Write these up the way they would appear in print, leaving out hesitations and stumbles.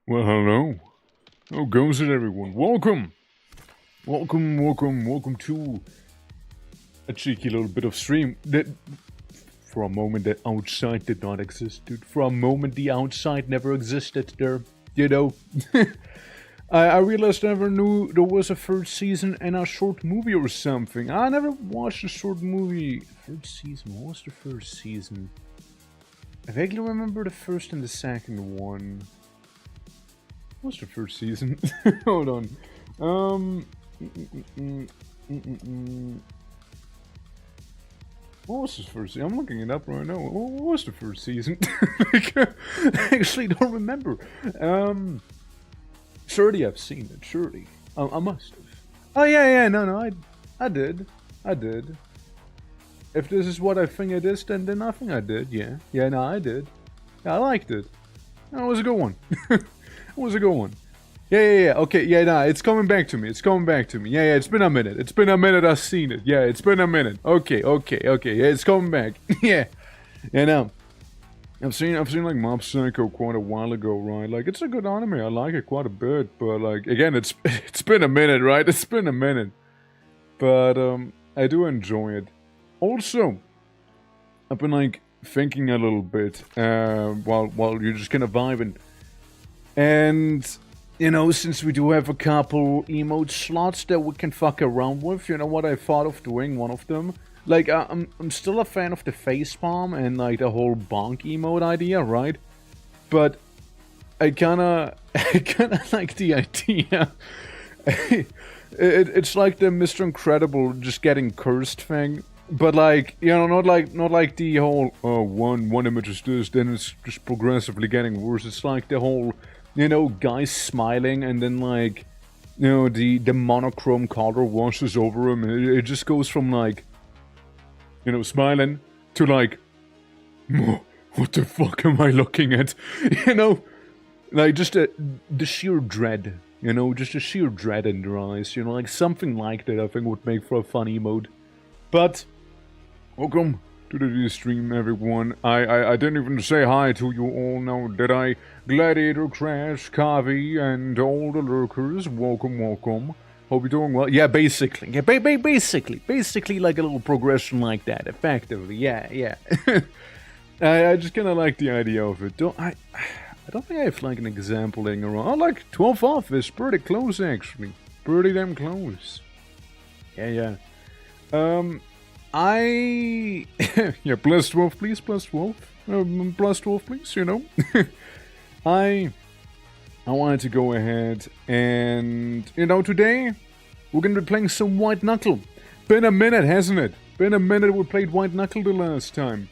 Well, hello. How goes it, everyone? Welcome! Welcome to a cheeky little bit of stream that, for a moment, the outside did not exist, dude. For a moment, the outside never existed there, you know? I realized I never knew there was a third season and a short movie or something. I never watched a short movie. Third season? What was the first season? I vaguely remember the first and the second one. What's the first season? Hold on. What was the first season? I'm looking it up right now. What was the first season? I actually don't remember. Surely I've seen it. Surely. I must have. Oh, yeah. No. I did. If this is what I think it is, then I think I did, yeah. Yeah, no, I did. Yeah, I liked it. That was a good one. It was a good one. Yeah. Okay, yeah, nah, it's coming back to me. Yeah, it's been a minute. I've seen it. Yeah, it's been a minute. Okay. Yeah, it's coming back. Yeah. No. I've seen like Mob Psycho quite a while ago, right? Like, it's a good anime. I like it quite a bit, but like, again, it's been a minute, right? It's been a minute. But I do enjoy it. Also, I've been like thinking a little bit while you're just kind of vibing. And, you know, since we do have a couple emote slots that we can fuck around with, you know what I thought of doing one of them? Like, I'm still a fan of the facepalm and, like, the whole bonk emote idea, right? But I kinda like the idea. It's like the Mr. Incredible just getting cursed thing. But, like, you know, not like the whole, one image is this, then it's just progressively getting worse. It's like the whole, you know, guys smiling and then, like, you know, the monochrome color washes over him. And it just goes from, like, you know, smiling to, like, what the fuck am I looking at? You know? Like, just the sheer dread, you know? Just the sheer dread in their eyes, you know? Like, something like that I think would make for a fun emote. But, welcome to the stream, everyone. I didn't even say hi to you all now, did I? Gladiator, Crash, Kavi, and all the lurkers, welcome. Hope you're doing well. Yeah, basically. Yeah, basically like a little progression like that, effectively. Yeah. I just kind of like the idea of it. I don't think I have like an example laying around. Oh, like 12 off is pretty close, actually. Pretty damn close. Yeah. Yeah, plus 12, please, plus 12. Plus 12, please, you know. I wanted to go ahead and, you know, today we're going to be playing some White Knuckle. Been a minute, hasn't it? Been a minute we played White Knuckle the last time.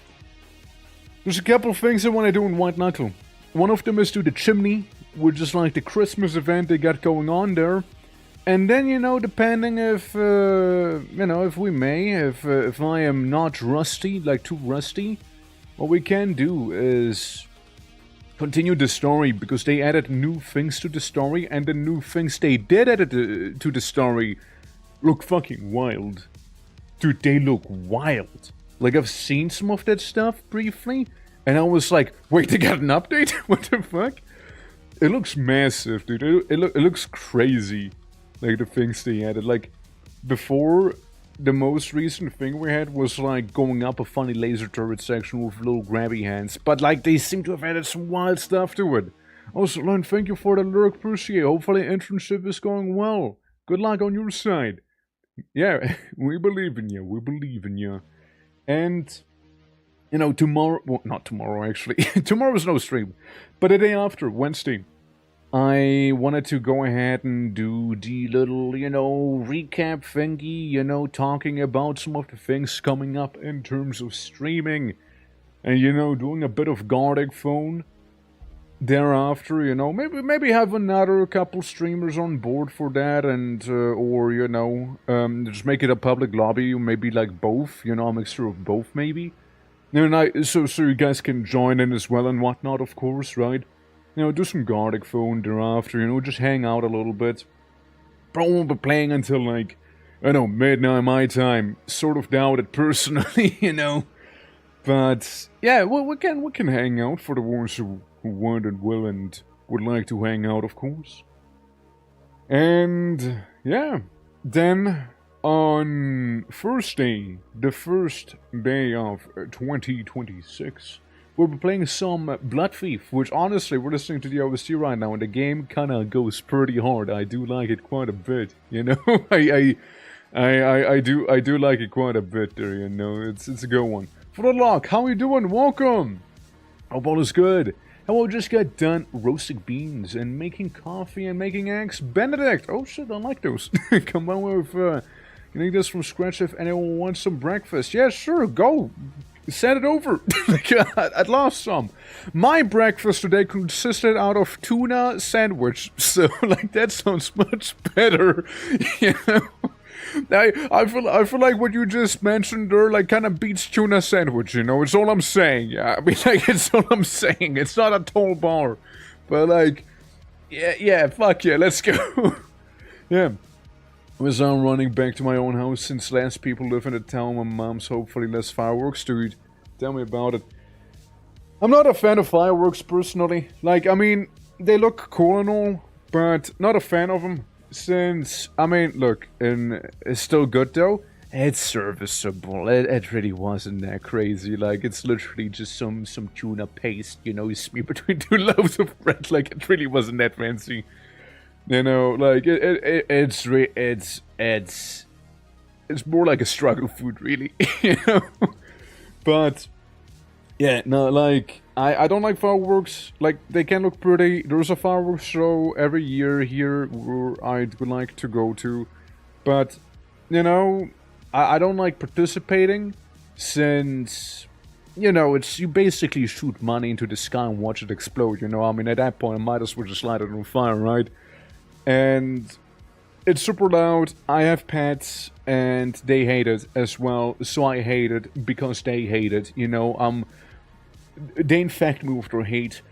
There's a couple of things I want to do in White Knuckle. One of them is do the chimney, which is like the Christmas event they got going on there. And then, you know, depending if, you know, if I am not rusty, like too rusty, what we can do is continue the story, because they added new things to the story, and the new things they did add to the story look fucking wild. Dude, they look wild. Like, I've seen some of that stuff briefly, and I was like, wait, they got an update? What the fuck? It looks massive, dude. It looks crazy. Like, the things they added. Like, before, the most recent thing we had was, like, going up a funny laser turret section with little grabby hands. But, like, they seem to have added some wild stuff to it. Also, Lon, thank you for the lurk, appreciate. Hopefully, internship is going well. Good luck on your side. Yeah, we believe in you. And, you know, tomorrow... Well, not tomorrow, actually. Tomorrow's no stream. But the day after, Wednesday, I wanted to go ahead and do the little, you know, recap thingy, you know, talking about some of the things coming up in terms of streaming. And, you know, doing a bit of Gardic phone. Thereafter, you know, maybe have another couple streamers on board for that, and, or, you know, just make it a public lobby, maybe like both, you know, a mixture of both, maybe. You know, so you guys can join in as well and whatnot, of course, right? You know, do some Gardic phone thereafter, you know, just hang out a little bit. Probably won't be playing until, like, I don't know, midnight my time. Sort of doubt it personally, you know. But, yeah, well, we can hang out for the ones who want and will, and would like to hang out, of course. And yeah, then on Thursday, the first day of 2026, we'll be playing some Blood Thief, which honestly, we're listening to the OST right now, and the game kinda goes pretty hard. I do like it quite a bit, you know? I do like it quite a bit there, you know? It's a good one. Floodlock, how you doing? Welcome! Hope all is good. How I just got done roasting beans and making coffee and making eggs Benedict. Oh shit, I like those. Come on with, getting this from scratch if anyone wants some breakfast. Yeah, sure, go. Send it over. I'd love some. My breakfast today consisted out of tuna sandwich. So, like, that sounds much better. You know? I feel like what you just mentioned there, like, kind of beats tuna sandwich, you know? It's all I'm saying, yeah. I mean, like, it's all I'm saying. It's not a tall bar. But, like, yeah, fuck yeah, let's go. Yeah. I was running back to my own house since less people live in the town. My mom's hopefully less fireworks, dude. Tell me about it. I'm not a fan of fireworks, personally. Like, I mean, they look cool and all, but not a fan of them. Since, I mean, look, and it's still good though. It's serviceable. It really wasn't that crazy. Like, it's literally just some tuna paste, you know, you smear between two loaves of bread. Like, it really wasn't that fancy. You know, like, it's more like a struggle food, really. You know? But, yeah, no, like, I don't like fireworks. Like, they can look pretty. There's a fireworks show every year here where I'd like to go to. But, you know, I don't like participating since, you know, it's, you basically shoot money into the sky and watch it explode, you know? I mean, at that point, I might as well just light it on fire, right? And it's super loud. I have pets, and they hate it as well. So I hate it because they hate it. You know, they infect me with their hate.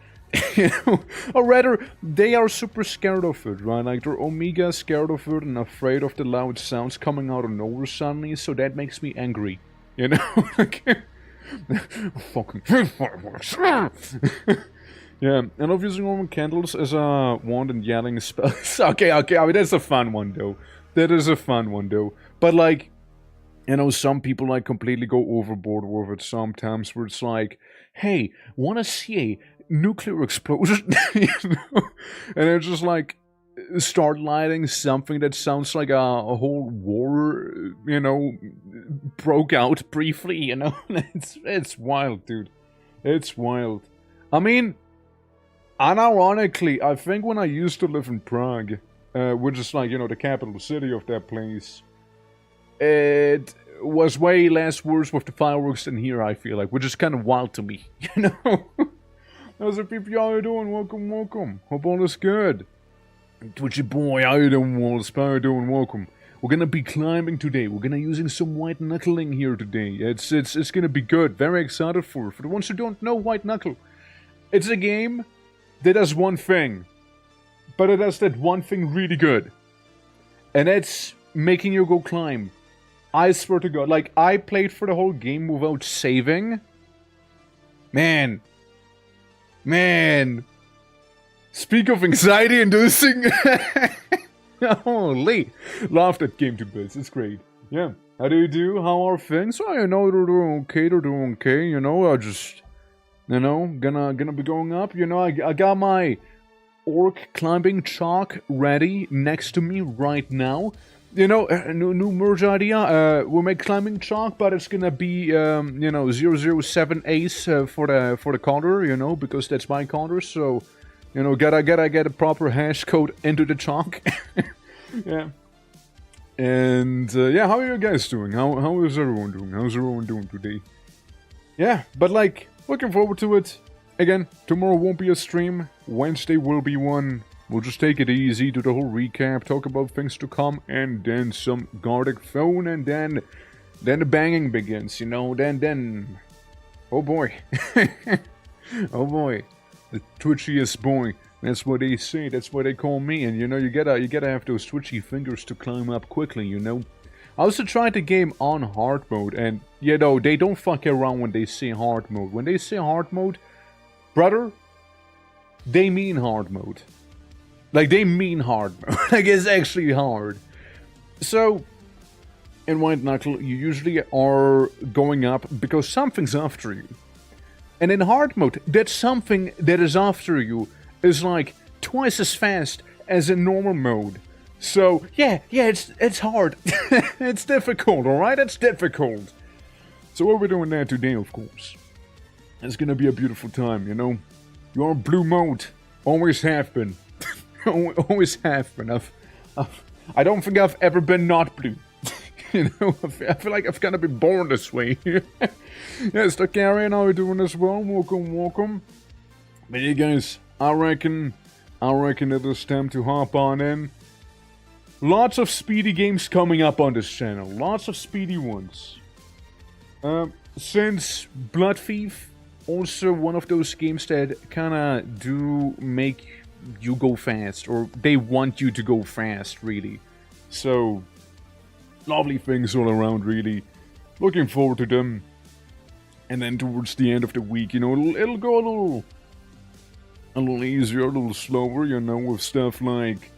You know, or rather, they are super scared of it, right? Like, they're omega scared of it and afraid of the loud sounds coming out of nowhere suddenly. So that makes me angry. You know, fucking fireworks. Yeah, and of using Roman candles as a wand and yelling spells. Okay, I mean, that's a fun one, though. That is a fun one, though. But, like, you know, some people, like, completely go overboard with it sometimes, where it's like, hey, wanna see a nuclear explosion? You know? And they're just, like, start lighting something that sounds like a whole war, you know, broke out briefly, you know? It's wild, dude. It's wild. I mean, unironically, I think when I used to live in Prague, which is like, you know, the capital city of that place, it was way less worse with the fireworks than here, I feel like, which is kind of wild to me, you know? How's it, people? How you doing? Welcome, welcome. Hope all is good. Twitchy boy, how you doing, Walls? How you doing? Welcome. We're gonna be climbing today. We're gonna using some white knuckling here today. It's gonna be good. Very excited for it. For the ones who don't know White Knuckle, it's a game that does one thing, but it does that one thing really good, and that's making you go climb. I swear to God, like, I played for the whole game without saving. Man. Speak of anxiety-inducing. Holy, love that game to bits. It's great. Yeah. How do you do? How are things? Oh, you know, they're doing okay. They're doing okay. You know, I just, you know, gonna be going up. You know, I got my orc climbing chalk ready next to me right now. You know, new merge idea. We'll make climbing chalk, but it's gonna be, you know, 007 ace for the counter. You know, because that's my counter. So, you know, gotta get a proper hash code into the chalk. Yeah. And yeah, how are you guys doing? How is everyone doing? How's everyone doing today? Yeah, but like, looking forward to it. Again, tomorrow won't be a stream. Wednesday will be one. We'll just take it easy, do the whole recap, talk about things to come, and then some Gardic phone, and then the banging begins, you know, then, oh boy. Oh boy. The twitchiest boy. That's what they say, that's what they call me, and you know, you gotta have those twitchy fingers to climb up quickly, you know. I also tried the game on hard mode, and, you know, they don't fuck around when they say hard mode. When they say hard mode, brother, they mean hard mode. Like, they mean hard mode. Like, it's actually hard. So, in White Knuckle, you usually are going up because something's after you. And in hard mode, that something that is after you is like twice as fast as in normal mode. So, yeah, it's hard. It's difficult, alright? It's difficult. So what we're doing there today, of course, it's gonna be a beautiful time, you know? You're on blue mode. Always have been. Always have been. I don't think I've ever been not blue. You know, I feel like I've kind of been born this way. Yes, the Carrion, how are you doing as well? Welcome. But yeah, guys, I reckon it is time to hop on in. Lots of speedy games coming up on this channel. Lots of speedy ones. Since Blood Thief, also one of those games that kinda do make you go fast, or they want you to go fast, really. So, lovely things all around, really. Looking forward to them. And then towards the end of the week, you know, it'll go a little easier, a little slower, you know, with stuff like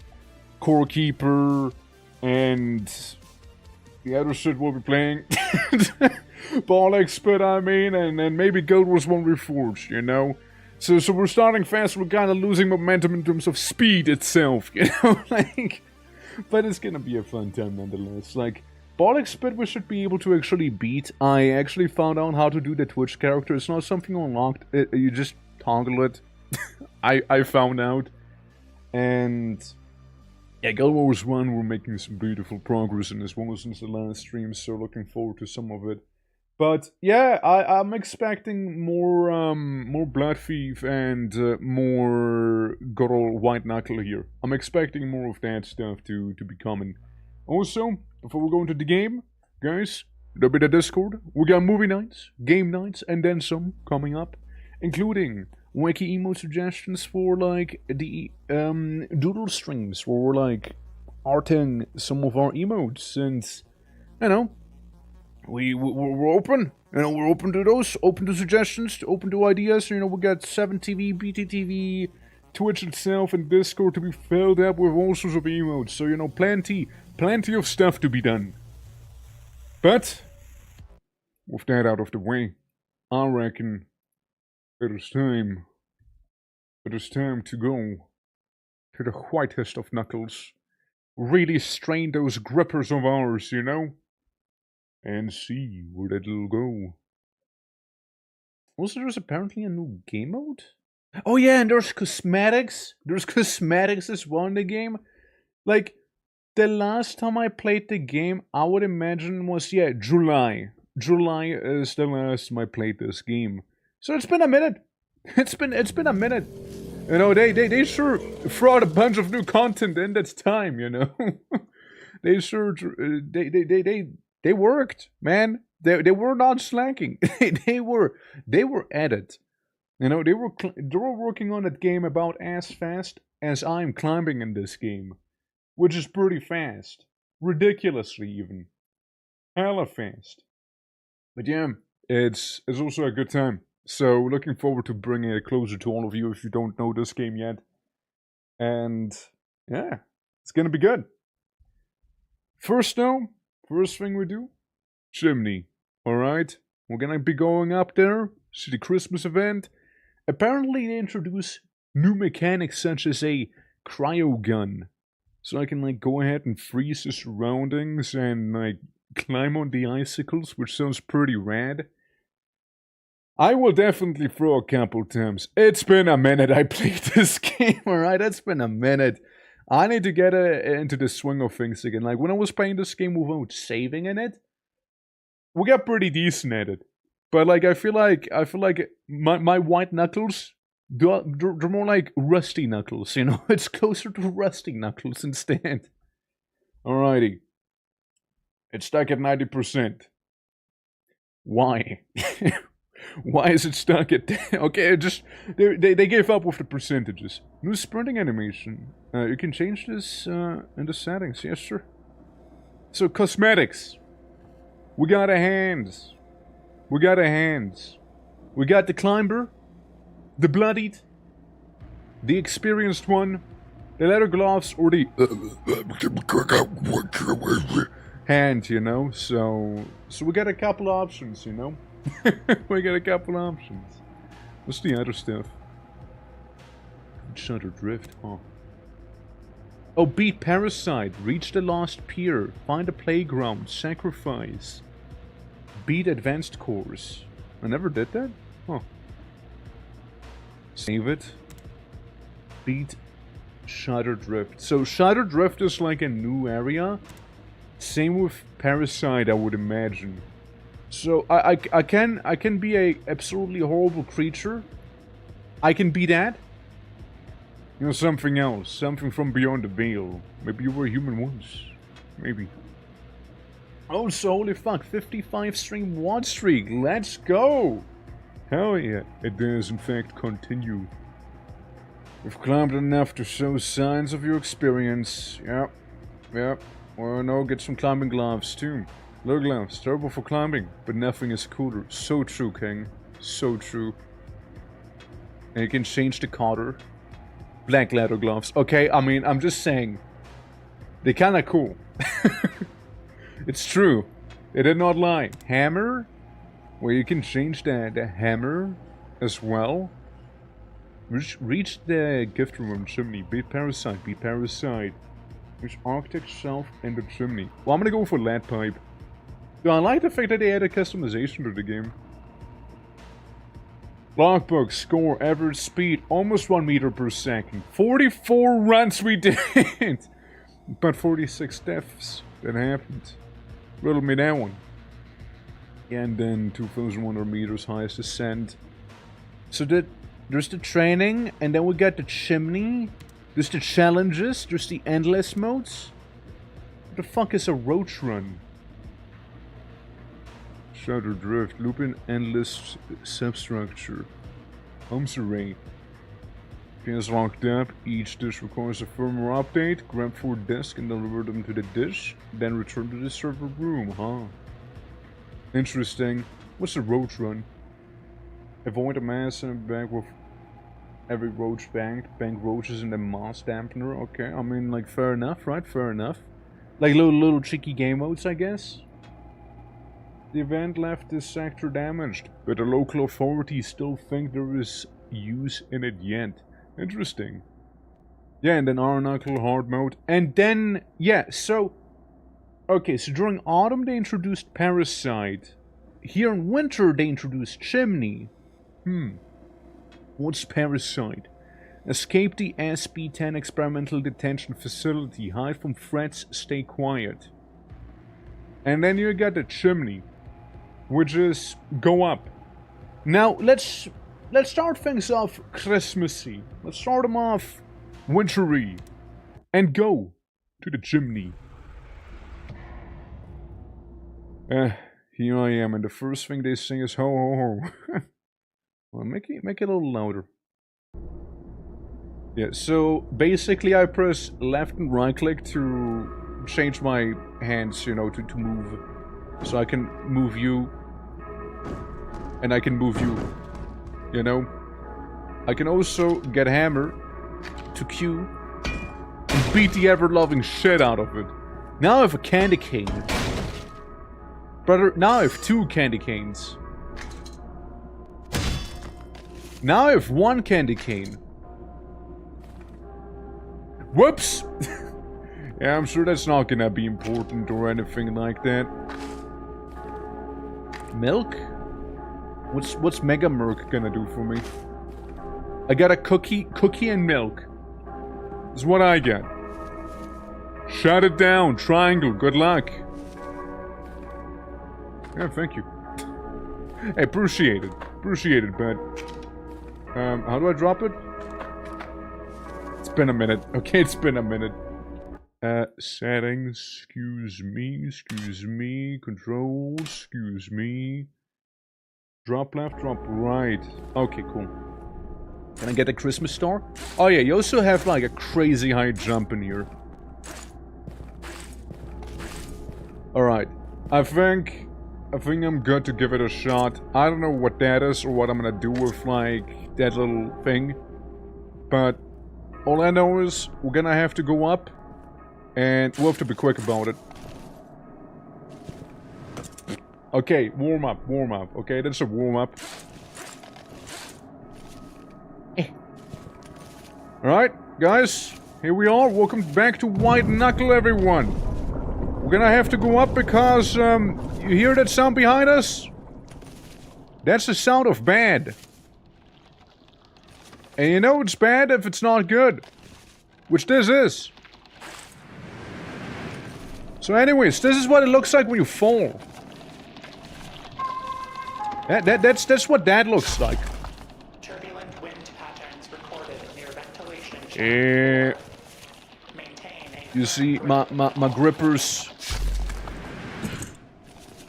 Core Keeper and the other shit we'll be playing. Ball Expert, I mean, and then maybe Guild Wars 1 Reforged, you know. So we're starting fast, we're kind of losing momentum in terms of speed itself, you know, like. But it's gonna be a fun time nonetheless. Like, Ball Expert we should be able to actually beat. I actually found out how to do the Twitch character. It's not something unlocked, you just toggle it. I found out. And yeah, Guild Wars 1, we're making some beautiful progress in as well since the last stream, so looking forward to some of it. But yeah, I'm expecting more Blood Thief and more good old White Knuckle here. I'm expecting more of that stuff to be coming. Also, before we go into the game, guys, a little bit of Discord. We got movie nights, game nights, and then some coming up, including wacky emote suggestions for like the doodle streams where we're like arting some of our emotes, and you know. We're open, you know, we're open to those, open to suggestions, open to ideas, you know, we got 7TV, BTTV, Twitch itself, and Discord to be filled up with all sorts of emotes, so, you know, plenty of stuff to be done. But, with that out of the way, I reckon it is time to go to the whitest of knuckles, really strain those grippers of ours, you know? And see where that'll go. Also, there's apparently a new game mode? Oh yeah, and there's cosmetics. There's cosmetics as well in the game. Like, the last time I played the game, I would imagine was, yeah, July. July is the last time I played this game. So it's been a minute. It's been a minute. You know, they sure throw out a bunch of new content in that time, you know? They sure, they worked, man. They were not slacking. they were at it. You know, they were working on that game about as fast as I'm climbing in this game, which is pretty fast, ridiculously even, hella fast. But yeah, it's also a good time. So looking forward to bringing it closer to all of you if you don't know this game yet. And yeah, it's gonna be good. First thing we do, chimney. Alright? We're gonna be going up there, see the Christmas event. Apparently they introduce new mechanics such as a cryo gun. So I can like go ahead and freeze the surroundings and like climb on the icicles, which sounds pretty rad. I will definitely throw a couple times. It's been a minute I played this game, alright? It's been a minute. I need to get into the swing of things again. Like, when I was playing this game without saving in it, we got pretty decent at it. But, like, I feel like my white knuckles, they're more like rusty knuckles, you know? It's closer to rusty knuckles instead. Alrighty. It's stuck at 90%. Why? Why is it stuck at... Okay, just... They gave up with the percentages. New sprinting animation. You can change this in the settings. Yes, sir. So, cosmetics. We got a hands. We got a hands. We got the climber. The bloodied. The experienced one, the leather gloves, or the hand, you know? So we got a couple options, you know? We got a couple options. What's the other stuff? Shutter drift, huh? Oh, beat Parasite, reach the lost pier, find a playground, sacrifice. Beat advanced course. I never did that? Huh. Save it. Beat Shutter Drift. So Shutter Drift is like a new area. Same with Parasite, I would imagine. So I can be a absolutely horrible creature. I can be that. You know, something else. Something from beyond the veil. Maybe you were human once. Maybe. Oh, so holy fuck. 55 stream watch streak. Let's go! Hell yeah. It does in fact continue. You've climbed enough to show signs of your experience. Yep. Yep. Well, no, get some climbing gloves too. Low gloves. Terrible for climbing. But nothing is cooler. So true, King. So true. And you can change the color. Black leather gloves. Okay, I mean, I'm just saying. They're kinda cool. It's true. They did not lie. Hammer. Well, you can change the hammer as well. Reach the gift room chimney. Beat Parasite. Beat Parasite. There's Architect Shelf and the chimney. Well, I'm gonna go for lead pipe. So I like the fact that they added customization to the game. Logbook, score, average speed, almost 1 meter per second. 44 runs we did! But 46 deaths. That happened. Riddle me that one. And then 2,100 meters highest ascent. So there's the training, and then we got the chimney. There's the challenges, there's the endless modes. What the fuck is a roach run? Shutter drift, looping endless substructure. Homes array. Is locked up. Each dish requires a firmware update. Grab 4 disks and deliver them to the dish. Then return to the server room, huh? Interesting. What's a roach run? Avoid a mass in a bag with every roach banked. Bank roaches in the mass dampener. Okay, I mean, like, fair enough, right? Fair enough. Like little cheeky game modes, I guess. The event left this sector damaged, but the local authorities still think there is use in it yet. Interesting. Yeah, and then KNUCKLE hard mode. And then, yeah, so... Okay, so during autumn they introduced Parasite. Here in winter they introduced Chimney. What's Parasite? Escape the SB-10 experimental detention facility. Hide from threats, stay quiet. And then you got the Chimney, which is go up. Now, let's start things off Christmassy. Let's start them off wintry. And go to the chimney. Here I am, and the first thing they sing is ho ho ho. Well, make it a little louder. Yeah, so basically I press left and right click to change my hands, you know, to move. So I can move you. And I can move you. You know? I can also get hammer to Q and beat the ever-loving shit out of it. Now I have a candy cane. Brother, now I have 2 candy canes. Now I have 1 candy cane. Whoops! Yeah, I'm sure that's not gonna be important or anything like that. Milk? What's Mega Merc gonna do for me? I got a cookie and milk. This is what I get. Shut it down, triangle, good luck. Yeah, thank you. Hey, appreciate it, bud. How do I drop it? It's been a minute. Okay, it's been a minute. Settings, excuse me, controls, excuse me. Drop left, drop right. Okay, cool. Can I get a Christmas star? Oh yeah, you also have like a crazy high jump in here. Alright. I think I'm good to give it a shot. I don't know what that is or what I'm gonna do with like that little thing. But All I know is we're gonna have to go up, and we'll have to be quick about it. Okay, warm up, warm up. Okay, that's a warm up. Alright, guys, here we are. Welcome back to White Knuckle, everyone. We're gonna have to go up because, you hear that sound behind us? That's the sound of bad. And you know it's bad if it's not good. Which this is. So anyways, this is what it looks like when you fall. That's what that looks like. Turbulent wind patterns recorded near ventilation shaft. You see, my grippers.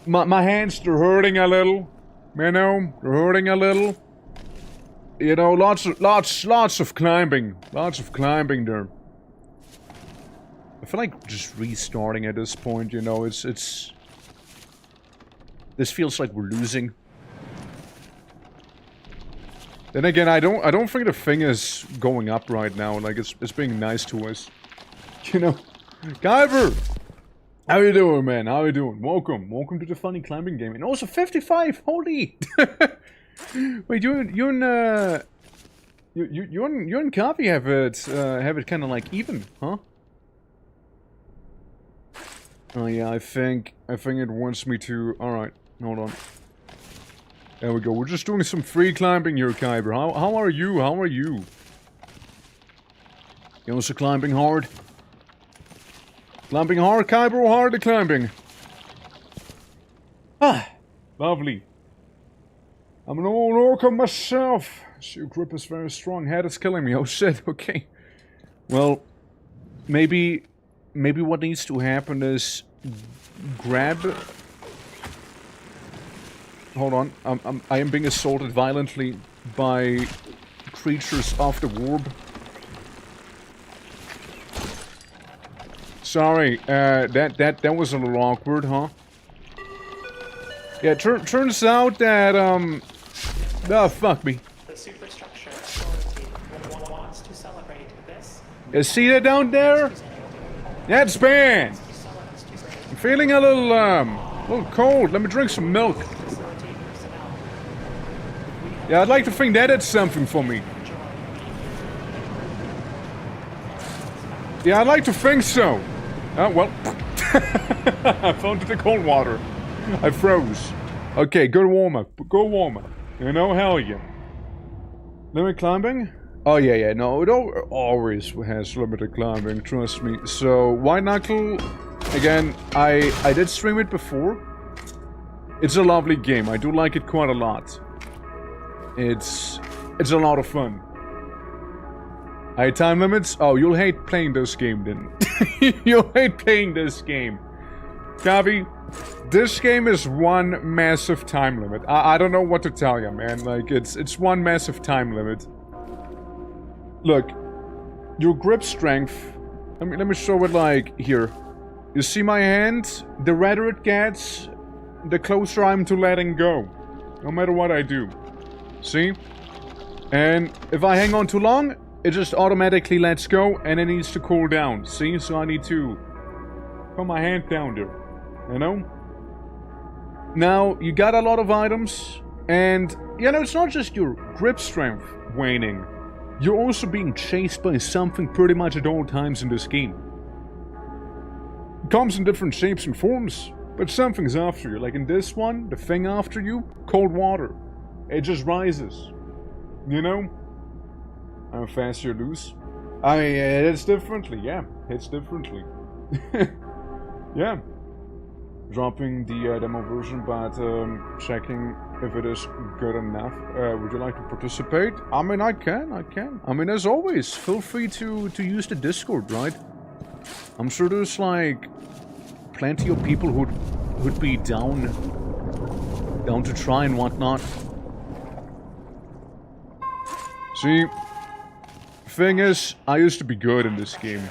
My hands, they're hurting a little. You know, they're hurting a little. You know, lots of climbing. Lots of climbing there. I feel like just restarting at this point, you know, it's... This feels like we're losing. Then again, I don't think the thing is going up right now, like it's being nice to us. You know? Kyber! How you doing, man? How you doing? Welcome. Welcome to the funny climbing game. And also 55! Holy! Wait, you and Coffee have it kind of like even, huh? Oh yeah, I think it wants me to. All right, hold on. There we go. We're just doing some free climbing here, Kyber. How are you? How are you? You also climbing hard? Climbing hard, Kyber, or hard climbing? Ah, lovely. I'm an old orca myself. So your grip is very strong. Head is killing me. Oh shit, okay. Well, maybe what needs to happen is grab... Hold on. I am being assaulted violently by creatures of the warp. Sorry, that was a little awkward, huh? Yeah, turns out that, oh, fuck me. The superstructure authority wants to celebrate this. You see that down there? That's bad. I'm feeling a little cold. Let me drink some milk. Yeah, I'd like to think that it's something for me. Yeah, I'd like to think so. Oh, well. I fell into the cold water. I froze. Okay, good warm up. Go warm up. You know, hell yeah. Limit climbing? Oh yeah, no, it always has limited climbing, trust me. So, White Knuckle, again, I did stream it before. It's a lovely game, I do like it quite a lot. It's a lot of fun. High time limits? Oh, you'll hate playing this game then. You'll hate playing this game. Gavi, this game is one massive time limit. I don't know what to tell you, man. Like, it's one massive time limit. Look, your grip strength... Let me show it, like, here. You see my hand? The redder it gets, the closer I'm to letting go. No matter what I do. See? And if I hang on too long, it just automatically lets go and it needs to cool down. See? So I need to put my hand down there. You know? Now, you got a lot of items, and, you know, it's not just your grip strength waning. You're also being chased by something pretty much at all times in this game. It comes in different shapes and forms, but something's after you. Like in this one, the thing after you, cold water. It just rises. You know? How fast you lose. I mean, it hits differently, yeah. Hits differently. Yeah. Dropping the demo version, but checking if it is good enough. Would you like to participate? I mean, I can. I mean, as always, feel free to use the Discord, right? I'm sure there's, like, plenty of people who'd be down to try and whatnot. See, thing is, I used to be good in this game.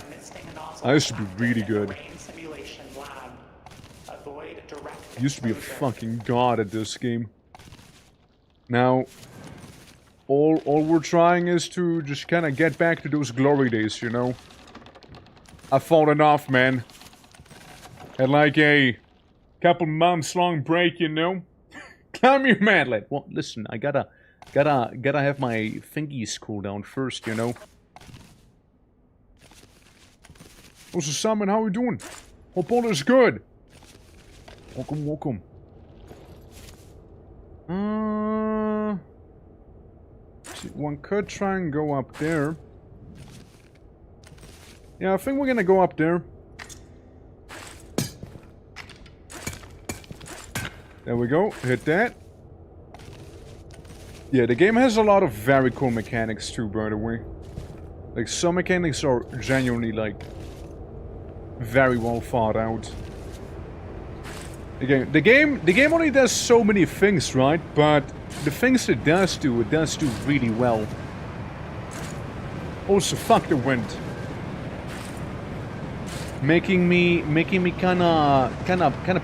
I used to be really good. Used to be a fucking god at this game. Now, all we're trying is to just kind of get back to those glory days, you know? I've fallen off, man. Had like a couple months long break, you know? Climb your manlet. Well, listen, I gotta have my thingies cool down first, you know? Also, Simon, how are you doing? Hope all is good. Welcome, welcome. See, one could try and go up there. Yeah, I think we're gonna go up there. There we go. Hit that. Yeah, the game has a lot of very cool mechanics too, by the way. Like, some mechanics are genuinely, like, very well thought out. The game only does so many things, right? But the things it does do really well. Also, fuck the wind. Making me kinda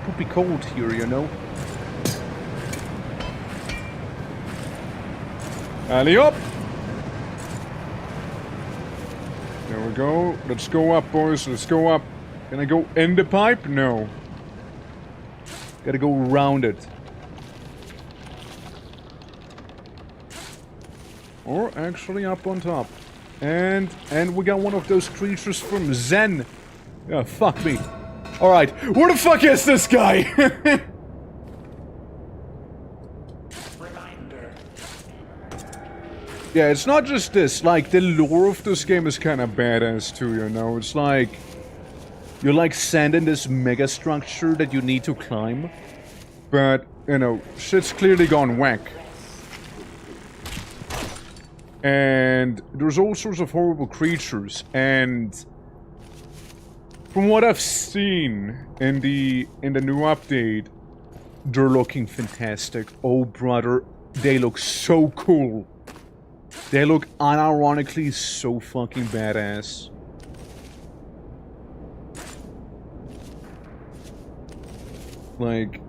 poopy cold here, you know? Alley up! There we go. Let's go up, boys. Let's go up. Can I go in the pipe? No. Gotta go around it. Or actually up on top. And we got one of those creatures from Zen. Yeah, fuck me. Alright, where the fuck is this guy? Reminder. Yeah, it's not just this. Like, the lore of this game is kind of badass too, you know? It's like... You're like sent in this mega structure that you need to climb. But, you know, shit's clearly gone whack. And there's all sorts of horrible creatures, and from what I've seen in the new update, they're looking fantastic. Oh brother, they look so cool. They look unironically so fucking badass. Like,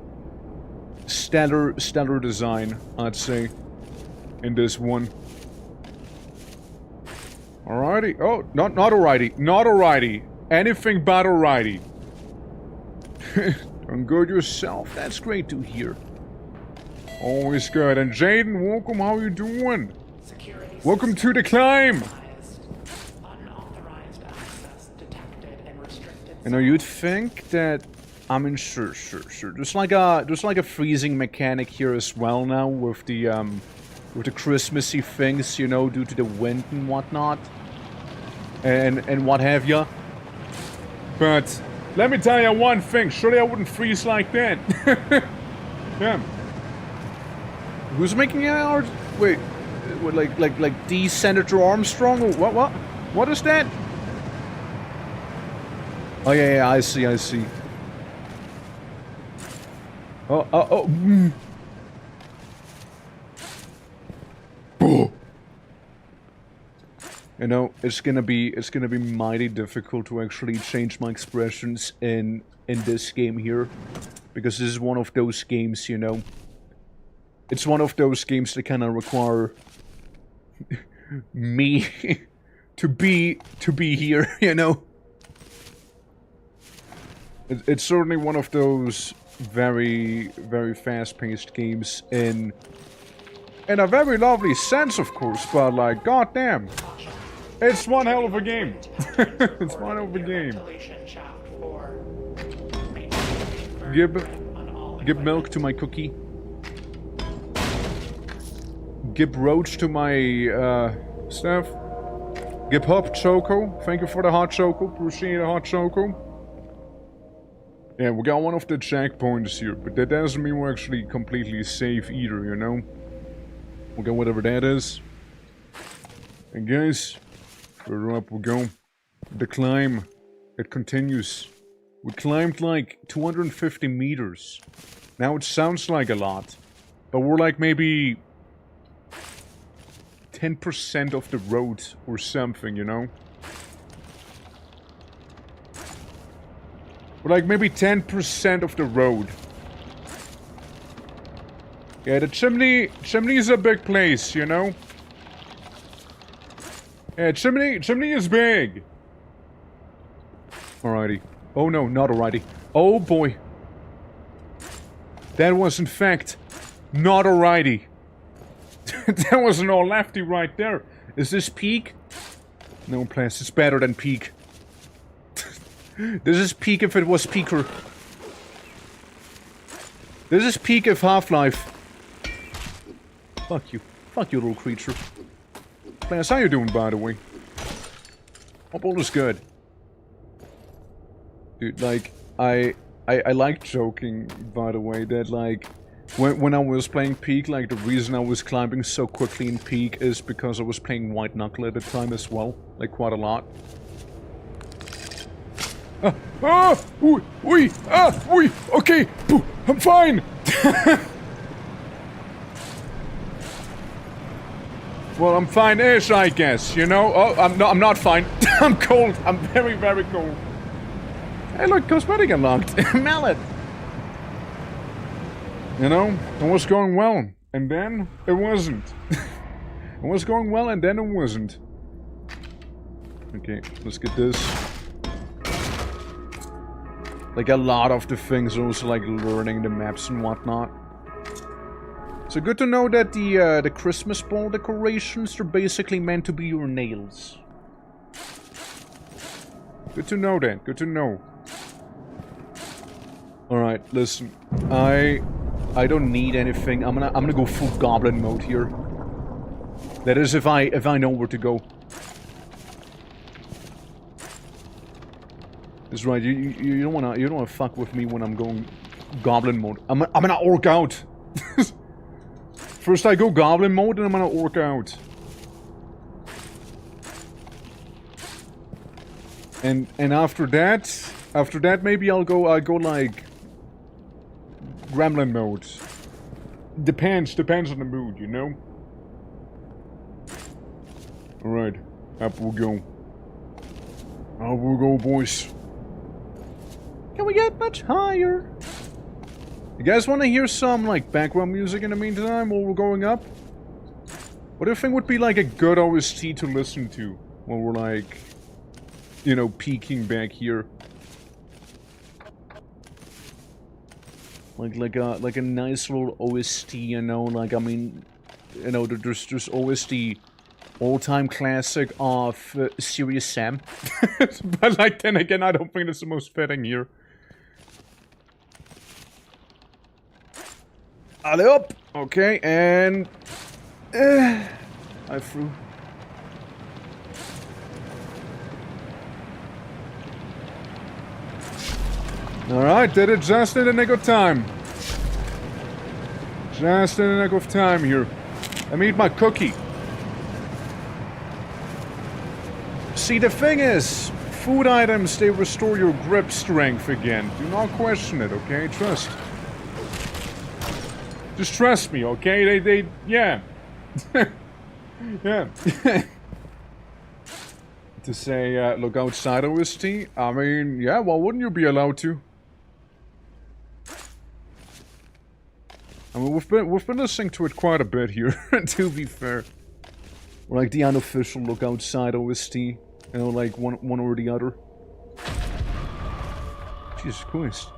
stellar design, I'd say, in this one. Alrighty. Oh, not alrighty. Not alrighty. Anything but alrighty. Doing good yourself. That's great to hear. Always good. And Jaden, welcome. How you doing? Security Welcome to the climb. Unauthorized access detected and restricted. You know, you'd think that... I mean, sure. There's like a freezing mechanic here as well now with the Christmassy things, you know, due to the wind and whatnot. And what have ya. But let me tell you one thing, surely I wouldn't freeze like that. Yeah. Who's making out? Wait, like D. Senator Armstrong? Or what? What is that? Oh yeah, I see. Oh. You know, it's gonna be mighty difficult to actually change my expressions in this game here, because this is one of those games, you know. It's one of those games that kind of require me to be here, you know. It's certainly one of those very fast-paced games in a very lovely sense, of course, but like, goddamn. It's one hell of a game. It's one hell of a game. Give milk to my cookie. Give roach to my stuff. Give hot choco. Thank you for the hot choco. Appreciate the hot choco. Yeah, we got one of the checkpoints here, but that doesn't mean we're actually completely safe either, you know? We got whatever that is. And guys, further up we go. The climb, it continues. We climbed like 250 meters. Now it sounds like a lot, but we're like maybe 10% of the road or something, you know? We're like maybe 10% of the road. Yeah, the chimney is a big place, you know? Yeah, chimney is big. Alrighty. Oh no, not alrighty. Oh boy. That was in fact not alrighty. That was an all lefty right there. Is this peak? No, place. It's better than peak. This is peak if it was peaker. This is peak if Half-Life. Fuck you. Fuck you, little creature. Class, how you doing, by the way? Hope all is good. Dude, like, I like joking, by the way, that, like, when I was playing Peak, like, the reason I was climbing so quickly in Peak is because I was playing White Knuckle at the time as well. Like, quite a lot. Okay, I'm fine! Well, I'm fine-ish, I guess, you know? Oh, I'm not fine. I'm cold. I'm very, very cold. Hey, look, cosmetic unlocked. Mallet. You know, it was going well, and then it wasn't. It was going well, and then it wasn't. Okay, let's get this. Like, a lot of the things are also, like, learning the maps and whatnot. So good to know that the Christmas ball decorations are basically meant to be your nails. Good to know that. Good to know. All right, listen. I don't need anything. I'm gonna go full goblin mode here. That is if I know where to go. That's right. You don't wanna fuck with me when I'm going goblin mode. I'm gonna orc out. First I go goblin mode, and I'm gonna orc out. And after that maybe I'll go like gremlin mode. Depends on the mood, you know. All right, up we'll go. Up we'll go, boys. Can we get much higher? You guys want to hear some, like, background music in the meantime while we're going up? What do you think would be, like, a good OST to listen to when we're, like, you know, peeking back here? Like a nice little OST, you know, like, I mean, you know, there's always the all-time classic of Serious Sam. But, like, then again, I don't think it's the most fitting here. Alley up! Okay, and... I threw. Alright, did it just in the nick of time. Just in the nick of time here. Let me eat my cookie. See, the thing is, food items, they restore your grip strength again. Do not question it, okay? Trust. Just trust me, okay? They yeah. Yeah. To say, look outside OST? I mean, yeah, well, wouldn't you be allowed to? I mean, we've been listening to it quite a bit here, to be fair. Or like the unofficial look outside OST. You know, like one or the other. Jesus Christ.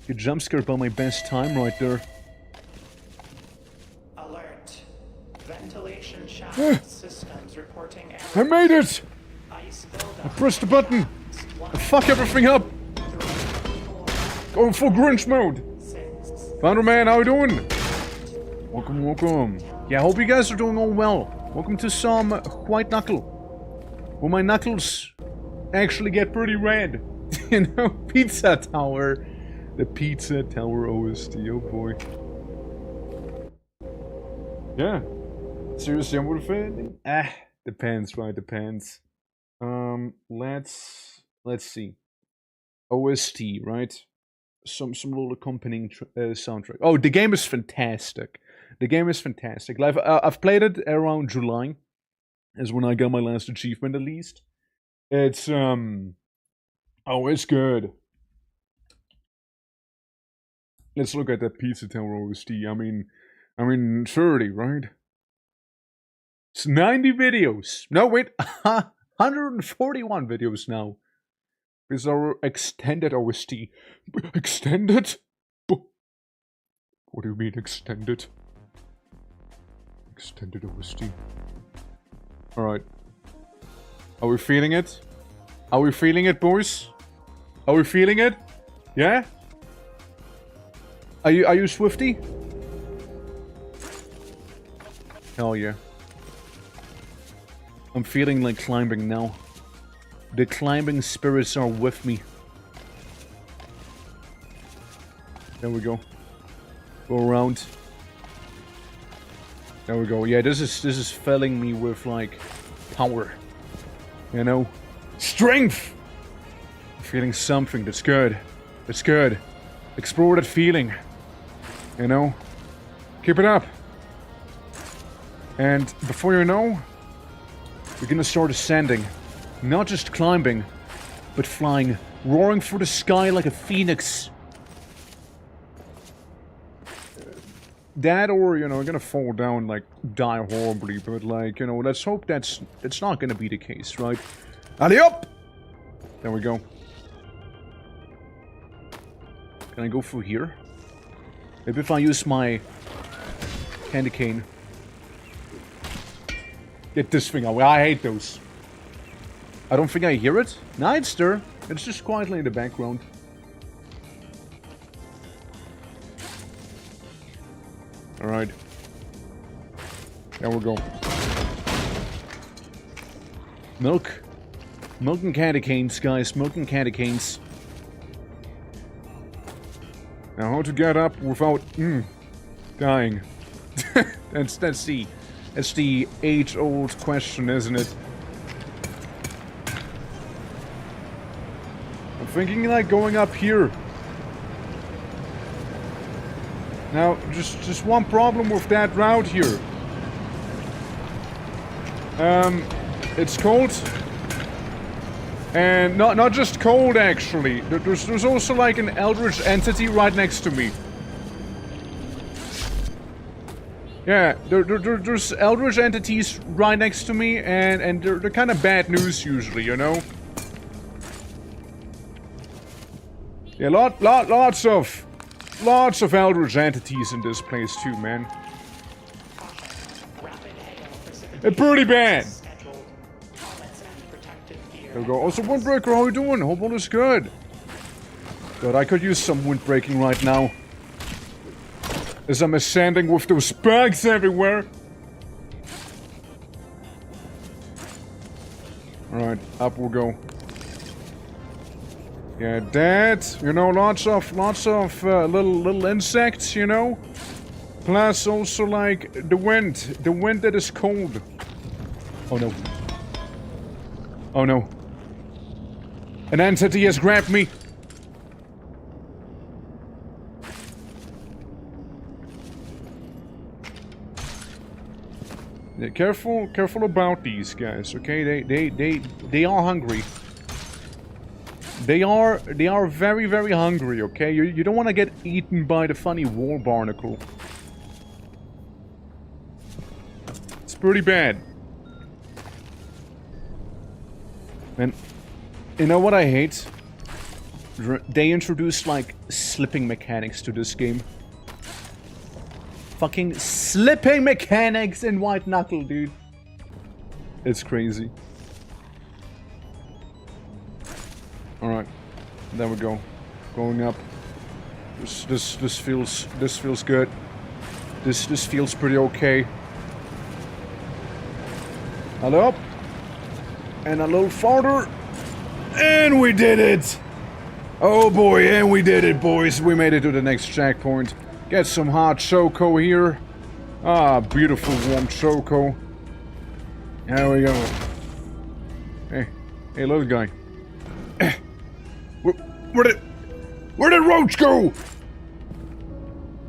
You jump scared by my best time right there. Alert. Ventilation shaft systems reporting errors. I made it! Ice buildup. I pressed the button! I fuck everything up! Going full Grinch mode! Thunderman, how you doing? Welcome, welcome. Yeah, I hope you guys are doing all well. Welcome to some White Knuckle. Where my knuckles actually get pretty red. You know, Pizza Tower. The Pizza Tower OST, oh boy. Yeah. Seriously, I'm with it? Depends, right? Depends. Let's see. OST, right? Some little accompanying soundtrack. Oh, the game is fantastic. The game is fantastic. Like, I've played it around July, is when I got my last achievement at least. It's oh, it's good. Let's look at that Pizza Tower OST. I mean 30, right? It's 90 videos. No, wait. 141 videos now. This is our extended OST. Extended? What do you mean extended? Extended OST. Alright. Are we feeling it? Are we feeling it, boys? Are we feeling it? Yeah? Are you Swifty? Hell yeah. I'm feeling like climbing now. The climbing spirits are with me. There we go. Go around. There we go. Yeah, this is filling me with like power. You know? Strength! I'm feeling something that's good. That's good. Explore that feeling. You know? Keep it up. And before you know, we're gonna start ascending. Not just climbing, but flying, roaring through the sky like a phoenix. That, or, you know, we're gonna fall down, like, die horribly, but, like, you know, let's hope that's not gonna be the case, right? Alley up! There we go. Can I go through here? Maybe if I use my candy cane. Get this thing away. I hate those. I don't think I hear it. Nah, it's there. It's just quietly in the background. Alright. There we go. Milk. Milk and candy canes, guys. Milk and candy canes. Now, how to get up without dying? That's the age-old question, isn't it? I'm thinking like going up here. Now, just one problem with that route here. It's cold. And not just cold, actually. There's also like an eldritch entity right next to me. Yeah, there's eldritch entities right next to me, and they're kind of bad news usually, you know? Yeah, lots of eldritch entities in this place too, man. It's pretty bad. There we go. Also, Windbreaker, how you doing? Hope all is good. But I could use some windbreaking right now. As I'm ascending with those bugs everywhere. Alright, up we'll go. Yeah, that, you know, lots of little insects, you know? Plus also like the wind that is cold. Oh no. Oh no. An entity has grabbed me. Yeah, careful about these guys, okay? They are hungry. They are very, very hungry, okay? You don't want to get eaten by the funny war barnacle. It's pretty bad. And you know what I hate? They introduced like slipping mechanics to this game. Fucking slipping mechanics in White Knuckle, dude. It's crazy. Alright. There we go. Going up. This feels good. This feels pretty okay. And up. And a little farther. And we did it! Oh boy, and we did it, boys. We made it to the next checkpoint. Get some hot choco here. Ah, beautiful warm choco. There we go. Hey, little guy. Where did Roach go?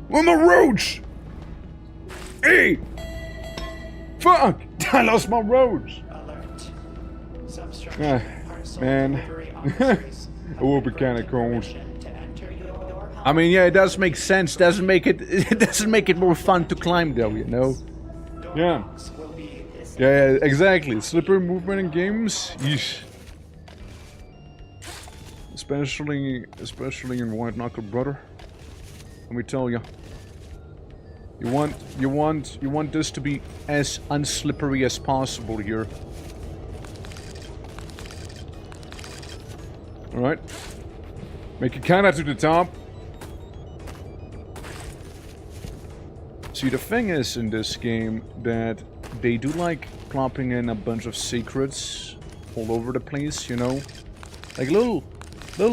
Where's my Roach? Hey! Fuck! I lost my Roach. Alert. Man. It will be kinda cold. I mean, yeah, it does make sense. It doesn't make it more fun to climb though, you know? Yeah. Yeah, exactly. Slippery movement in games. Yeesh. Especially in White Knuckle, brother. Let me tell you. You want this to be as unslippery as possible here. Alright. Make it kinda to the top. See, the thing is in this game that they do like plopping in a bunch of secrets all over the place, you know? Like little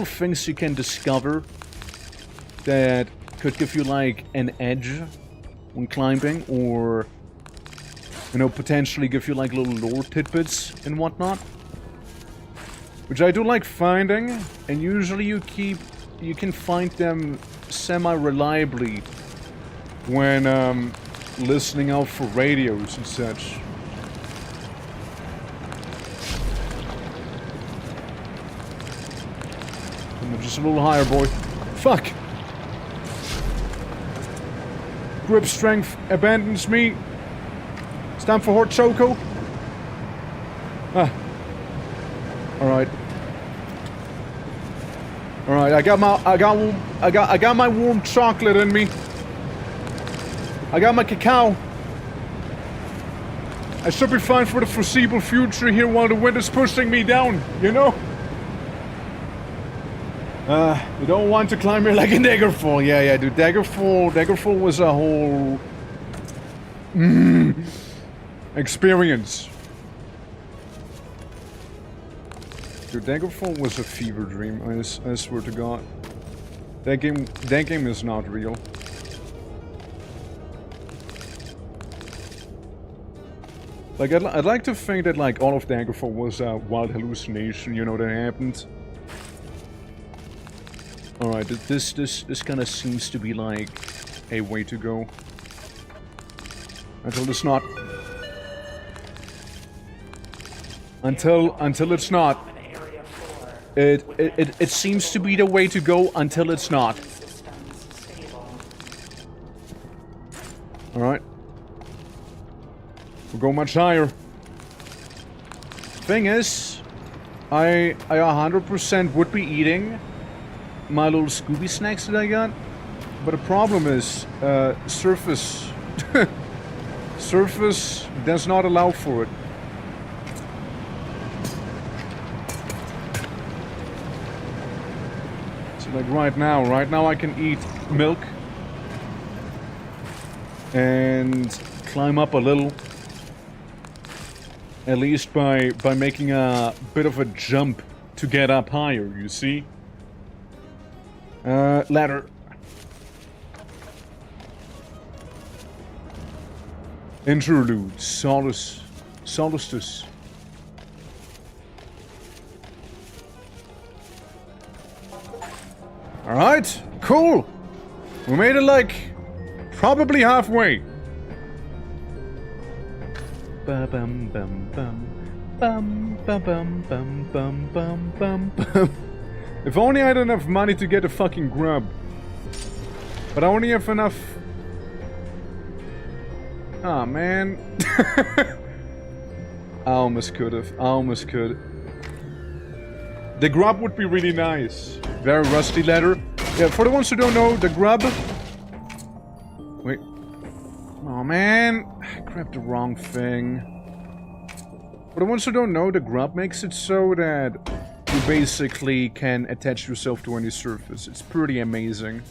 things you can discover that could give you like an edge when climbing, or you know, potentially give you like little lore tidbits and whatnot, which I do like finding, and usually you can find them semi-reliably when listening out for radios and such. Come on, just a little higher, boy. Fuck! Grip strength abandons me. It's time for hot choco. Ah. Alright. Alright, I got my warm chocolate in me. I got my cacao. I should be fine for the foreseeable future here while the wind is pushing me down, you know? You don't want to climb here like a Daggerfall. Yeah, dude. Daggerfall was a whole... experience. Dude, Daggerfall was a fever dream, I swear to God. That game is not real. Like, I'd like to think that, like, all of Daggerfall was a wild hallucination, you know, that happened. Alright, this kind of seems to be, like, a way to go. Until it's not. Until it's not. It seems to be the way to go until it's not. Alright. We'll go much higher. Thing is, I 100% would be eating my little Scooby snacks that I got, but the problem is, surface does not allow for it. So like right now I can eat milk and climb up a little. At least by making a bit of a jump to get up higher, you see? Ladder. Interlude. Solstice. Alright, cool. We made it like probably halfway. Bum bum bum bum bum bum bum bum bum bum bum. If only I had enough money to get a fucking grub. But I only have enough. Ah, man. I almost could have. The grub would be really nice. Very rusty leather. Yeah, for the ones who don't know, the grub. Wait. Oh man, I grabbed the wrong thing. For the ones who don't know, the grub makes it so that you basically can attach yourself to any surface. It's pretty amazing.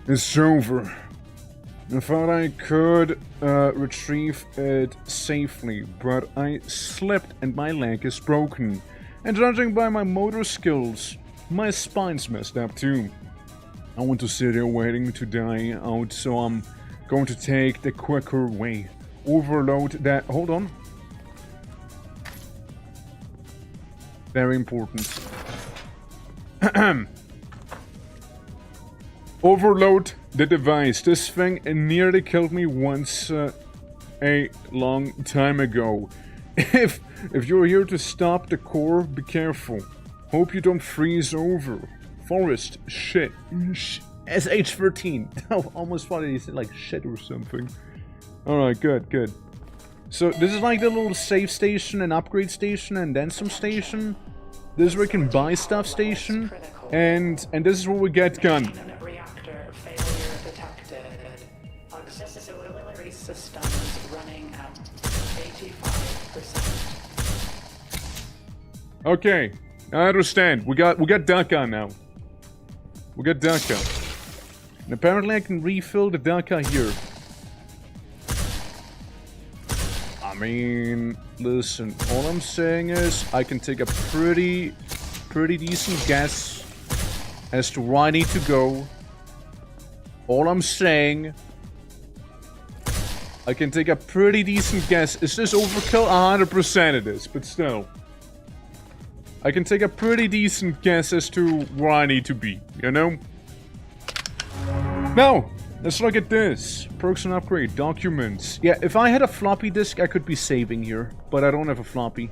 It's over. I thought I could retrieve it safely, but I slipped and my leg is broken. And judging by my motor skills, my spine's messed up too. I want to sit here waiting to die out, so I'm going to take the quicker way. Overload that. Hold on. Very important. Overload the device. This thing nearly killed me once a long time ago. If you're here to stop the core, be careful. Hope you don't freeze over. Forest, shit. SH13. I almost thought he said like shit or something. Alright, good, good. So this is like the little save station and upgrade station and then some station. This is where we can buy stuff station. And this is where we get gun. Reactor failure detected. Auxiliary systems running at 85%. Okay, I understand. We got Daka now. We got Daka. And apparently I can refill the Daka here. I mean, listen, all I'm saying is I can take a pretty decent guess as to where I need to go. All I'm saying, I can take a pretty decent guess. Is this overkill? 100% it is, but still. I can take a pretty decent guess as to where I need to be, you know? Now, let's look at this. Perks and upgrade, documents. Yeah, if I had a floppy disk, I could be saving here. But I don't have a floppy.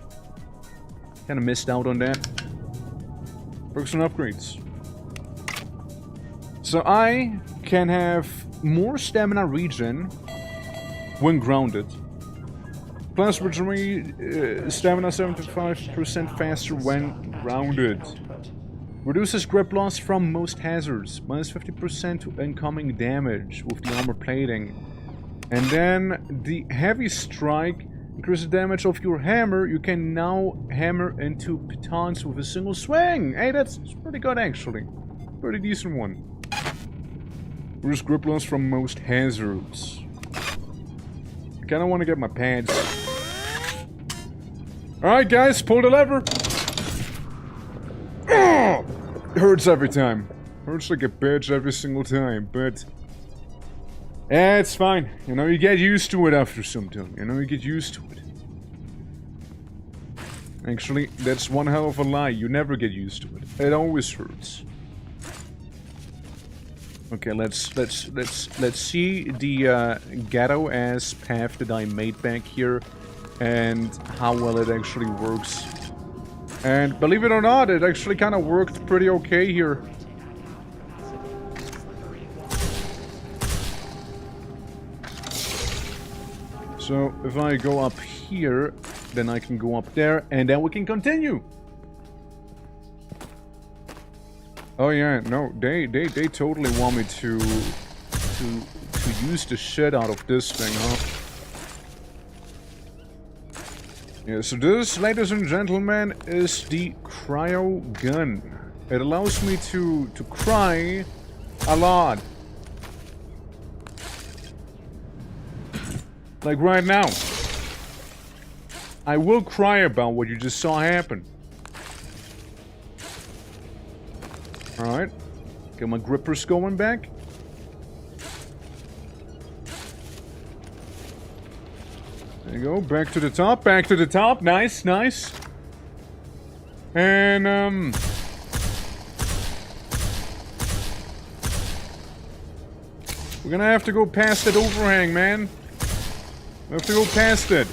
Kinda missed out on that. Perks and upgrades. So I can have more stamina regen when grounded. Plus stamina 75% faster when grounded. Reduces grip loss from most hazards. Minus 50% to incoming damage with the armor plating. And then the heavy strike increases the damage of your hammer. You can now hammer into pitons with a single swing. Hey, that's pretty good actually. Pretty decent one. Reduce grip loss from most hazards. I kinda wanna get my pads. Alright guys, pull the lever. Oh! Hurts every time. Hurts like a bitch every single time, but... yeah, it's fine. You know, you get used to it after some time. You know, you get used to it. Actually, that's one hell of a lie. You never get used to it. It always hurts. Okay, let's see the ghetto-ass path that I made back here and how well it actually works. And believe it or not, it actually kind of worked pretty okay here. So if I go up here, then I can go up there, and then we can continue. Oh yeah, no, they totally want me to use the shit out of this thing, huh? Yeah, so this, ladies and gentlemen, is the cryo gun. It allows me to cry a lot. Like right now. I will cry about what you just saw happen. Alright. Get my grippers going back. There you go. Back to the top. Back to the top. Nice, nice. And, we're gonna have to go past that overhang, man. We have to go past it.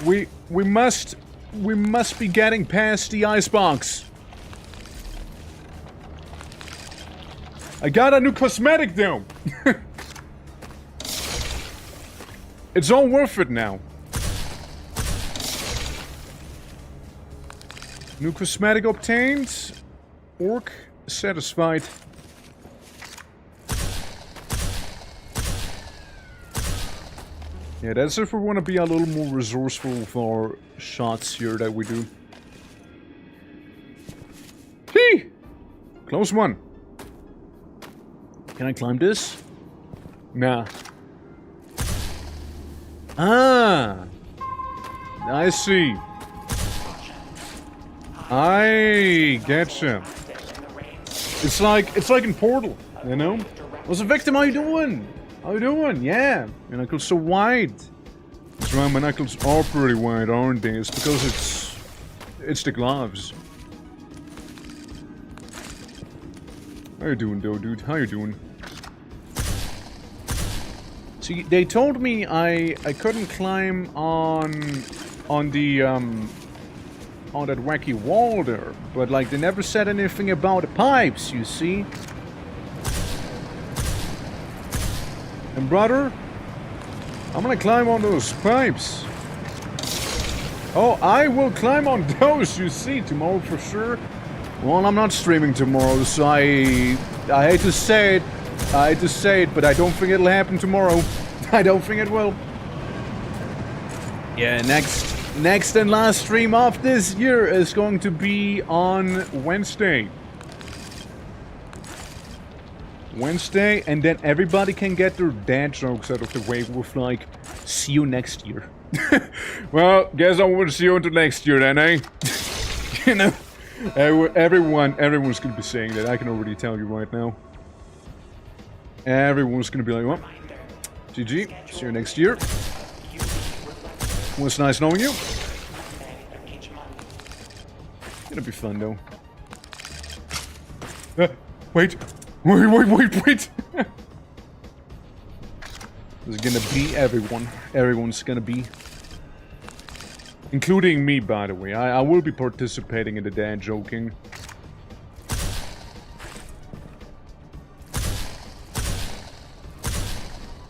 We must be getting past the icebox. I got a new cosmetic though. It's all worth it now. New cosmetic obtained. Orc satisfied. Yeah, that's if we want to be a little more resourceful with our shots here that we do. Hee! Close one. Can I climb this? Nah. Ah! I see. I getcha. It's like in Portal, you know? What's a victim? How you doing? How you doing? Yeah. Your knuckles so wide. That's right, my knuckles are pretty wide, aren't they? It's because it's the gloves. How you doing though, dude? How you doing? See, they told me I couldn't climb on the on that wacky wall there. But, like, they never said anything about the pipes, you see? And, brother, I'm gonna climb on those pipes. Oh, I will climb on those, you see, tomorrow for sure. Well, I'm not streaming tomorrow, so I hate to say it, but I don't think it'll happen tomorrow. I don't think it will. Yeah, next and last stream of this year is going to be on Wednesday. Wednesday, and then everybody can get their dad jokes out of the way with, like, see you next year. Well, guess I won't see you until next year then, eh? You know, everyone's gonna be saying that. I can already tell you right now. Everyone's gonna be like, well, GG, see you next year. Was nice knowing you. It'll be fun though. Wait. This is gonna be everyone. Everyone's gonna be. Including me, by the way. I will be participating in the dad joking.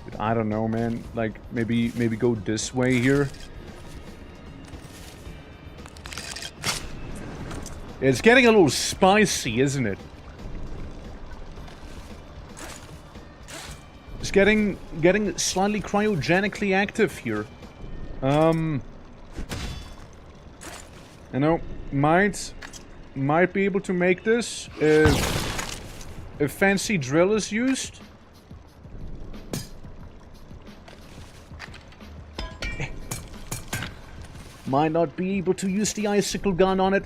But I don't know, man. Like, maybe go this way here. It's getting a little spicy, isn't it? It's getting slightly cryogenically active here. You know, might be able to make this if fancy drill is used. Might not be able to use the icicle gun on it,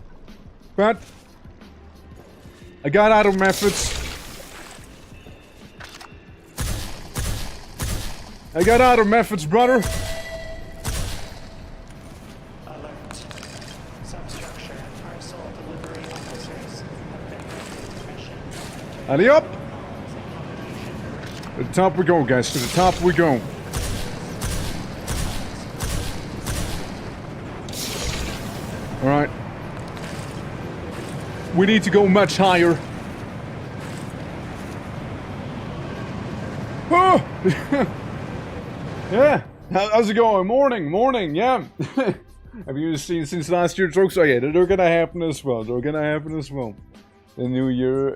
but I got other methods. I got other methods, brother. Alert. Substructure parcel delivery officers have been granted permission. Alley up! To the top we go, guys. To the top we go. Alright. We need to go much higher. Oh! Yeah, how's it going? Morning, yeah. Have you seen since last year jokes? Oh yeah, they're gonna happen as well. The new year,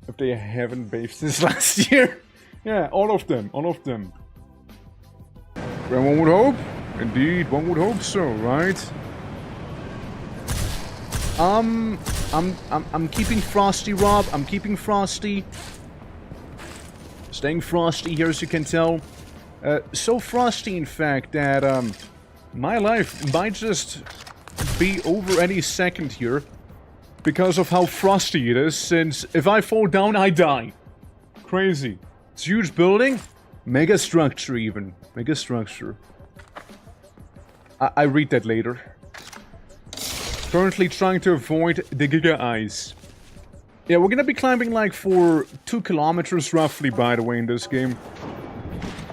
if they haven't bathed since last year. Yeah, all of them. Well, one would hope. Indeed, one would hope so, right? I'm keeping frosty, Rob. I'm keeping frosty. Staying frosty here, as you can tell. So frosty, in fact, that my life might just be over any second here because of how frosty it is, since if I fall down, I die. Crazy. It's a huge building. Mega structure, even. Mega structure. I read that later. Currently trying to avoid the Giga Ice. Yeah, we're gonna be climbing like for 2 kilometers roughly, by the way, in this game.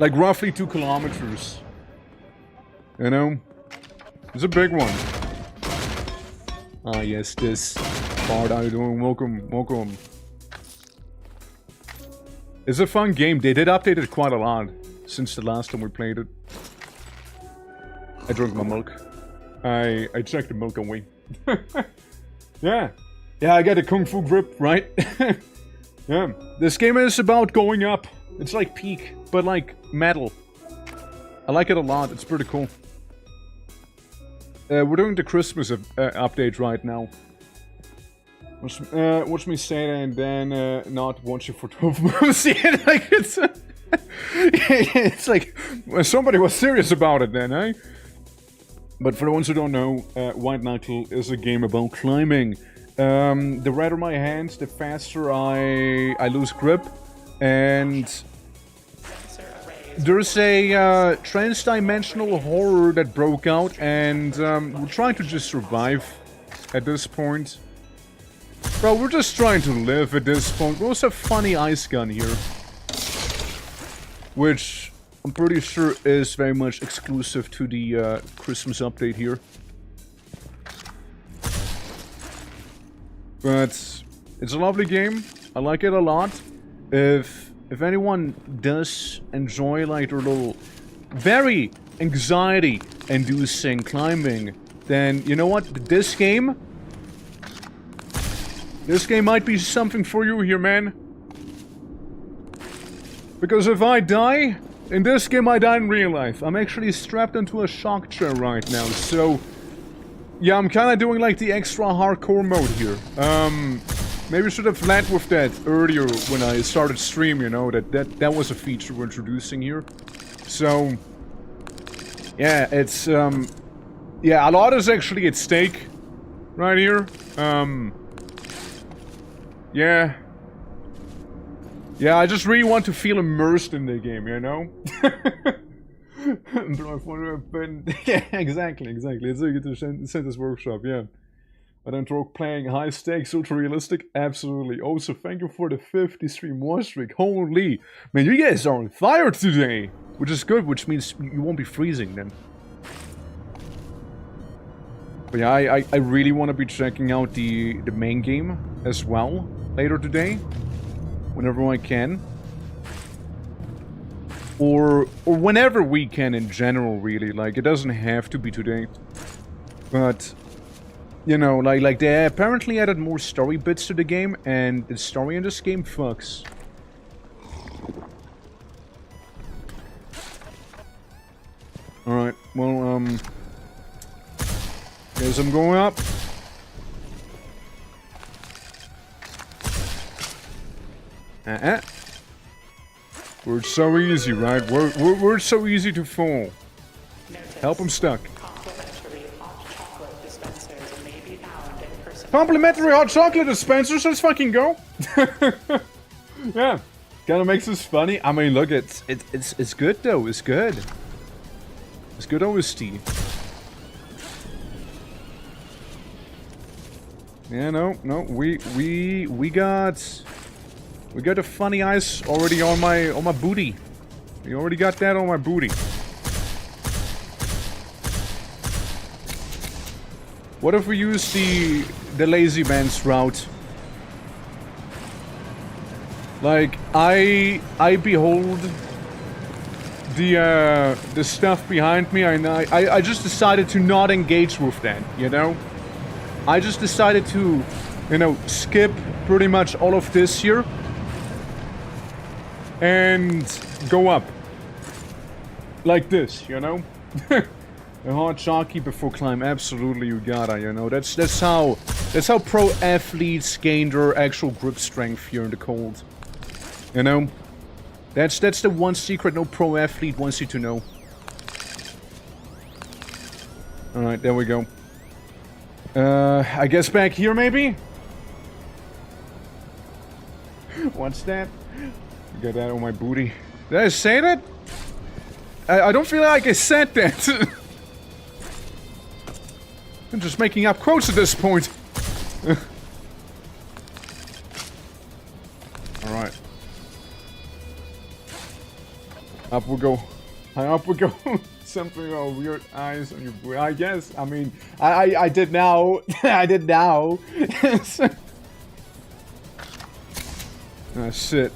Like, roughly 2 kilometers. You know? It's a big one. Ah, yes, this. Bard, how you doing? Welcome. It's a fun game. They did update it quite a lot since the last time we played it. I drank my milk. I checked the milk away. Yeah. Yeah, I got a kung fu grip, right? Yeah. This game is about going up. It's like Peak, but like metal. I like it a lot. It's pretty cool. We're doing the Christmas update right now. Watch me say that and then not watch it for 12 months. Yeah, like it's it's like somebody was serious about it then, eh? But for the ones who don't know, White Knuckle is a game about climbing. The redder my hands, the faster I lose grip. And there's a trans-dimensional horror that broke out, and we're trying to just survive at this point. Bro, we're just trying to live at this point. We also have a funny ice gun here, which I'm pretty sure is very much exclusive to the Christmas update here. But it's a lovely game. I like it a lot. If anyone does enjoy like their little very anxiety-inducing climbing, then you know what? This game might be something for you here, man. Because if I die in this game, I die in real life. I'm actually strapped into a shock chair right now, so yeah, I'm kind of doing like the extra hardcore mode here. Maybe I should have led with that earlier when I started stream, you know, that was a feature we're introducing here. So yeah, it's yeah, a lot is actually at stake right here. Yeah. Yeah, I just really want to feel immersed in the game, you know? Yeah, exactly. It's a good sentence workshop, yeah. But then playing high stakes, ultra realistic, absolutely. Also, thank you for the 50 stream watch streak. Holy, man, you guys are on fire today, which is good, which means you won't be freezing then. But yeah, I really want to be checking out the main game as well later today, whenever I can. Or whenever we can in general, really. Like, it doesn't have to be today. But, you know, like they apparently added more story bits to the game, and the story in this game fucks. Alright, well, guess I'm going up. We're so easy, right? We're so easy to fall. Notice, Help them stuck. complimentary hot chocolate dispensers may be found in person. Complimentary hot chocolate dispensers, let's fucking go! Yeah, kinda makes this funny. I mean, look, it's good though, it's good. It's good OST. Yeah, no, we got the funny eyes already on my booty. We already got that on my booty. What if we use the lazy man's route? Like I behold the stuff behind me, and I just decided to not engage with that, you know? I just decided to, you know, skip pretty much all of this here and go up like this, you know. A hard jockey before climb, absolutely, you gotta, you know. That's how pro athletes gain their actual grip strength here in the cold, you know. That's the one secret no pro athlete wants you to know. All right, there we go. I guess back here maybe. What's that? Got that on my booty. Did I say that? I don't feel like I said that. I'm just making up quotes at this point. Alright. Up we go. Up we go. Something about weird eyes on your booty. I guess. I mean, I did now. I did now. Ah, shit.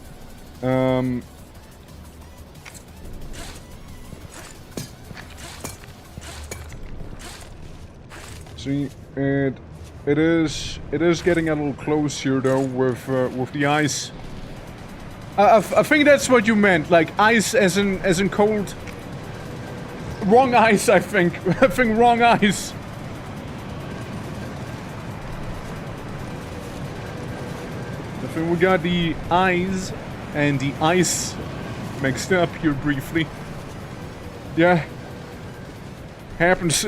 See, it is getting a little close here though with the ice. I think that's what you meant, like ice as in cold. Wrong ice, I think. I think wrong ice. I think we got the eyes and the ice mixed up here briefly. Yeah. Happens.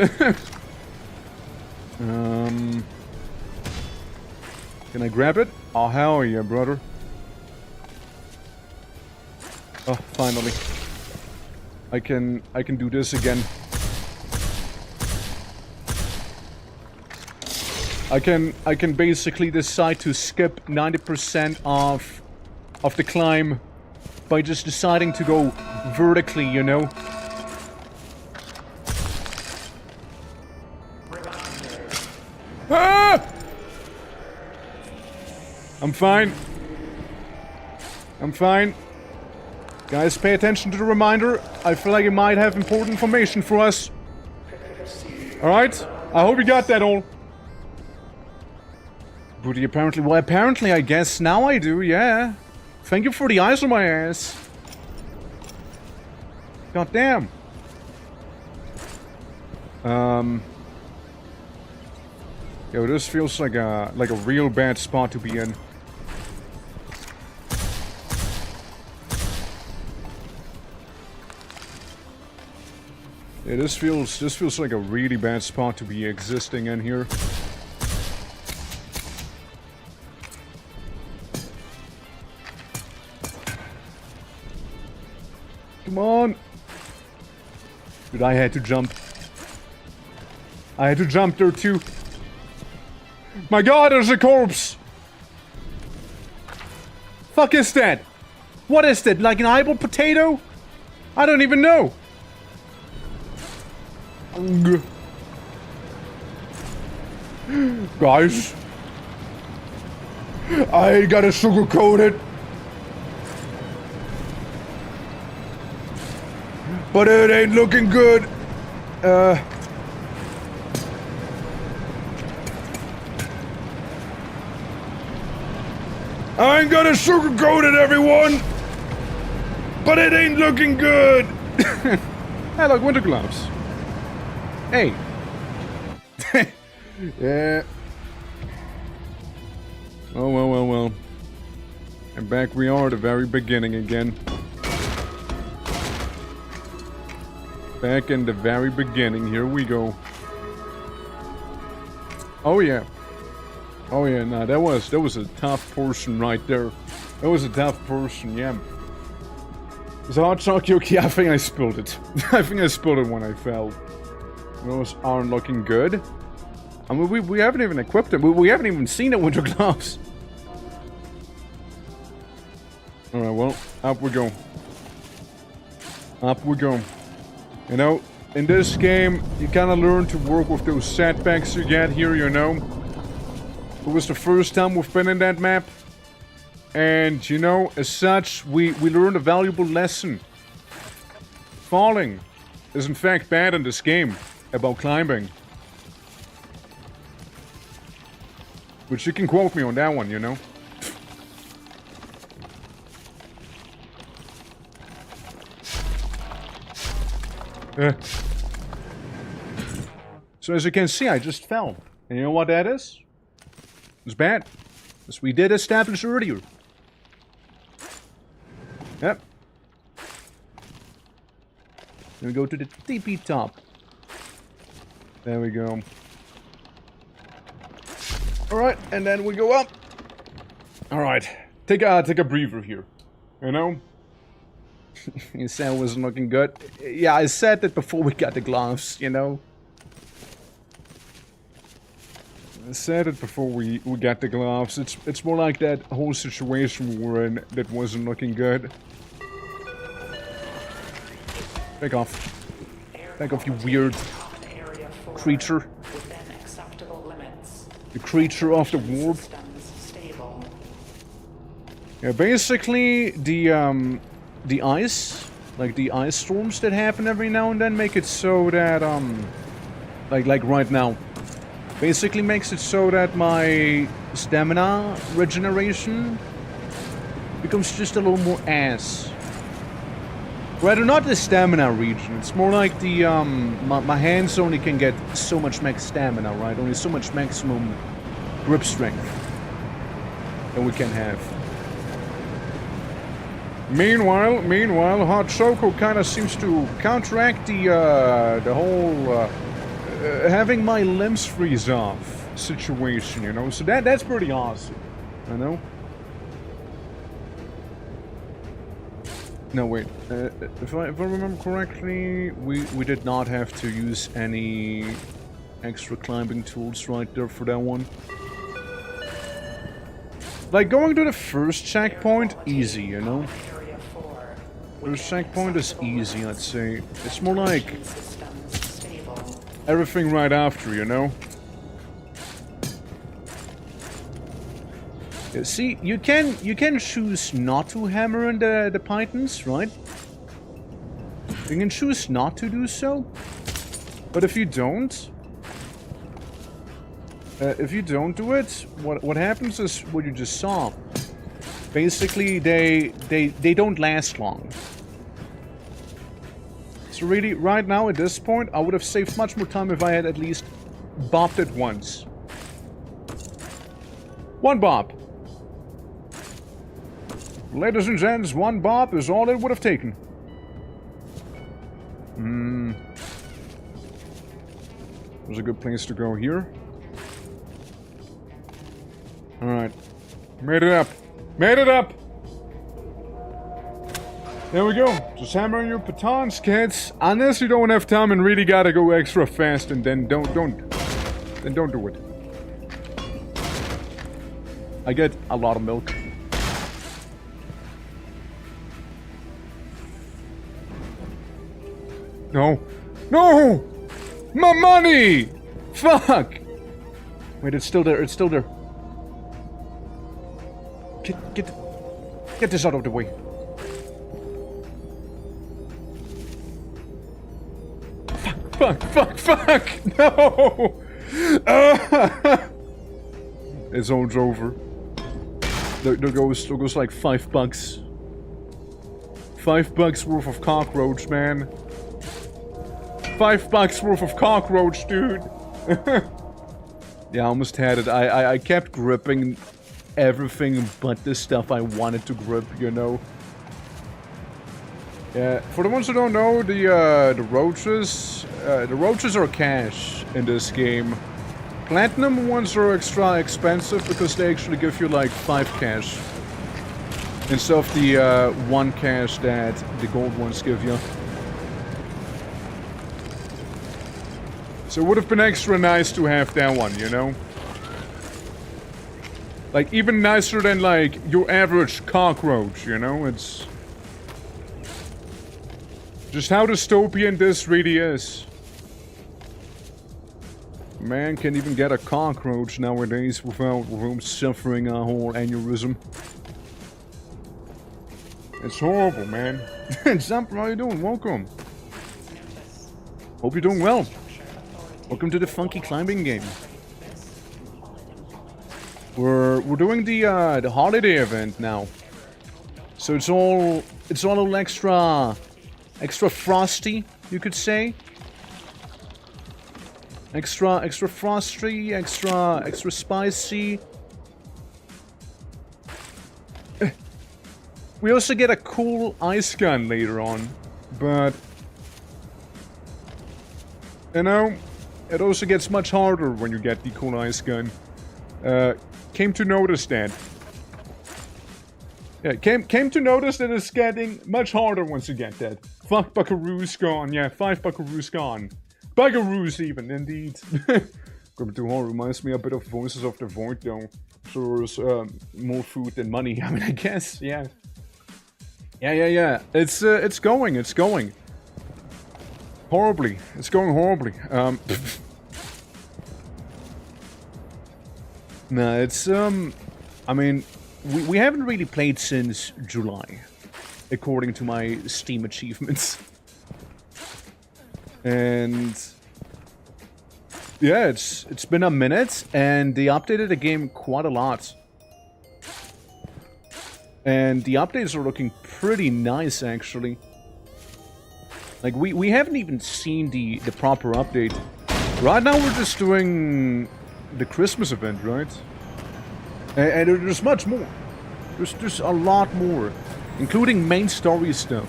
Can I grab it? Oh, hell yeah, brother. Oh, finally. I can do this again. I can basically decide to skip 90% of the climb by just deciding to go vertically, you know? Ah! I'm fine. I'm fine. Guys, pay attention to the reminder. I feel like it might have important information for us. Alright? I hope you got that all. Booty apparently... Well, apparently, I guess now I do, yeah. Thank you for the eyes on my ass. God damn. Yo, this feels like a real bad spot to be in. Yeah, this feels like a really bad spot to be existing in here. Come on! Dude, I had to jump. I had to jump there too. My god, there's a corpse! Fuck is that? What is that? Like an eyeball potato? I don't even know. Guys, I gotta sugarcoat it, but it ain't looking good. I ain't gonna sugarcoat it, everyone, but it ain't looking good. I like winter gloves. Hey. Yeah. Oh, well. And back we are at the very beginning again. Back in the very beginning. Here we go. Oh, yeah. Oh, yeah. Nah, that was a tough portion right there. That was a tough portion, yeah. It's a hot chocolate. Okay, I think I spilled it. I think I spilled it when I fell. Those aren't looking good. I mean, we haven't even equipped it. We haven't even seen the winter gloves. Alright, well, up we go. Up we go. You know, in this game, you kind of learn to work with those setbacks you get here, you know. It was the first time we've been in that map. And, you know, as such, we learned a valuable lesson. Falling is in fact bad in this game. About climbing. Which you can quote me on that one, you know. So as you can see, I just fell. And you know what that is? It's bad. As we did establish earlier. Yep. Then we go to the TP top. There we go. Alright, and then we go up. Alright. Take a breather here. You know? You said it wasn't looking good. Yeah, I said that before we got the gloves, you know? I said it before we got the gloves. It's more like that whole situation we were in that wasn't looking good. Back off. Back off, you weird creature. The creature of the warp. Yeah, basically the ice, like the ice storms that happen every now and then, make it so that like right now, basically makes it so that my stamina regeneration becomes just a little more ass. Rather not the stamina regen, it's more like the, my hands only can get so much max stamina, right? Only so much maximum grip strength that we can have. Meanwhile, Hot Choco kind of seems to counteract the whole, having my limbs freeze off situation, you know? So that's pretty awesome, you know? No, wait. If I remember correctly, we did not have to use any extra climbing tools right there for that one. Like, going to the first checkpoint, easy, you know? First checkpoint is easy, I'd say. It's more like everything right after, you know? See, you can choose not to hammer in the pythons, right? You can choose not to do so. But if you don't do it, what happens is what you just saw. Basically, they don't last long. So really, right now at this point, I would have saved much more time if I had at least bopped it once. One bop. Ladies and gents, one bop is all it would have taken. There's a good place to go here. Alright. Made it up. Made it up! There we go. Just hammering your batons, kids. Unless you don't have time and really gotta go extra fast, and then don't do it. I get a lot of milk. No. No! My money! Fuck! Wait, it's still there. It's still there. Get this out of the way. Fuck! No! It's all over. There goes like $5. $5 worth of cockroach, man. $5 worth of cockroach, dude. Yeah, I almost had it. I kept gripping everything but the stuff I wanted to grip, you know. Yeah, for the ones who don't know, the roaches are cash in this game. Platinum ones are extra expensive because they actually give you like 5 cash instead of the 1 cash that the gold ones give you. So it would have been extra nice to have that one, you know? Like, even nicer than, like, your average cockroach, you know? It's just how dystopian this really is. Man can't even get a cockroach nowadays without suffering a whole aneurysm. It's horrible, man. Zamp, how you doing? Welcome. Hope you're doing well. Welcome to the funky climbing game. We're doing the holiday event now, so it's all a little extra frosty, you could say. Extra frosty, extra spicy. We also get a cool ice gun later on, but you know, it also gets much harder when you get the cool ice gun. Came to notice that. Yeah, came to notice that it's getting much harder once you get that. Fuck buckaroos gone, yeah, 5 buckaroos gone. Buckaroos even, indeed. Going too hard reminds me a bit of Voices of the Void though. So there's more food than money, I mean, I guess, yeah. Yeah. It's going. Horribly. It's going horribly. No, it's, I mean, we haven't really played since July, according to my Steam achievements. And yeah, it's been a minute, and they updated the game quite a lot. And the updates are looking pretty nice, actually. Like, we haven't even seen the proper update. Right now we're just doing the Christmas event, right? And there's much more. There's a lot more, including main story stuff.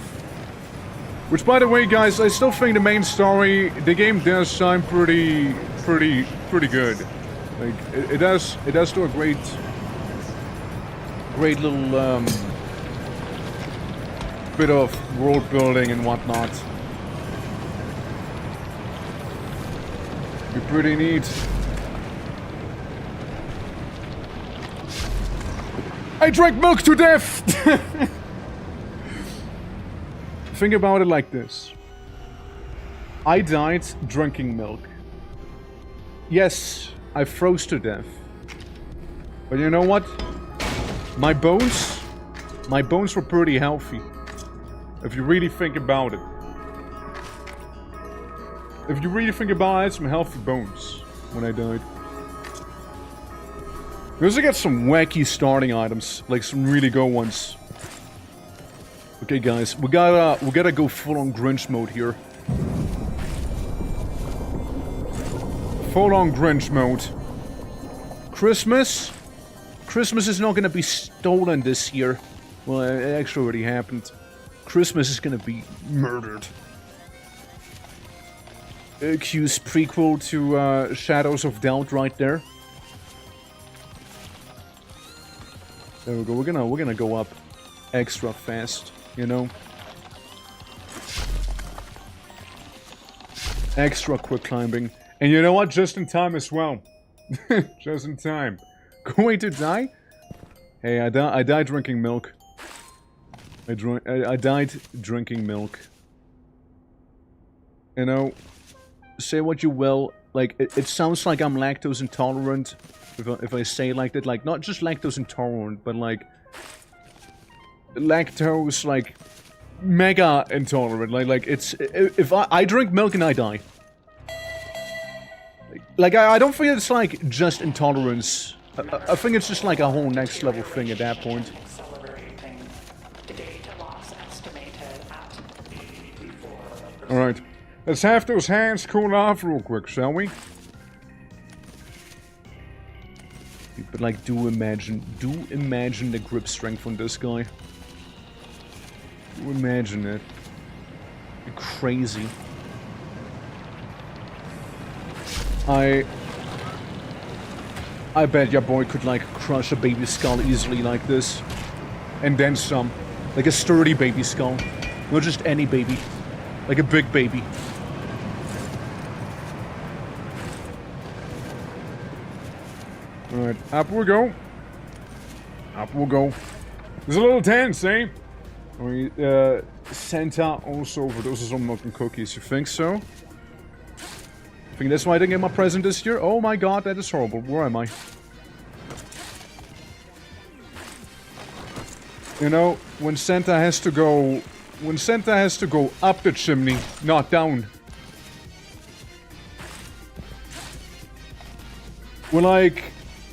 Which, by the way, guys, I still think the main story, the game does sound pretty good. Like it does do a great little bit of world building and whatnot. Be pretty neat. I drank milk to death! Think about it like this. I died drinking milk. Yes, I froze to death. But you know what? My bones were pretty healthy. If you really think about it. If you really think about it, I had some healthy bones when I died. We also got some wacky starting items, like some really good ones. Okay, guys, we gotta go full-on Grinch mode here. Full-on Grinch mode. Christmas is not gonna be stolen this year. Well, it actually already happened. Christmas is gonna be murdered. Q's prequel to Shadows of Doubt right there. There we go. We're gonna go up extra fast, you know. Extra quick climbing. And you know what? Just in time as well. Just in time. Going to die? Hey, I died drinking milk. I died drinking milk. You know, say what you will. Like, it sounds like I'm lactose intolerant. If I say it like that. Like, not just lactose intolerant, but like... lactose, like... mega intolerant. Like it's... If I drink milk and I die. Like, I don't think it's like just intolerance. I think it's just like a whole next level thing at that point. Alright. Let's have those hands cool off real quick, shall we? But like, do imagine the grip strength on this guy. Do imagine it. You're crazy. I bet your boy could like crush a baby skull easily like this. And then some. Like a sturdy baby skull. Not just any baby. Like a big baby. Alright, up we go. Up we go. It's a little tense, eh? Santa also overdoses on milk and cookies. You think so? I think that's why I didn't get my present this year? Oh my god, that is horrible. Where am I? You know, when Santa has to go... When Santa has to go up the chimney, not down. We're like...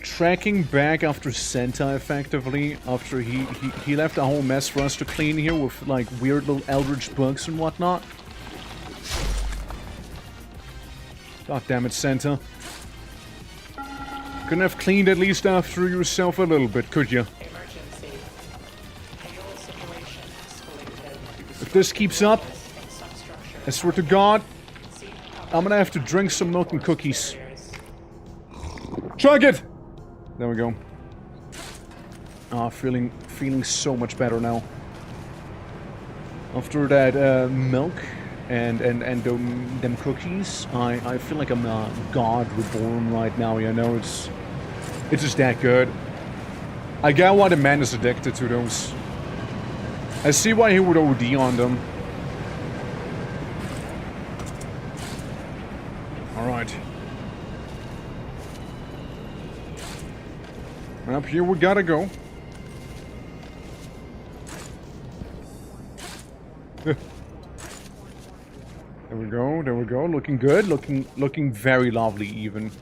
tracking back after Santa, effectively. After he left a whole mess for us to clean here with, like, weird little eldritch bugs and whatnot. God damn it, Santa. Couldn't have cleaned at least after yourself a little bit, could you? If this keeps up, I swear to God, I'm gonna have to drink some milk and cookies. Chug it! There we go. Ah, feeling so much better now. After that milk and them cookies, I feel like I'm a god reborn right now. You know, it's just that good. I get why the man is addicted to those. I see why he would OD on them. All right. Up here we gotta go. There we go, there we go. Looking good, looking very lovely even.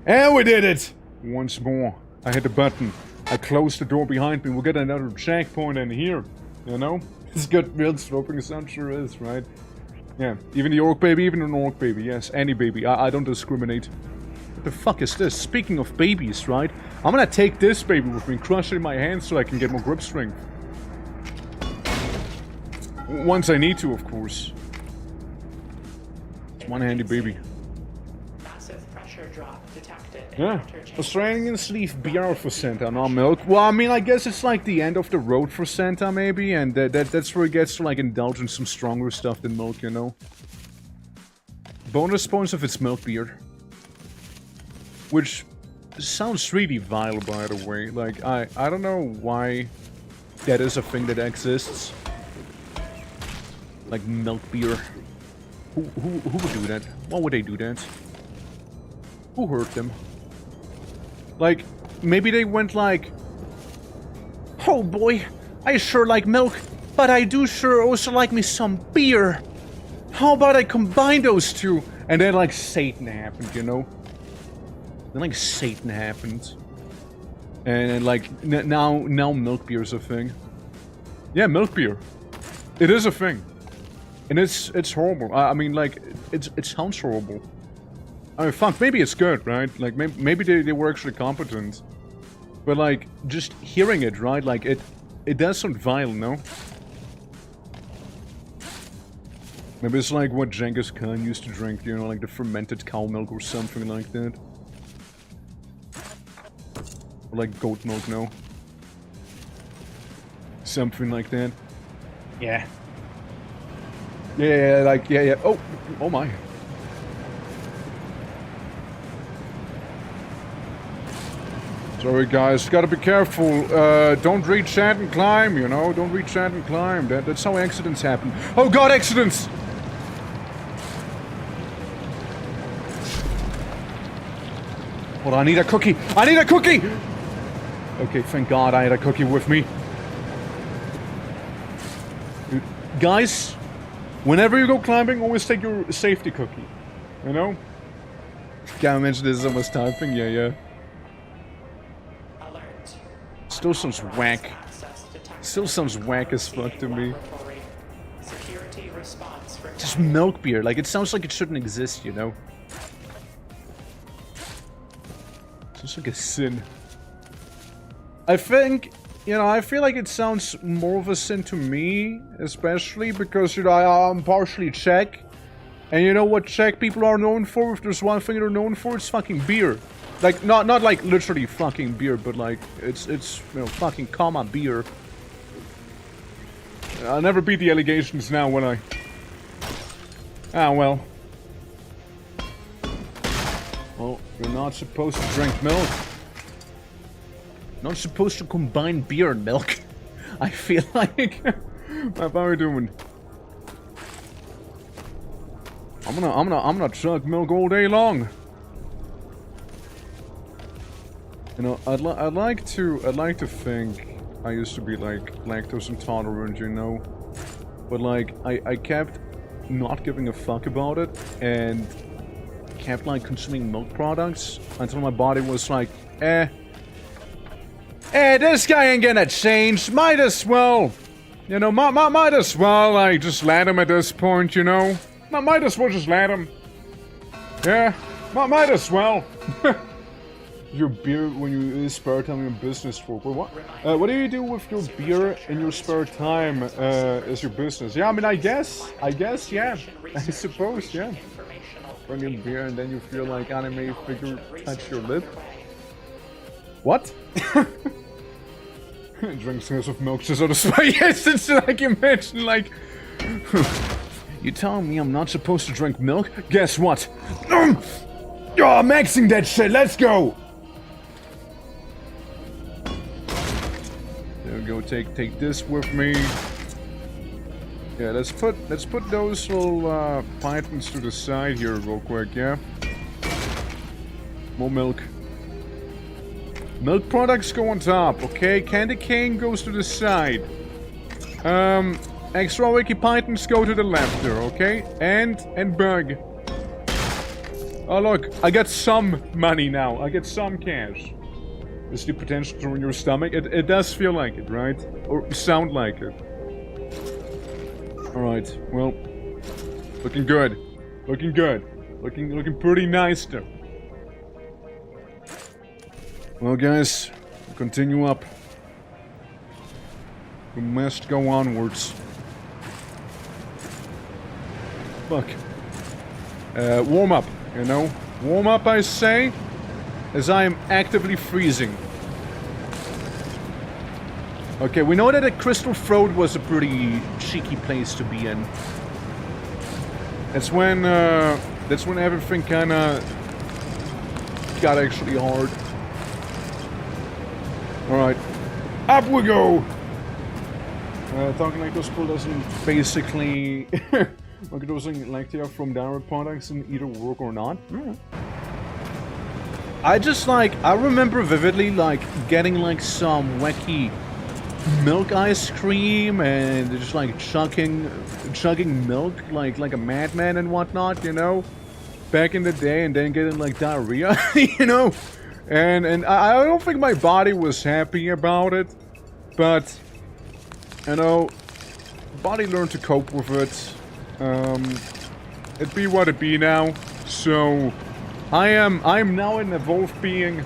And we did it! Once more. I hit the button. I closed the door behind me. We'll get another checkpoint in here. You know? It's good build sloping, sun sure is, right? Yeah, even the orc baby, even an orc baby, yes, any baby. I don't discriminate. What the fuck is this? Speaking of babies, right? I'm gonna take this baby with me and crush it in my hands so I can get more grip strength. Once I need to, of course. One-handy baby. Massive pressure drop detected. Yeah. Australian sleeve beer for Santa, not milk. Well, I mean, I guess it's like the end of the road for Santa, maybe, and that's where he gets to like indulge in some stronger stuff than milk, you know. Bonus points if it's milk beer. Which sounds really vile, by the way. Like, I don't know why that is a thing that exists. Like milk beer. Who would do that? Why would they do that? Who hurt them? Like, maybe they went like... Oh boy, I sure like milk, but I do sure also like me some beer. How about I combine those two? And then like Satan happened, you know? Then like Satan happened. And like now milk beer is a thing. Yeah, milk beer. It is a thing. And it's horrible. I mean, like, it sounds horrible. I mean, fuck, maybe it's good, right? Like, maybe they were actually competent. But, like, just hearing it, right? Like, it does sound vile, no? Maybe it's like what Genghis Khan used to drink, you know, like the fermented cow milk or something like that. Or like goat milk, no? Something like that. Yeah. Yeah, like, yeah. Oh my. Sorry guys, gotta be careful. Don't reach that and climb, you know? Don't reach that and climb. That's how accidents happen. Oh god, accidents! Hold on, I need a cookie! I need a cookie! Okay, thank god I had a cookie with me. Dude, guys, whenever you go climbing, always take your safety cookie. You know? Can't mention this is almost typing, yeah. Still sounds whack. Still sounds whack as fuck to me. Just milk beer, like it sounds like it shouldn't exist, you know? Sounds like a sin. I think, you know, I feel like it sounds more of a sin to me, especially because, you know, I'm partially Czech. And you know what Czech people are known for? If there's one thing they're known for, it's fucking beer. Like, not like literally fucking beer, but like, it's you know, fucking comma beer. I'll never beat the allegations now, will I? Ah, well. Well, you're not supposed to drink milk. Not supposed to combine beer and milk. I feel like... How are we doing? I'm gonna chug milk all day long. You know, I'd like to think I used to be like lactose intolerant, you know, but like I kept not giving a fuck about it and kept like consuming milk products until my body was like, this guy ain't gonna change. Might as well, you know, might as well like just let him at this point, you know. Might as well just let him. Yeah, might as well. Your beer when you spare time in business for what do you do with your beer in your spare time as your business? Yeah, I mean I guess yeah, I suppose, yeah. Bring in beer and then you feel like anime figure touch your lip. What? Drink singers of milk just out of spite. Yes, it's like you mentioned, like you telling me I'm not supposed to drink milk? Guess what? I'm maxing that shit, let's go! Go take this with me. Yeah, let's put those little pythons to the side here real quick, yeah? More milk. Milk products go on top, okay? Candy cane goes to the side. Extra wiki pythons go to the left there, okay? And bug. Oh look, I got some money now. I get some cash. Is the potential to ruin your stomach? It does feel like it, right? Or sound like it. Alright, well. Looking good. Looking good. Looking pretty nice there. Well guys, we'll continue up. We must go onwards. Fuck. Warm up, you know? Warm up, I say, as I am actively freezing. Okay, we know that a Crystal Throat was a pretty cheeky place to be in. That's when everything kinda got actually hard. Alright, up we go! Talking like this pool doesn't basically microdosing lactia from direct products and either work or not. I just like, I remember vividly like getting like some wacky milk ice cream and just like chugging milk like a madman and whatnot, you know, back in the day, and then getting like diarrhea, you know, and I don't think my body was happy about it, but you know, body learned to cope with it. It be what it be now. So I am now an evolved being.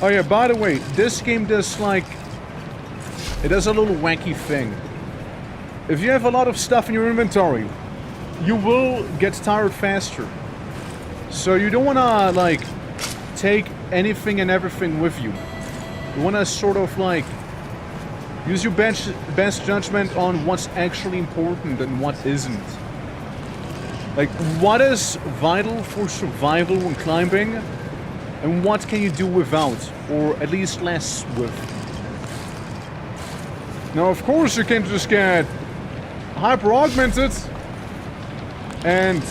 Oh yeah, by the way, this game does like, it does a little wacky thing. If you have a lot of stuff in your inventory, you will get tired faster. So you don't wanna like take anything and everything with you. You wanna sort of like use your best judgment on what's actually important and what isn't. Like, what is vital for survival when climbing, and what can you do without, or at least less with? Now, of course, you can just get hyper-augmented and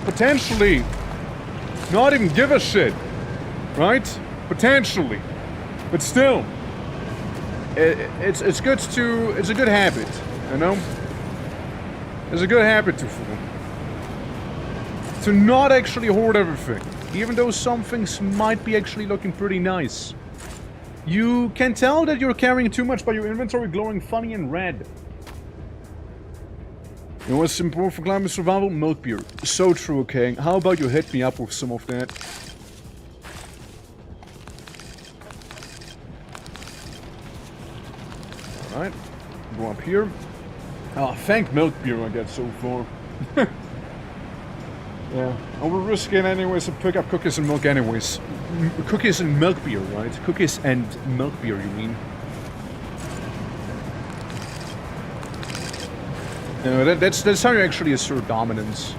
potentially not even give a shit, right? Potentially. But still, it's a good habit, you know? It's a good habit to not actually hoard everything, even though some things might be actually looking pretty nice. You can tell that you're carrying too much by your inventory glowing funny and red. You know what's important for climbing survival? Milk beer. So true, okay. How about you hit me up with some of that? Alright. Go up here. Oh, thank milk beer I got so far. Yeah, I will risk it anyways to pick up cookies and milk anyways. Cookies and milk beer, right? Cookies and milk beer, you mean? No, that's how you actually assert dominance.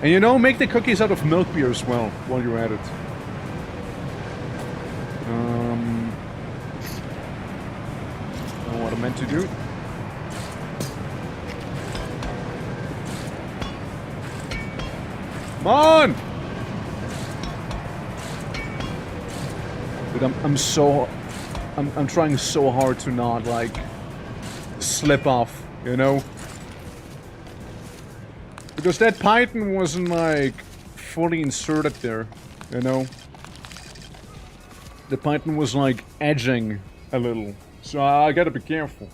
And you know, make the cookies out of milk beer as well, while you're at it. Know what I meant to do. Come on! Dude, I'm trying so hard to not, like, slip off, you know? Because that python wasn't, like, fully inserted there, you know? The python was, like, edging a little. So I gotta be careful.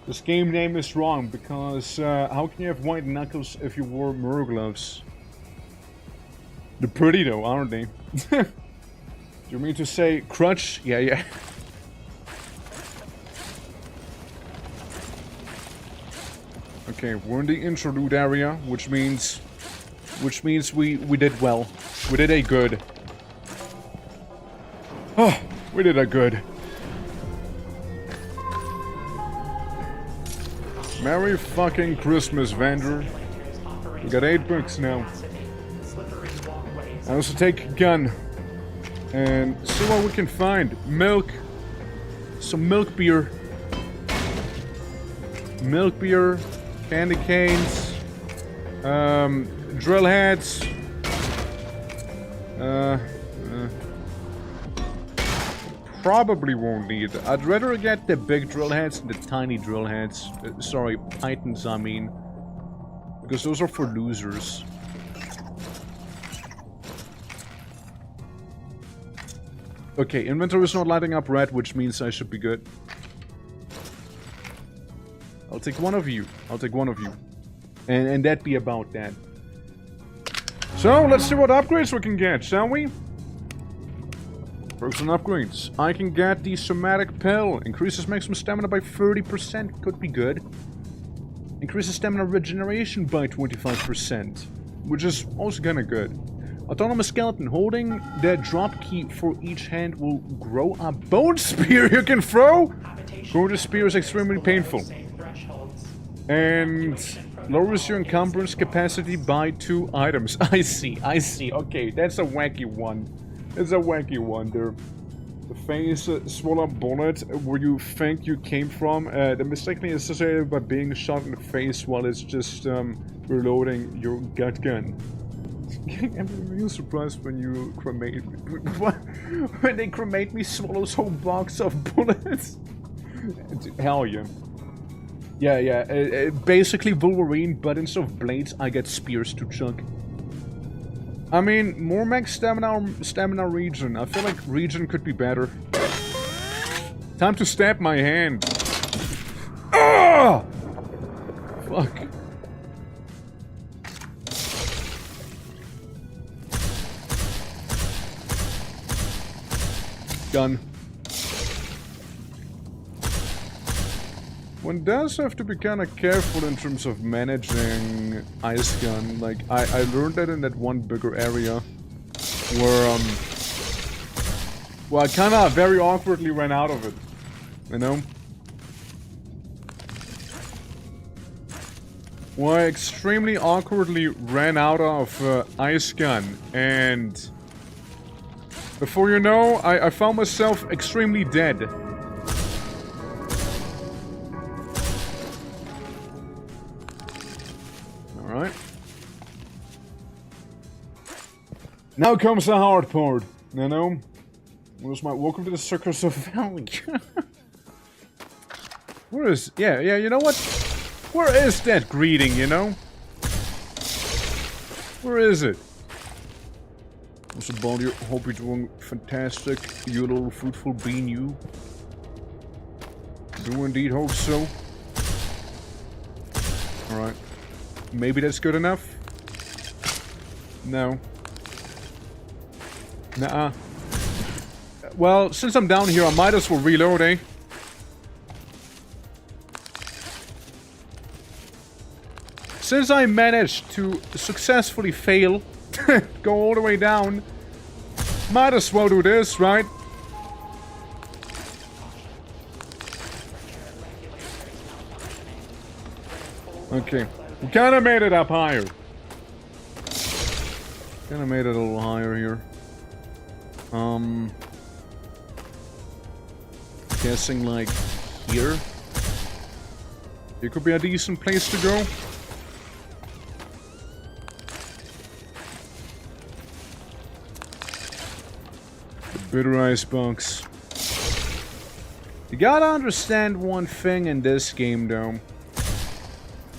This game name is wrong, because how can you have white knuckles if you wore mirror gloves? They're pretty though, aren't they? Do you mean to say crutch? Yeah, yeah. Okay, we're in the interlude area, which means we did well. We did a good. Oh, we did a good. Merry fucking Christmas, vendor. We got $8 now. I also take a gun and see what we can find. Milk, some milk beer, candy canes, drill heads. Probably won't need it. I'd rather get the big drill heads than the tiny drill heads. Sorry, pythons, I mean, because those are for losers. Okay, inventory is not lighting up red, which means I should be good. I'll take one of you. And that be about that. So, let's see what upgrades we can get, shall we? First on upgrades. I can get the somatic pill. Increases maximum stamina by 30%. Could be good. Increases stamina regeneration by 25%. Which is also kinda good. Autonomous skeleton. Holding the drop key for each hand will grow a bone spear you can throw. Growing the spear is extremely painful. And lowers your encumbrance capacity by 2 items. I see. Okay, that's a wacky one. It's a wacky one there. The face swallow bullet where you think you came from. The mistakenly associated by being shot in the face while it's just reloading your gut gun. I'm real surprised when you cremate me. When they cremate me, swallows whole box of bullets. Hell yeah. Yeah. Basically Wolverine, but instead of blades, I get spears to chug. I mean, more max stamina regen. I feel like regen could be better. Time to stab my hand. Ah! Fuck. Gun. One does have to be kind of careful in terms of managing ice gun. Like, I learned that in that one bigger area where, well, I kind of very awkwardly ran out of it, you know? Well, I extremely awkwardly ran out of ice gun, and before you know, I found myself extremely dead. Alright. Now comes the hard part, you know? Where's my welcome to the circus of value? Where is... Yeah, you know what? Where is that greeting, you know? Where is it? What's about you? Hope you're doing fantastic, you little fruitful bean, you. Do indeed hope so. Alright. Maybe that's good enough? No. Nuh-uh. Well, since I'm down here, I might as well reload, eh? Since I managed to successfully fail, go all the way down, might as well do this, right? Okay. We kinda made it up higher. Kinda made it a little higher here. Guessing like here? Here could be a decent place to go. The bitter ice box. You gotta understand one thing in this game though.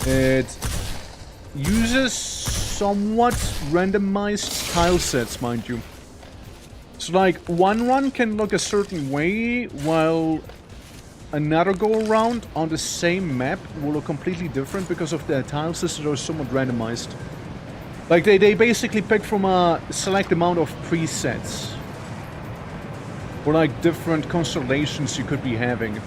It uses somewhat randomized tile sets, mind you. So like, one run can look a certain way, while another go-around on the same map will look completely different because of the tile sets that are somewhat randomized. Like, they basically pick from a select amount of presets. Or like, different constellations you could be having.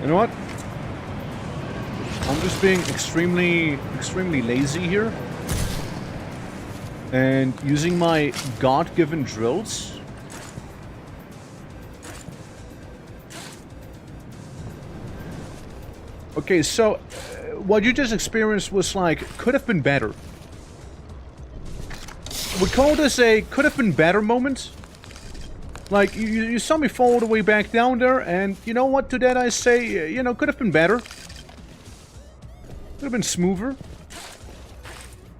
You know what? I'm just being extremely lazy here. And using my God-given drills. Okay, so what you just experienced was like, could have been better. We call this a could have been better moment. Like, you saw me fall all the way back down there, and you know what, to that I say, you know, could have been better. Could have been smoother.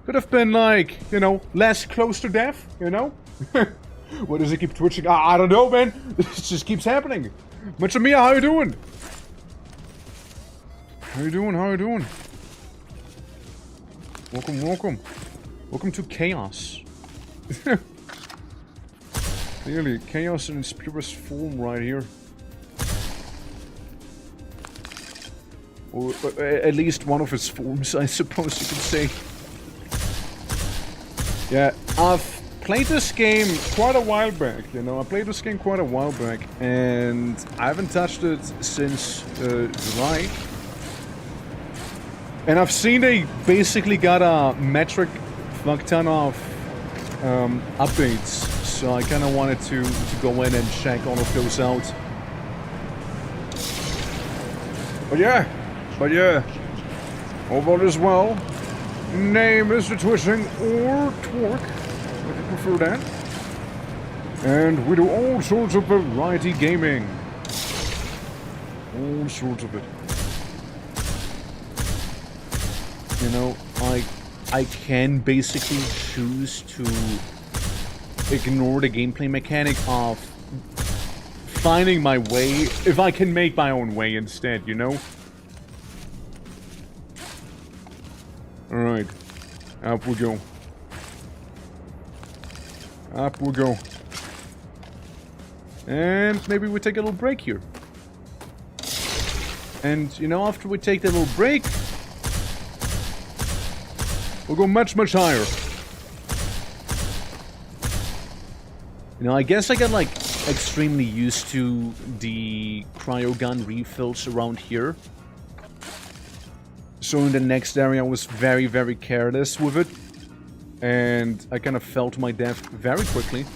Could have been, like, you know, less close to death, you know? What does it keep twitching? I don't know, man. It just keeps happening. Mia, how you doing? How you doing? How you doing? Welcome, welcome. Welcome to chaos. Clearly, chaos in its purest form right here. Or at least one of its forms, I suppose you could say. Yeah, I've played this game quite a while back, you know. I played this game quite a while back, and I haven't touched it since July. And I've seen they basically got a metric fuck ton of updates. So I kind of wanted to go in and check all of those out. But yeah, over as well. Name is the Twitching or Twerk, if you prefer that. And we do all sorts of variety gaming. All sorts of it. You know, I can basically choose to ignore the gameplay mechanic of finding my way, if I can make my own way instead, you know? Alright. Up we go. Up we go. And maybe we take a little break here. And, you know, after we take that little break, we'll go much, much higher. You know, I guess I got, like, extremely used to the cryogun refills around here. So in the next area I was very, very careless with it. And I kind of fell to my death very quickly.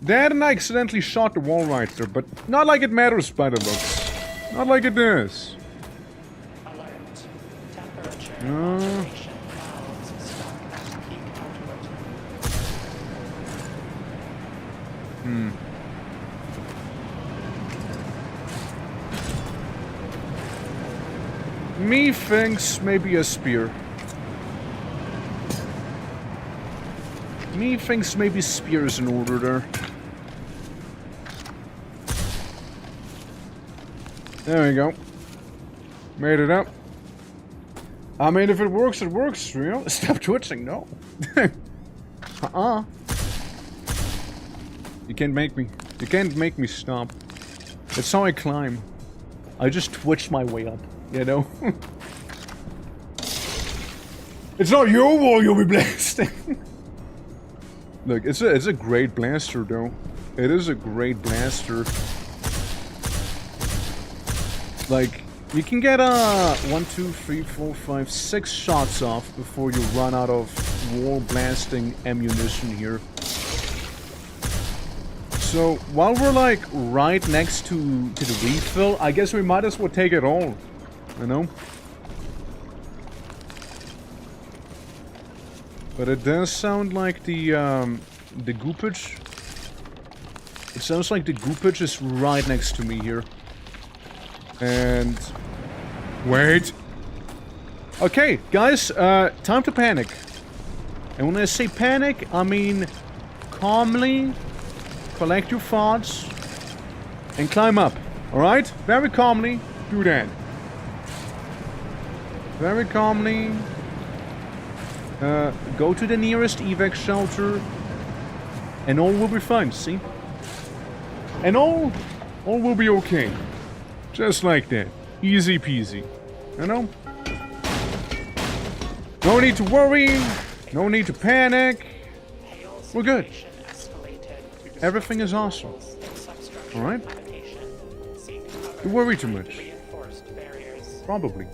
Then I accidentally shot the wall right there, but not like it matters by the looks. Not like it does. Alert. Temperature observation valves stuck at peak output. Me thinks maybe a spear. Me thinks maybe spear's in order there. There we go. Made it up. I mean, if it works, it works, you know? Stop twitching, no. You can't make me. You can't make me stop. That's how I climb. I just twitch my way up, you know? It's not your wall you'll be blasting. Look, it's a great blaster, though. It is a great blaster. Like, you can get 1, 2, 3, 4, 5, 6 shots off before you run out of wall blasting ammunition here. So, while we're like right next to the refill, I guess we might as well take it all, you know? But it does sound like the goopage. It sounds like the goopage is right next to me here. And... wait. Okay, guys, time to panic. And when I say panic, I mean calmly collect your thoughts and climb up. Alright? Very calmly do that. Very calmly go to the nearest evac shelter and all will be fine, see? And all will be okay. Just like that. Easy peasy. You know? No need to worry. No need to panic. We're good. Everything is awesome. Alright? You worry too much. Probably.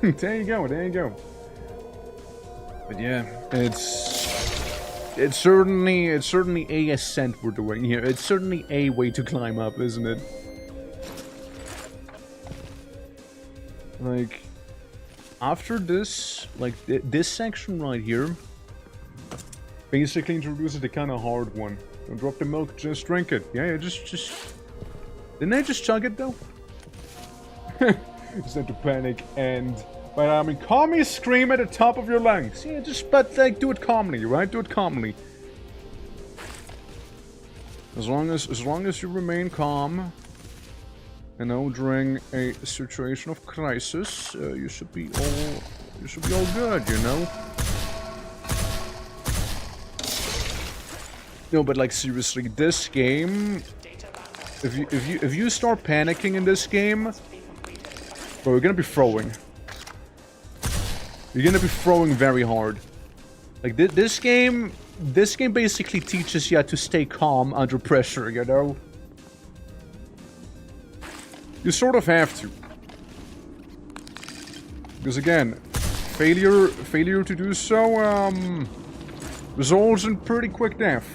There you go, there you go. But yeah, it's certainly a ascent we're doing here. It's certainly a way to climb up, isn't it? Like, after this, like, this section right here basically introduces the kind of hard one. Don't drop the milk, just drink it. Yeah, just... Didn't I just chug it, though? It's not to panic and... But, I mean, calmly scream at the top of your lungs. Yeah, but, like, do it calmly, right? Do it calmly. As long as you remain calm... You know, during a situation of crisis, you should be all good, you know. No, but like seriously, this game, if you start panicking in this game, bro, you're gonna be throwing. You're gonna be throwing very hard. Like this game basically teaches you how to stay calm under pressure, you know. You sort of have to. Because again, failure to do so, results in pretty quick death.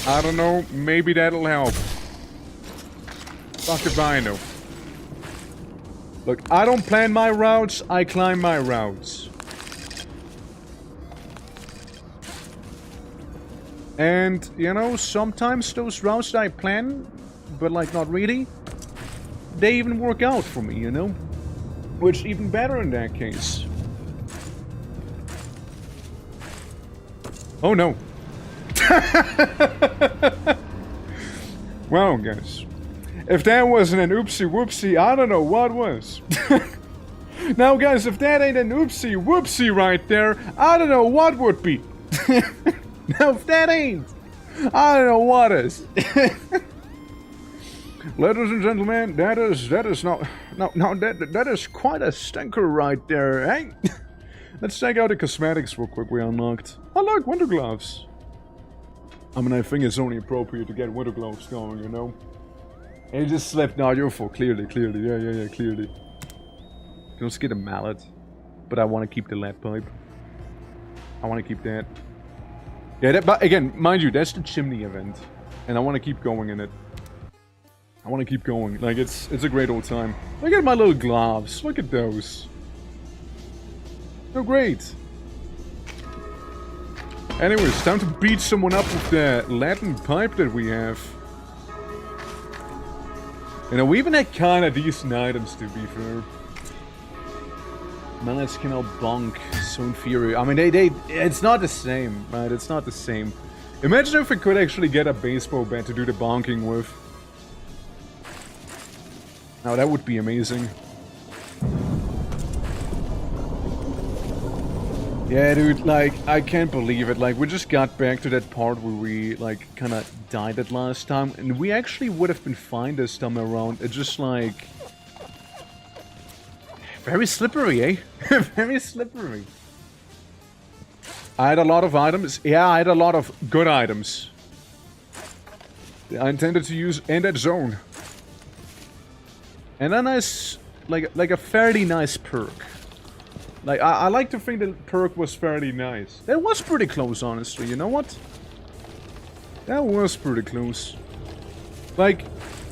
I don't know, maybe that'll help. Fuck if I know. Look, I don't plan my routes, I climb my routes. And, you know, sometimes those routes that I plan, but like not really, they even work out for me, you know? Which even better in that case. Oh no. Well, guys. If that wasn't an oopsie whoopsie, I don't know what was. Now, guys, if that ain't an oopsie whoopsie right there, I don't know what would be. Now, if that ain't, I don't know what is. Ladies and gentlemen, that is that is quite a stinker right there, eh? Let's check out the cosmetics real quick we unlocked. I like winter gloves. I mean, I think it's only appropriate to get winter gloves going, you know? And you just slipped. No, you're full. Clearly. Yeah, clearly. You can also get a mallet. But I want to keep the lead pipe. I want to keep that. Yeah, but again, mind you, that's the chimney event. And I want to keep going in it. I want to keep going. Like, it's a great old time. Look at my little gloves. Look at those. They're great. Anyways, time to beat someone up with the Latin pipe that we have. You know, we even had kind of decent items, to be fair. Mallets can all bonk. So inferior. I mean, it's not the same, right? It's not the same. Imagine if we could actually get a baseball bat to do the bonking with. Now, that would be amazing. Yeah, dude, like, I can't believe it. Like, we just got back to that part where we, like, kind of died it last time. And we actually would have been fine this time around. It's just, like... very slippery, eh? Very slippery. I had a lot of items. Yeah, I had a lot of good items. I intended to use in that zone. And a nice... like a fairly nice perk. Like, I like to think the perk was fairly nice. That was pretty close, honestly. You know what? That was pretty close. Like,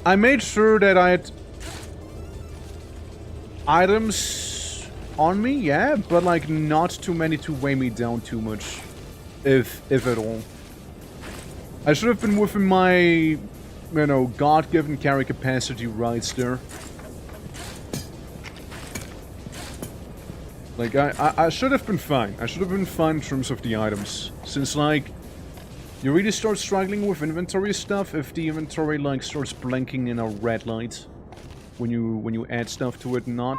I made sure that I had items on me, yeah, but like not too many to weigh me down too much, if at all. I should have been within my, you know, God-given carry capacity rights there. Like, I should have been fine. I should have been fine in terms of the items. Since, like, you really start struggling with inventory stuff if the inventory, like, starts blinking in a red light. When you add stuff to it and not.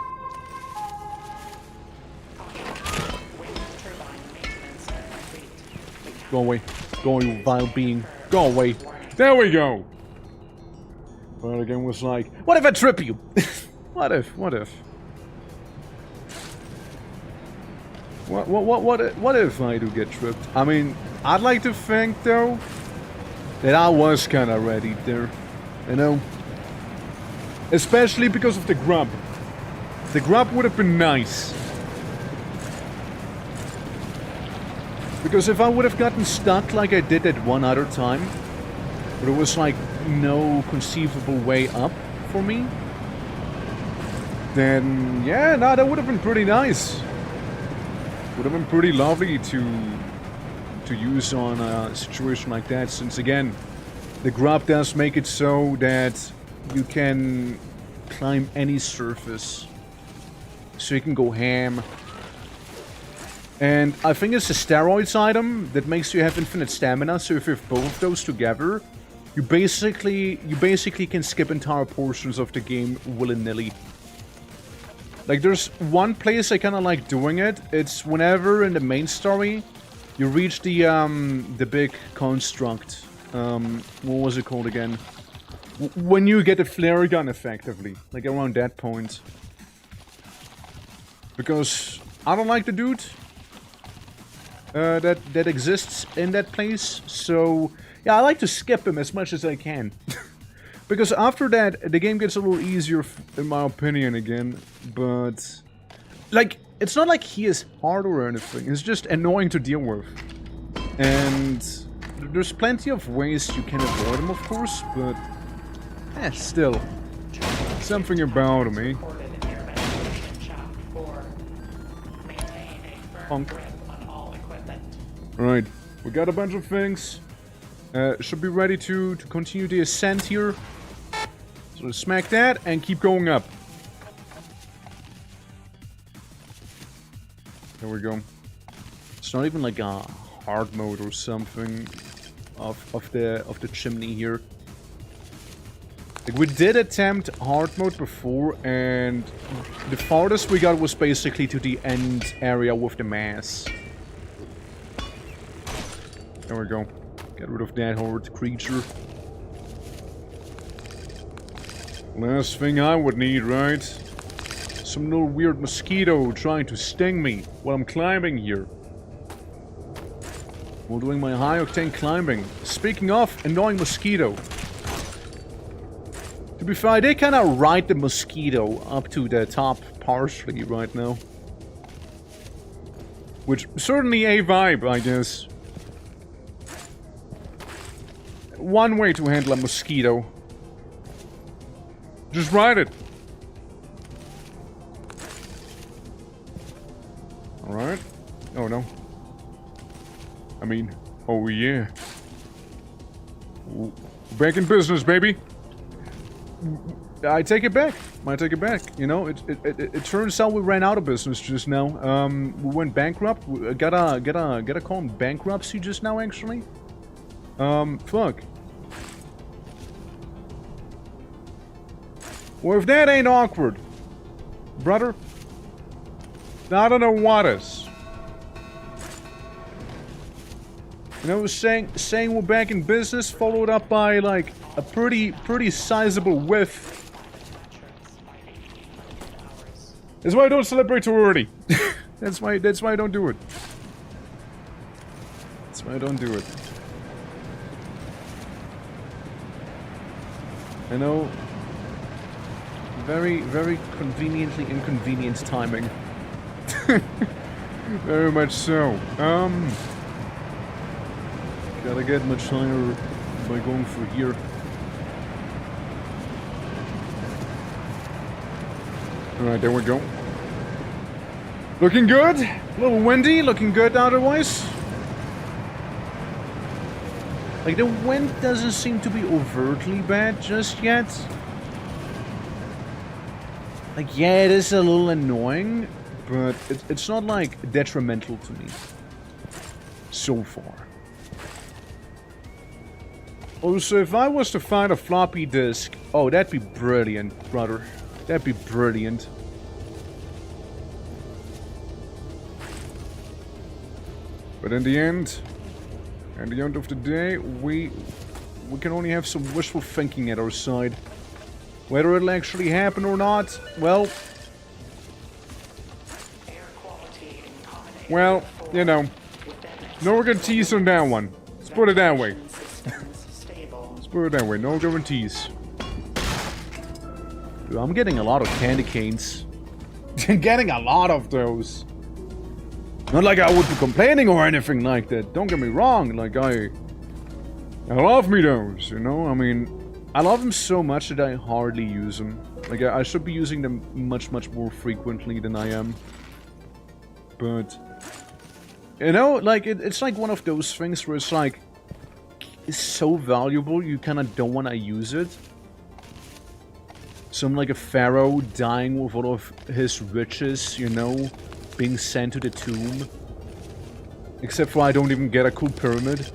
Go away. Go away, you vile being. Go away. There we go! But again was like, what if I trip you? What if? What if I do get tripped? I mean, I'd like to think, though, that I was kinda ready there. You know? Especially because of the grub. The grub would have been nice. Because if I would have gotten stuck like I did that one other time, but there was like no conceivable way up for me, then yeah, no, that would have been pretty nice. Would have been pretty lovely to use on a situation like that, since again, the grub does make it so that you can climb any surface. So you can go ham. And I think it's a steroids item that makes you have infinite stamina, so if you have both of those together, you basically can skip entire portions of the game willy-nilly. Like, there's one place I kinda like doing it. It's whenever in the main story you reach the big construct. What was it called again? When you get a flare gun, effectively. Like, around that point. Because I don't like the dude that exists in that place. So, yeah, I like to skip him as much as I can. Because after that, the game gets a little easier, in my opinion, again. But, like, it's not like he is hard or anything. It's just annoying to deal with. And there's plenty of ways you can avoid him, of course, but still, something about me. Punk. Right, we got a bunch of things. Should be ready to continue the ascent here. So smack that and keep going up. There we go. It's not even like a hard mode or something of the chimney here. Like, we did attempt hard mode before, and the farthest we got was basically to the end area with the mass. There we go. Get rid of that horrid creature. Last thing I would need, right? Some little weird mosquito trying to sting me while I'm climbing here. While doing my high-octane climbing. Speaking of annoying mosquito. To be fair, I did kind of ride the mosquito up to the top partially right now. Which, certainly a vibe, I guess. One way to handle a mosquito. Just ride it. Alright. Oh no. I mean, oh yeah. Back in business, baby. I take it back. I take it back. You know, it turns out we ran out of business just now. We went bankrupt. We gotta call them bankruptcy just now, actually. Fuck. Well, if that ain't awkward, brother, I don't know what is. You know, saying we're back in business, followed up by like a pretty sizable whiff. That's why I don't celebrate too early. That's why I don't do it. That's why I don't do it. I know. Very conveniently inconvenient timing. Very much so. Gotta get much higher by going through here. Alright, there we go. Looking good. A little windy, looking good otherwise. Like, the wind doesn't seem to be overtly bad just yet. Like, yeah, it is a little annoying, but it's not, like, detrimental to me. So far. Also, if I was to find a floppy disk... Oh, that'd be brilliant, brother. That'd be brilliant. But in the end... At the end of the day, we can only have some wishful thinking at our side. Whether it'll actually happen or not, well... Well, you know, no guarantees on that one. Let's put it that way. Let's put it that way, no guarantees. Dude, I'm getting a lot of candy canes. Getting a lot of those. Not like I would be complaining or anything like that. Don't get me wrong, like I love me those, you know? I mean... I love them so much that I hardly use them. Like, I should be using them much more frequently than I am. But... You know, like, it's like one of those things where it's like... It's so valuable, you kind of don't want to use it. Some like a pharaoh dying with all of his riches, you know? Being sent to the tomb. Except for I don't even get a cool pyramid.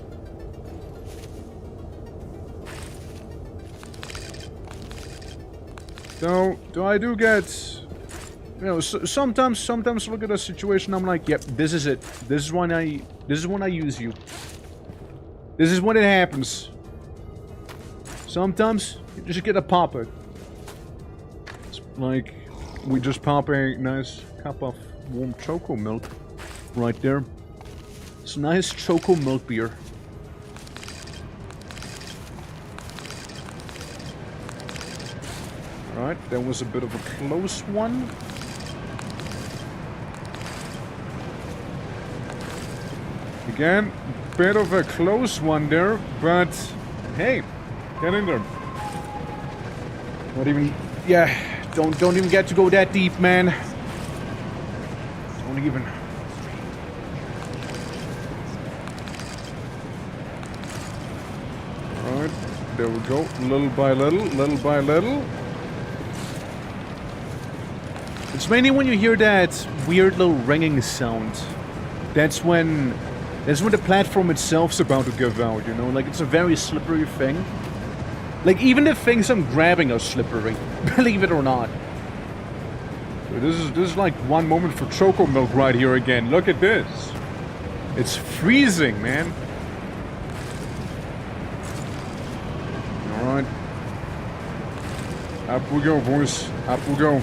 So I do get, you know, sometimes look at a situation, I'm like, yep, this is it. This is when I use you. This is when it happens. Sometimes you just get a pop it. It's like we just pop a nice cup of warm choco milk right there. It's a nice choco milk beer. Alright, that was a bit of a close one. Again, bit of a close one there, but hey, get in there. Not even, yeah, don't even get to go that deep, man. Don't even. There we go. Little by little, little by little. It's mainly when you hear that weird little ringing sound. That's when the platform itself's about to give out, you know? Like, it's a very slippery thing. Like, even the things I'm grabbing are slippery. Believe it or not. So this is like one moment for Choco Milk right here again. Look at this. It's freezing, man. Alright. Up we go, boys. Up we go.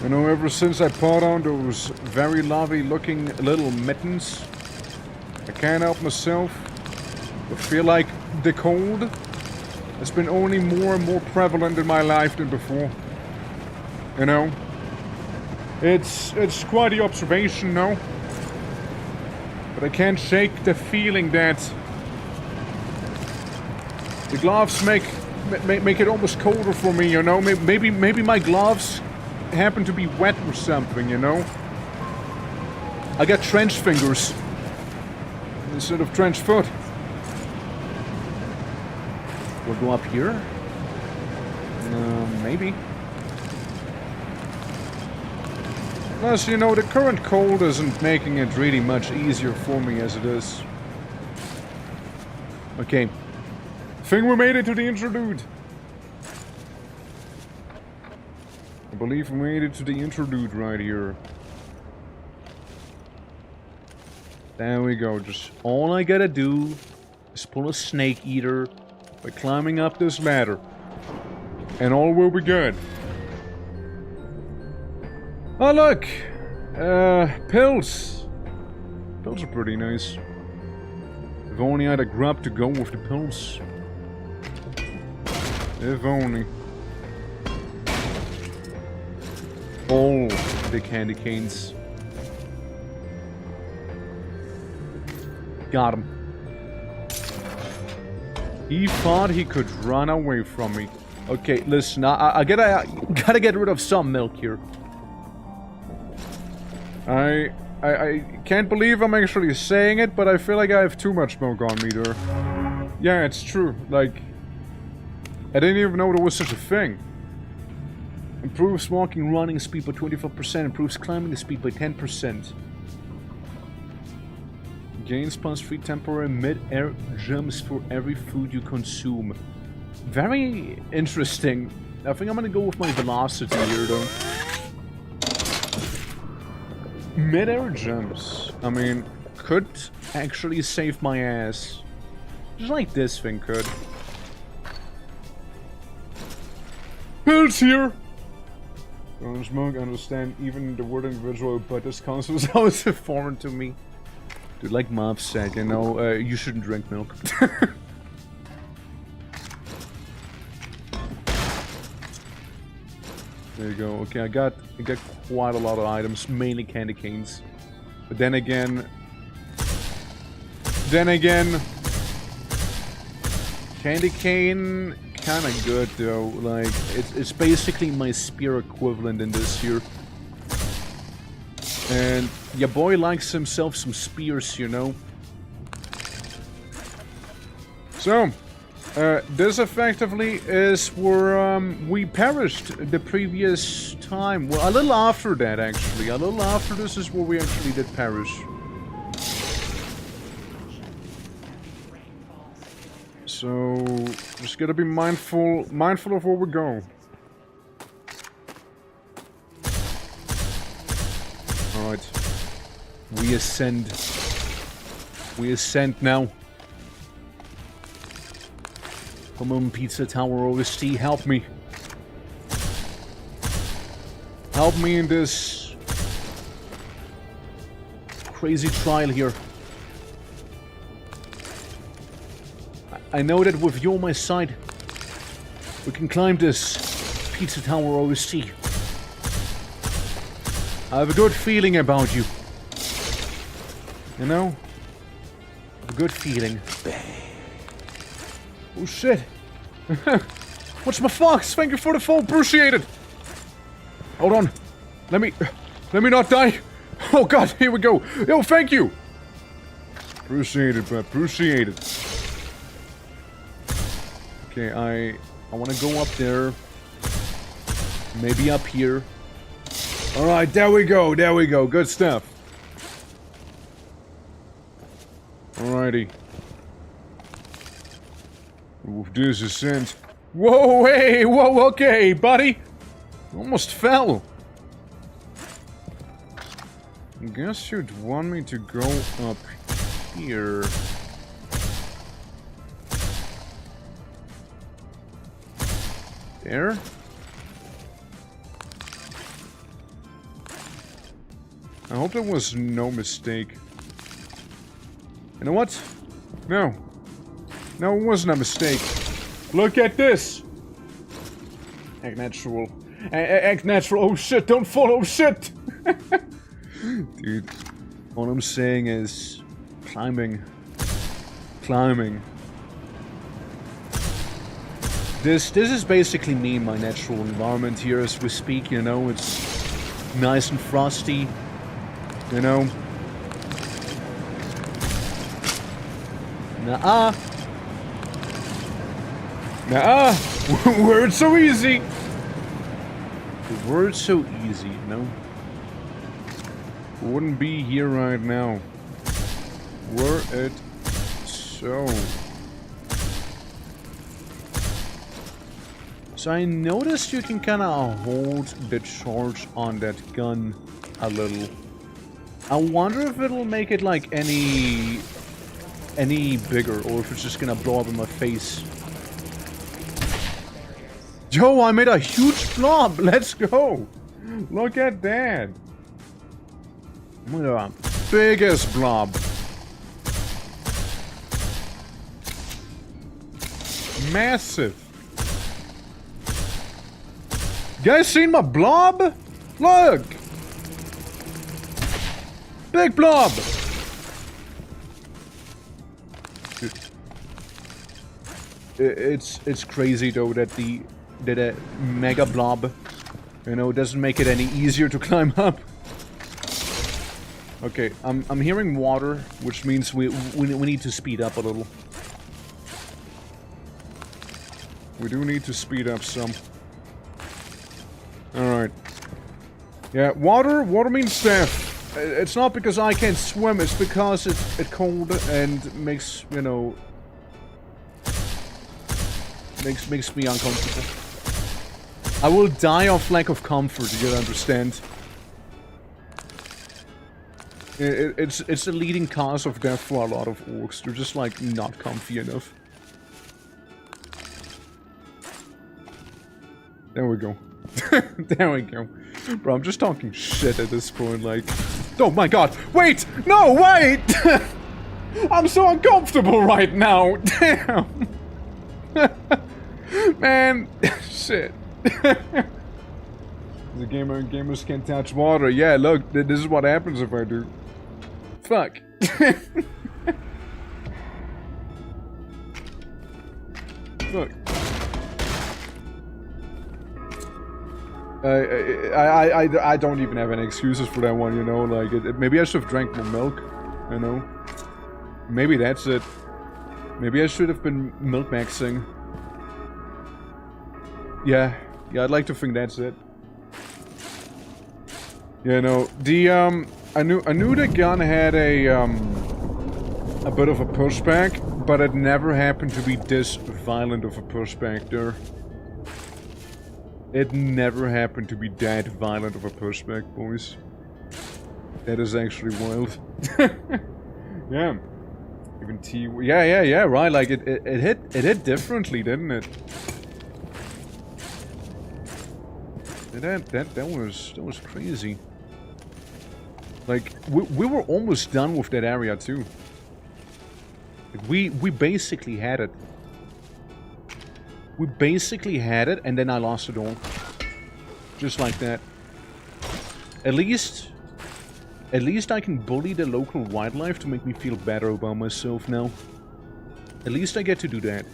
You know, ever since I put on those very lovely looking little mittens, I can't help myself but feel like the cold has been only more and more prevalent in my life than before. You know? It's quite the observation, no? But I can't shake the feeling that the gloves make it almost colder for me, you know? Maybe my gloves happen to be wet or something, you know? I got trench fingers instead of trench foot. We'll go up here? Maybe. Plus, you know, the current cold isn't making it really much easier for me as it is. Okay. Think we made it to the interlude. I believe we made it to the interlude right here. There we go. Just all I gotta do is pull a snake eater by climbing up this ladder. And all will be good. Oh look! Pills! Pills are pretty nice. If only I had a grub to go with the pills. If only. All the candy canes. Got him. He thought he could run away from me. Okay, listen, I gotta get rid of some milk here. I can't believe I'm actually saying it, but I feel like I have too much milk on me there. Yeah, it's true. Like, I didn't even know there was such a thing. Improves walking running speed by 25%, improves climbing speed by 10%. Gains +3 temporary mid-air jumps for every food you consume. Very interesting. I think I'm gonna go with my velocity here though. Mid-air jumps. I mean, could actually save my ass. Just like this thing could. Pills here! Don't smoke, understand even the word individual, but this concept is always foreign to me. Dude, like Mob said, you know, you shouldn't drink milk. There you go. Okay, I got quite a lot of items, mainly candy canes. But then again, candy cane kind of good though. Like it's basically my spear equivalent in this here. And your boy likes himself some spears, you know. So, this effectively is where we perished the previous time. Well, a little after that, actually. A little after this is where we actually did perish. So, just gotta be mindful of where we go. Alright. We ascend. We ascend now. Come on, Pizza Tower OST, help me. Help me in this crazy trial here. I know that with you on my side, we can climb this Pizza Tower OST. I have a good feeling about you. You know? I have a good feeling. Oh shit! What's my fox? Thank you for the fall, appreciate it! Hold on. Let me not die. Oh god, here we go. Yo, thank you! Appreciate it, but appreciate it. Okay, I want to go up there. Maybe up here. Alright, there we go, there we go. Good stuff. Alrighty. Ooh, this is sent. Whoa, hey, whoa, okay, buddy. Almost fell. I guess you'd want me to go up here. There? I hope there was no mistake. You know what? No. No, it wasn't a mistake. Look at this! Act natural. Act natural. Oh shit, don't fall, oh shit! Dude, all I'm saying is... climbing. Climbing. This is basically me in my natural environment here as we speak, you know, it's nice and frosty, you know. Nuh-uh. Nuh-uh. Word's so easy. The word's so easy, you know. Wouldn't be here right now. Were it so. So I noticed you can kind of hold the charge on that gun a little. I wonder if it'll make it like any bigger, or if it's just gonna blow up in my face. Yo, I made a huge blob! Let's go! Look at that! I'm the biggest blob. Massive. You guys seen my blob? Look! Big blob! It's crazy though that a mega blob, you know, doesn't make it any easier to climb up. Okay, I'm hearing water, which means we need to speed up a little. We do need to speed up some. Alright. Yeah, water means death. It's not because I can't swim, it's because it's cold and makes, you know... Makes me uncomfortable. I will die of lack of comfort, you gotta understand. It's the leading cause of death for a lot of orcs. They're just, like, not comfy enough. There we go. There we go. Bro, I'm just talking shit at this point, like... Oh my god! Wait! No, wait! I'm so uncomfortable right now! Damn! Man! Shit. The gamers can't touch water. Yeah, look, this is what happens if I do. Fuck. Look. I don't even have any excuses for that one, you know, like, maybe I should have drank more milk, you know. Maybe that's it. Maybe I should have been milk maxing. Yeah, I'd like to think that's it. Yeah, no, I knew the gun had a bit of a pushback, but it never happened to be this violent of a pushback there. It never happened to be that violent of a pushback, boys. That is actually wild. Yeah. Even T... Yeah, right, like, it hit differently, didn't it? That was crazy. Like, we were almost done with that area, too. Like, we basically had it. We basically had it, and then I lost it all. Just like that. At least I can bully the local wildlife to make me feel better about myself now. At least I get to do that.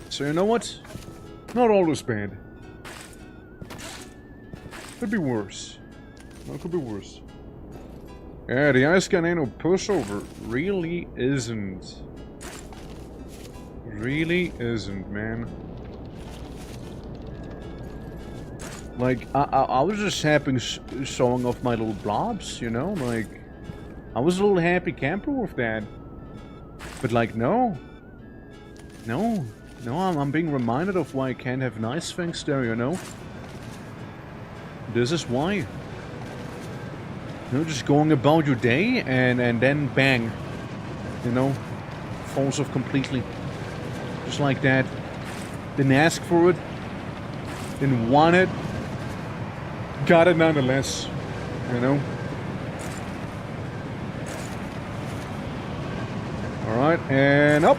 So you know what? Not always bad. Could be worse. No, it could be worse. Yeah, the Ice Canano pushover really isn't. Really isn't, man. Like, I was just happy showing off my little blobs, you know? Like, I was a little happy camper with that. But like, no. No, I'm being reminded of why I can't have nice things there, you know? This is why. You know, just going about your day and then bang. You know? Falls off completely. Just like that. Didn't ask for it. Didn't want it. Got it nonetheless. You know? Alright, and up.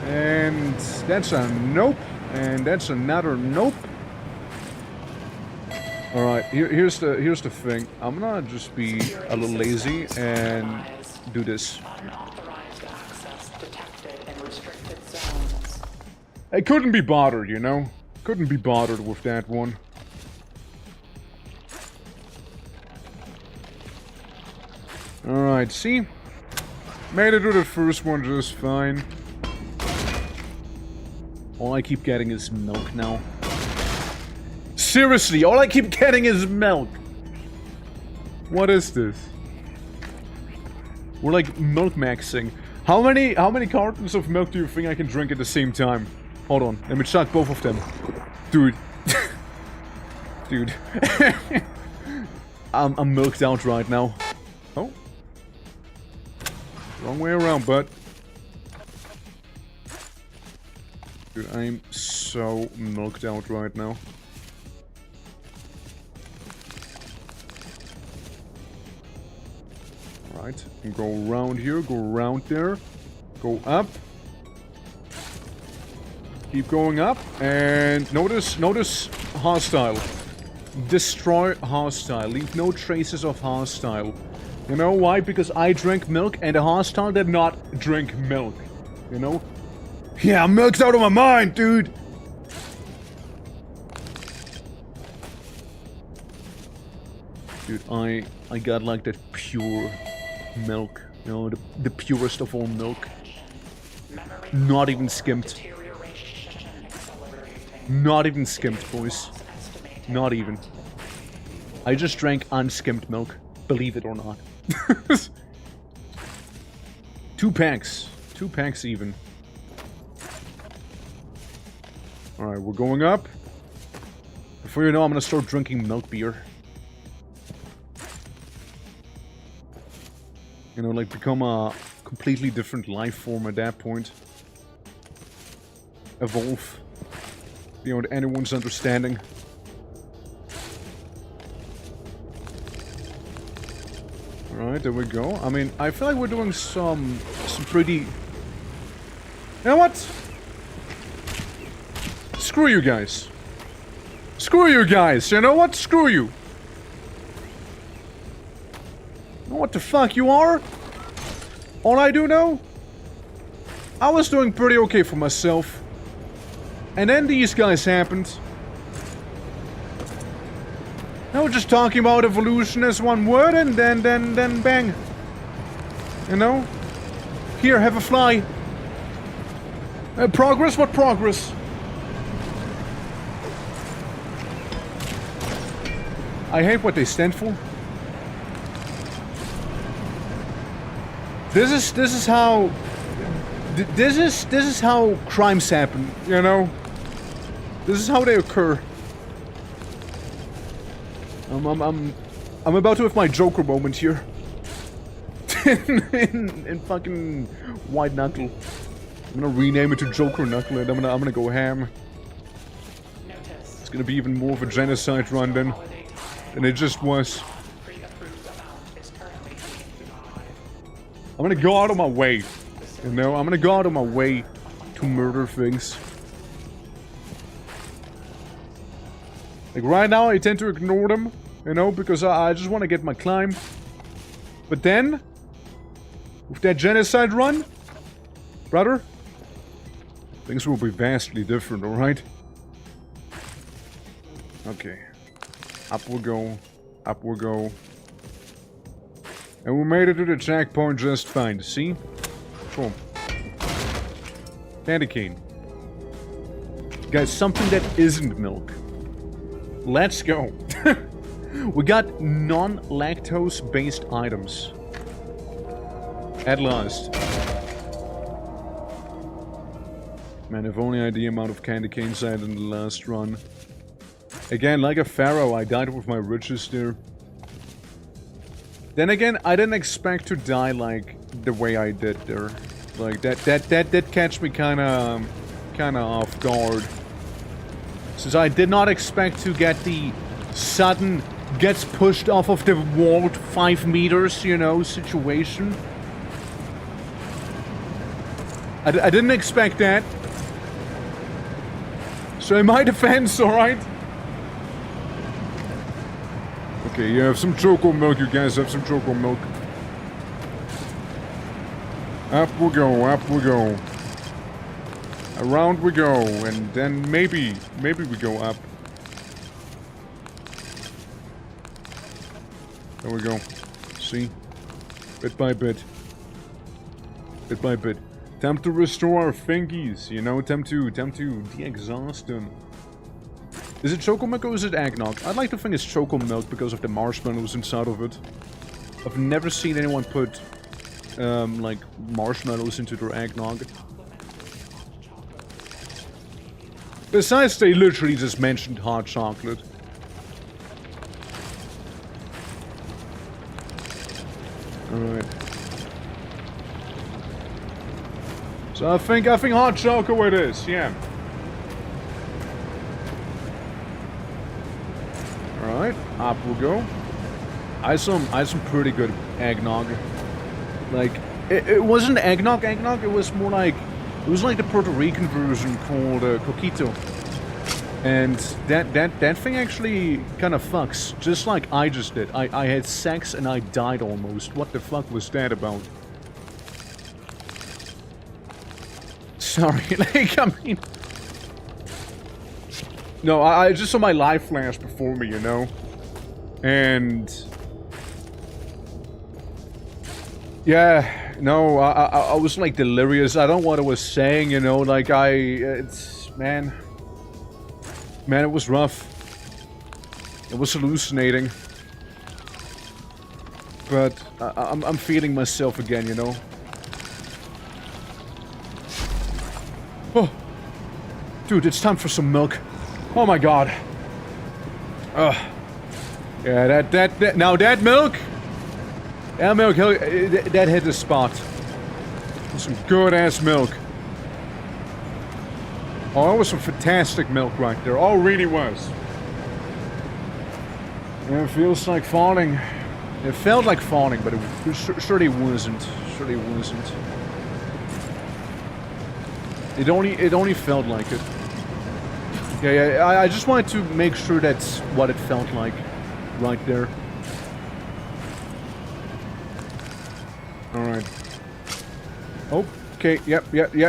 And that's a nope. And that's another nope. Alright, here's the thing. I'm gonna just be a little lazy and do this. Unauthorized access detected in restricted zones. I couldn't be bothered, you know? Couldn't be bothered with that one. Alright, see? Made it to the first one just fine. All I keep getting is milk now. Seriously, all I keep getting is milk. What is this? We're like milk maxing. How many cartons of milk do you think I can drink at the same time? Hold on, let me chuck both of them. Dude. Dude. I'm milked out right now. Oh. Wrong way around, bud. Dude, I'm so milked out right now. Right, and go around here, go around there, go up. Keep going up, and notice hostile. Destroy hostile. Leave no traces of hostile. You know why? Because I drank milk, and the hostile did not drink milk. You know? Yeah, I'm milked out of my mind, dude! Dude, I got like that pure milk. You know, the purest of all milk. Not even skimmed. Not even skimmed, boys. Not even. I just drank unskimmed milk. Believe it or not. 2 packs. 2 packs even. Alright, we're going up. Before you know, I'm gonna start drinking milk beer. You know, like become a completely different life form at that point. Evolve. Beyond anyone's understanding. Alright, there we go. I mean, I feel like we're doing some pretty... You know what? Screw you guys. Screw you guys. You know what? Screw you. You know what the fuck you are? All I do know? I was doing pretty okay for myself. And then these guys happened. No, just talking about evolution as one word and then bang. You know? Here, have a fly. Progress? What progress? I hate what they stand for. This is how crimes happen, you know? This is how they occur. I'm about to have my Joker moment here. in fucking White Knuckle. I'm gonna rename it to Joker Knuckle and I'm gonna go ham. It's gonna be even more of a genocide run than it just was. I'm gonna go out of my way. You know, I'm gonna go out of my way to murder things. Like right now I tend to ignore them, you know, because I just want to get my climb. But then, with that genocide run, brother, things will be vastly different, alright? Okay. Up we'll go. Up we'll go. And we made it to the checkpoint just fine, see? Boom. Candy cane. Guys, something that isn't milk. Let's go. We got non-lactose based items. At last. Man, if only I had the amount of candy canes I had in the last run. Again, like a pharaoh, I died with my riches there. Then again, I didn't expect to die like the way I did there. Like that did catch me kinda off guard. Since I did not expect to get the sudden gets pushed off of the wall 5 meters, you know, situation. I didn't expect that. So in my defense, alright? Okay, you have some choco milk, you guys have some choco milk. Up we go. Around we go, and then maybe we go up. There we go. See? Bit by bit. Bit by bit. Time to restore our fingies, you know? Time to de-exhaust them. Is it choco milk or is it eggnog? I'd like to think it's choco milk because of the marshmallows inside of it. I've never seen anyone put, like, marshmallows into their eggnog. Besides, they literally just mentioned hot chocolate. Alright. So I think hot chocolate it is, yeah. Alright, up we'll go. I had some pretty good eggnog. Like, it wasn't eggnog, it was more like... It was like the Puerto Rican version called coquito. And that thing actually kind of fucks. Just like I just did. I had sex and I died almost. What the fuck was that about? Sorry, like, I mean... No, I just saw my life flash before me, you know? And... Yeah, no, I was like delirious. I don't know what I was saying, you know, like it's... Man, it was rough. It was hallucinating. But I'm feeling myself again, you know? Oh! Dude, it's time for some milk. Oh my god. Yeah, that now that milk... That milk, that hit the spot. Some good-ass milk. Oh, that was some fantastic milk right there. Oh, really was. Yeah, it feels like falling. It felt like falling, but it surely wasn't. Surely wasn't. It only felt like it. Yeah, I just wanted to make sure that's what it felt like. Right there. Alright. Oh, okay, yep.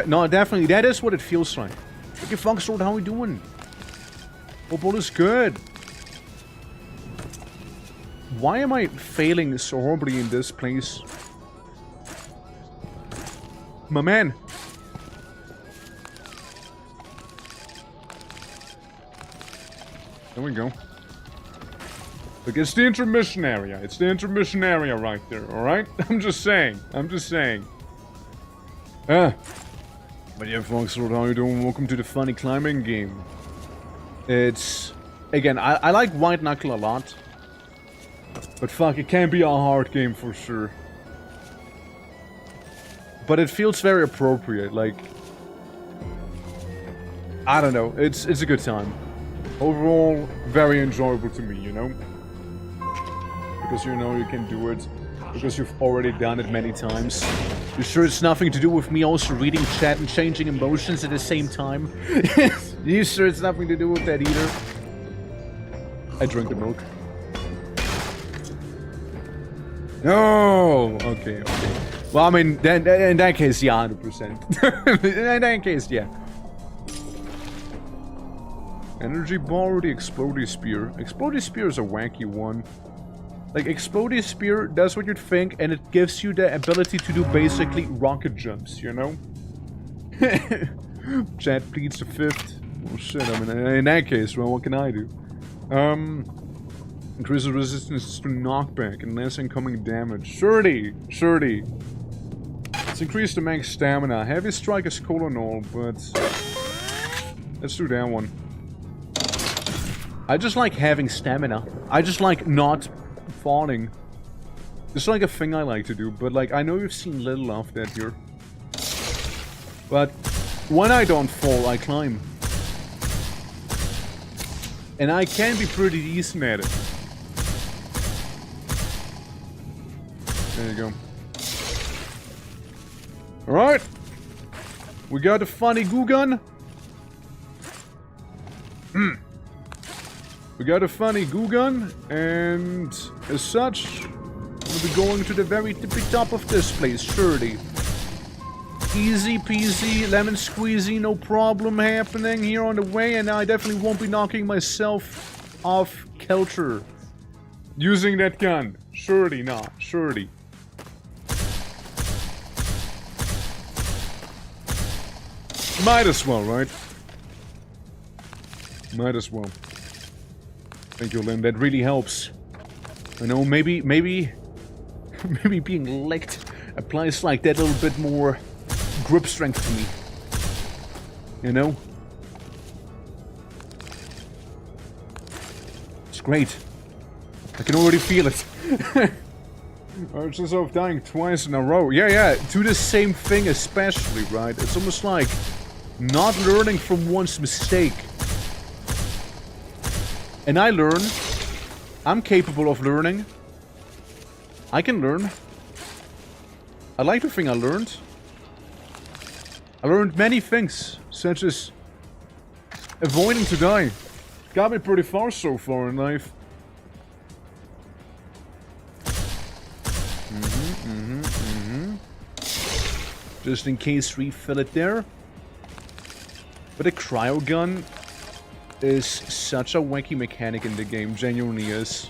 No, definitely, that is what it feels like. Okay, Foxtrot, how we doing? Hope all is good. Why am I failing so horribly in this place? My man. There we go. Look, it's the intermission area. It's the intermission area right there, alright? I'm just saying. But yeah, folks, how you doing? Welcome to the funny climbing game. It's... Again, I like White Knuckle a lot. But fuck, it can be a hard game for sure. But it feels very appropriate, like... I don't know, it's a good time. Overall, very enjoyable to me, you know? Because you know you can do it. Because you've already done it many times. You sure it's nothing to do with me also reading chat and changing emotions at the same time? You sure it's nothing to do with that either? I drink the milk. No! Okay. Well, I mean, then, in that case, yeah, 100%. In that case, yeah. Energy bar or the exploding spear? Exploding spear is a wacky one. Like, Explodey Spear does what you'd think, and it gives you the ability to do basically rocket jumps, you know? Chat pleads the 5th. Well, shit, I mean, in that case, well, what can I do? Increases resistance to knockback and less incoming damage. Surely! Let's increase the max stamina. Heavy strike is cool and all, but... let's do that one. I just like having stamina. I just like not falling. It's like a thing I like to do, but like, I know you've seen little of that here. But when I don't fall, I climb. And I can be pretty decent at it. There you go. Alright. We got a funny goo gun. We got a funny goo gun, and as such, we'll be going to the very tippy top of this place, surely. Easy peasy, lemon squeezy, no problem happening here on the way, and I definitely won't be knocking myself off kilter using that gun. Surely not, surely. Might as well, right? Might as well. Thank you, Lynn. That really helps. I know, maybe being licked applies like that a little bit more grip strength to me. You know? It's great. I can already feel it. Urge yourself dying twice in a row. Yeah, do the same thing especially, right? It's almost like not learning from one's mistake. And I learn. I'm capable of learning. I can learn. I like to think I learned. I learned many things, such as avoiding to die. Got me pretty far so far in life. Just in case refill it there. But a cryo gun is such a wacky mechanic in the game, genuinely is.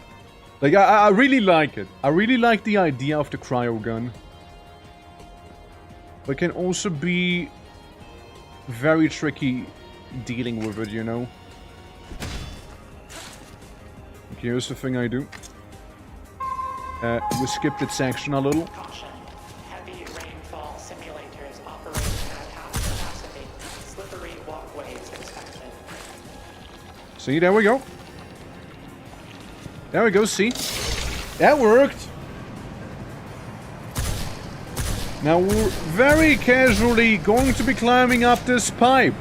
Like, I really like it. I really like the idea of the cryo gun. But it can also be very tricky dealing with it, you know? Okay, here's the thing I do. We skipped that section a little. Caution. Heavy rainfall simulators operating at half capacity. Slippery walkways expected. See, there we go. There we go, see? That worked! Now we're very casually going to be climbing up this pipe.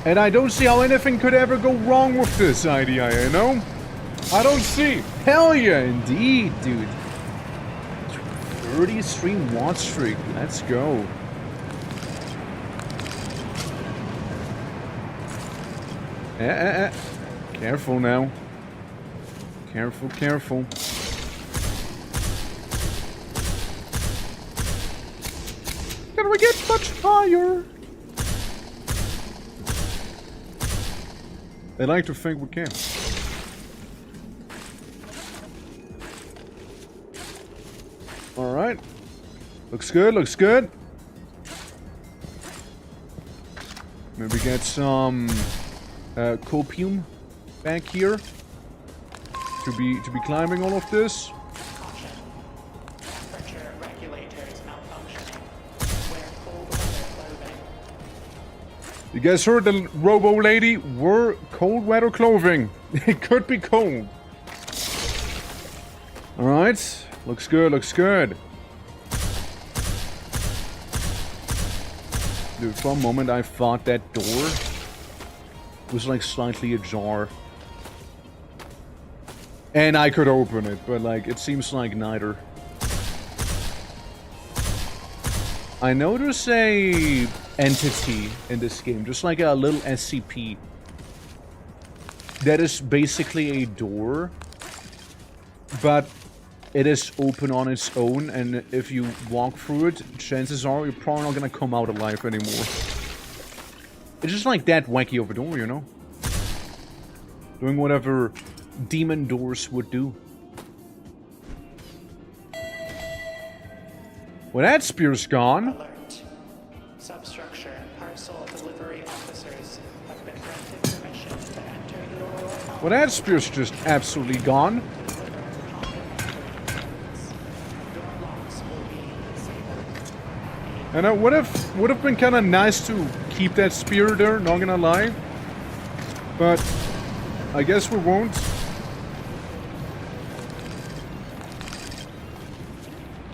And I don't see how anything could ever go wrong with this idea, you know? I don't see. Hell yeah, indeed, dude. 30 stream watch streak. Let's go. Careful now. Careful, careful. Can we get much higher? They like to think we can. Alright. Looks good, looks good. Maybe get some copium back here to be climbing all of this. Caution. Temperature regulators malfunctioning. Wear cold weather clothing. You guys heard the robo lady? Wear cold weather clothing. It could be cold. Alright. Looks good, looks good. Dude, for a moment I thought that door was like slightly ajar. And I could open it, but like, it seems like neither. I know there's a entity in this game, just like a little SCP. That is basically a door, but it is open on its own, and if you walk through it, chances are you're probably not gonna come out alive anymore. It's just like that wacky of a door, you know? Doing whatever demon doors would do. Well, that spear's gone. Alert. Substructure parcel delivery officers have been granted permission to enter your home. Well, that spear's just absolutely gone. Door locks will be disabled. And it would have been kind of nice to keep that spear there, not gonna lie. But I guess we won't.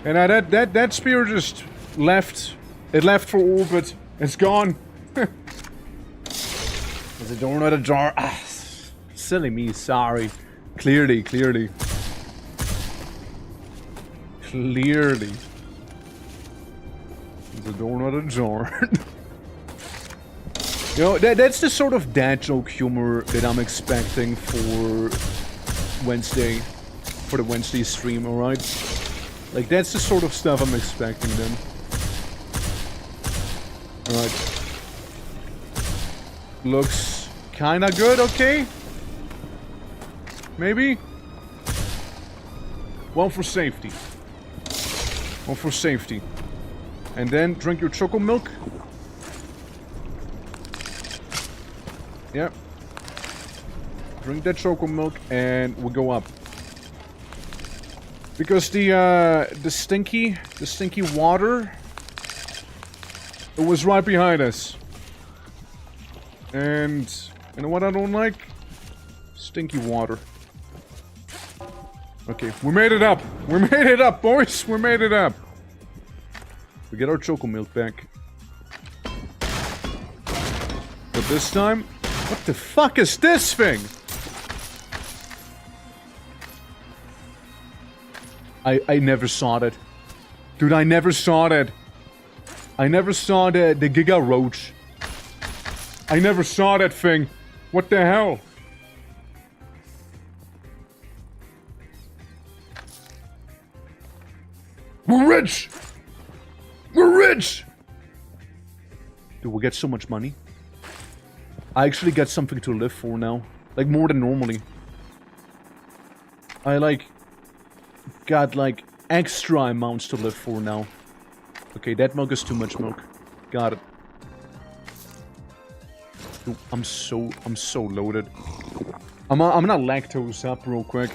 And that spear just left. It left for orbit. It's gone. Is it door not a jar? Ah, silly me, sorry. Clearly. Clearly. Is the door not ajar? You know, that's the sort of dad joke humor that I'm expecting for Wednesday. For the Wednesday stream, alright? Like, that's the sort of stuff I'm expecting then. Alright. Looks kinda good, okay? Maybe? One for safety. One for safety. And then drink your choco milk. Yep. Drink that choco milk and we'll go up. Because the stinky water, it was right behind us. And you know what I don't like? Stinky water. Okay, we made it up. We made it up, boys. We made it up. We get our choco milk back. But this time, what the fuck is this thing? I never saw that. Dude, I never saw that. I never saw the Giga Roach. I never saw that thing. What the hell? We're rich! We're rich! Dude, we get so much money. I actually get something to live for now. Like, more than normally. I, like, got, like, extra amounts to live for now. Okay, that milk is too much milk. Got it. Dude, I'm so loaded. I'm gonna lactose up real quick.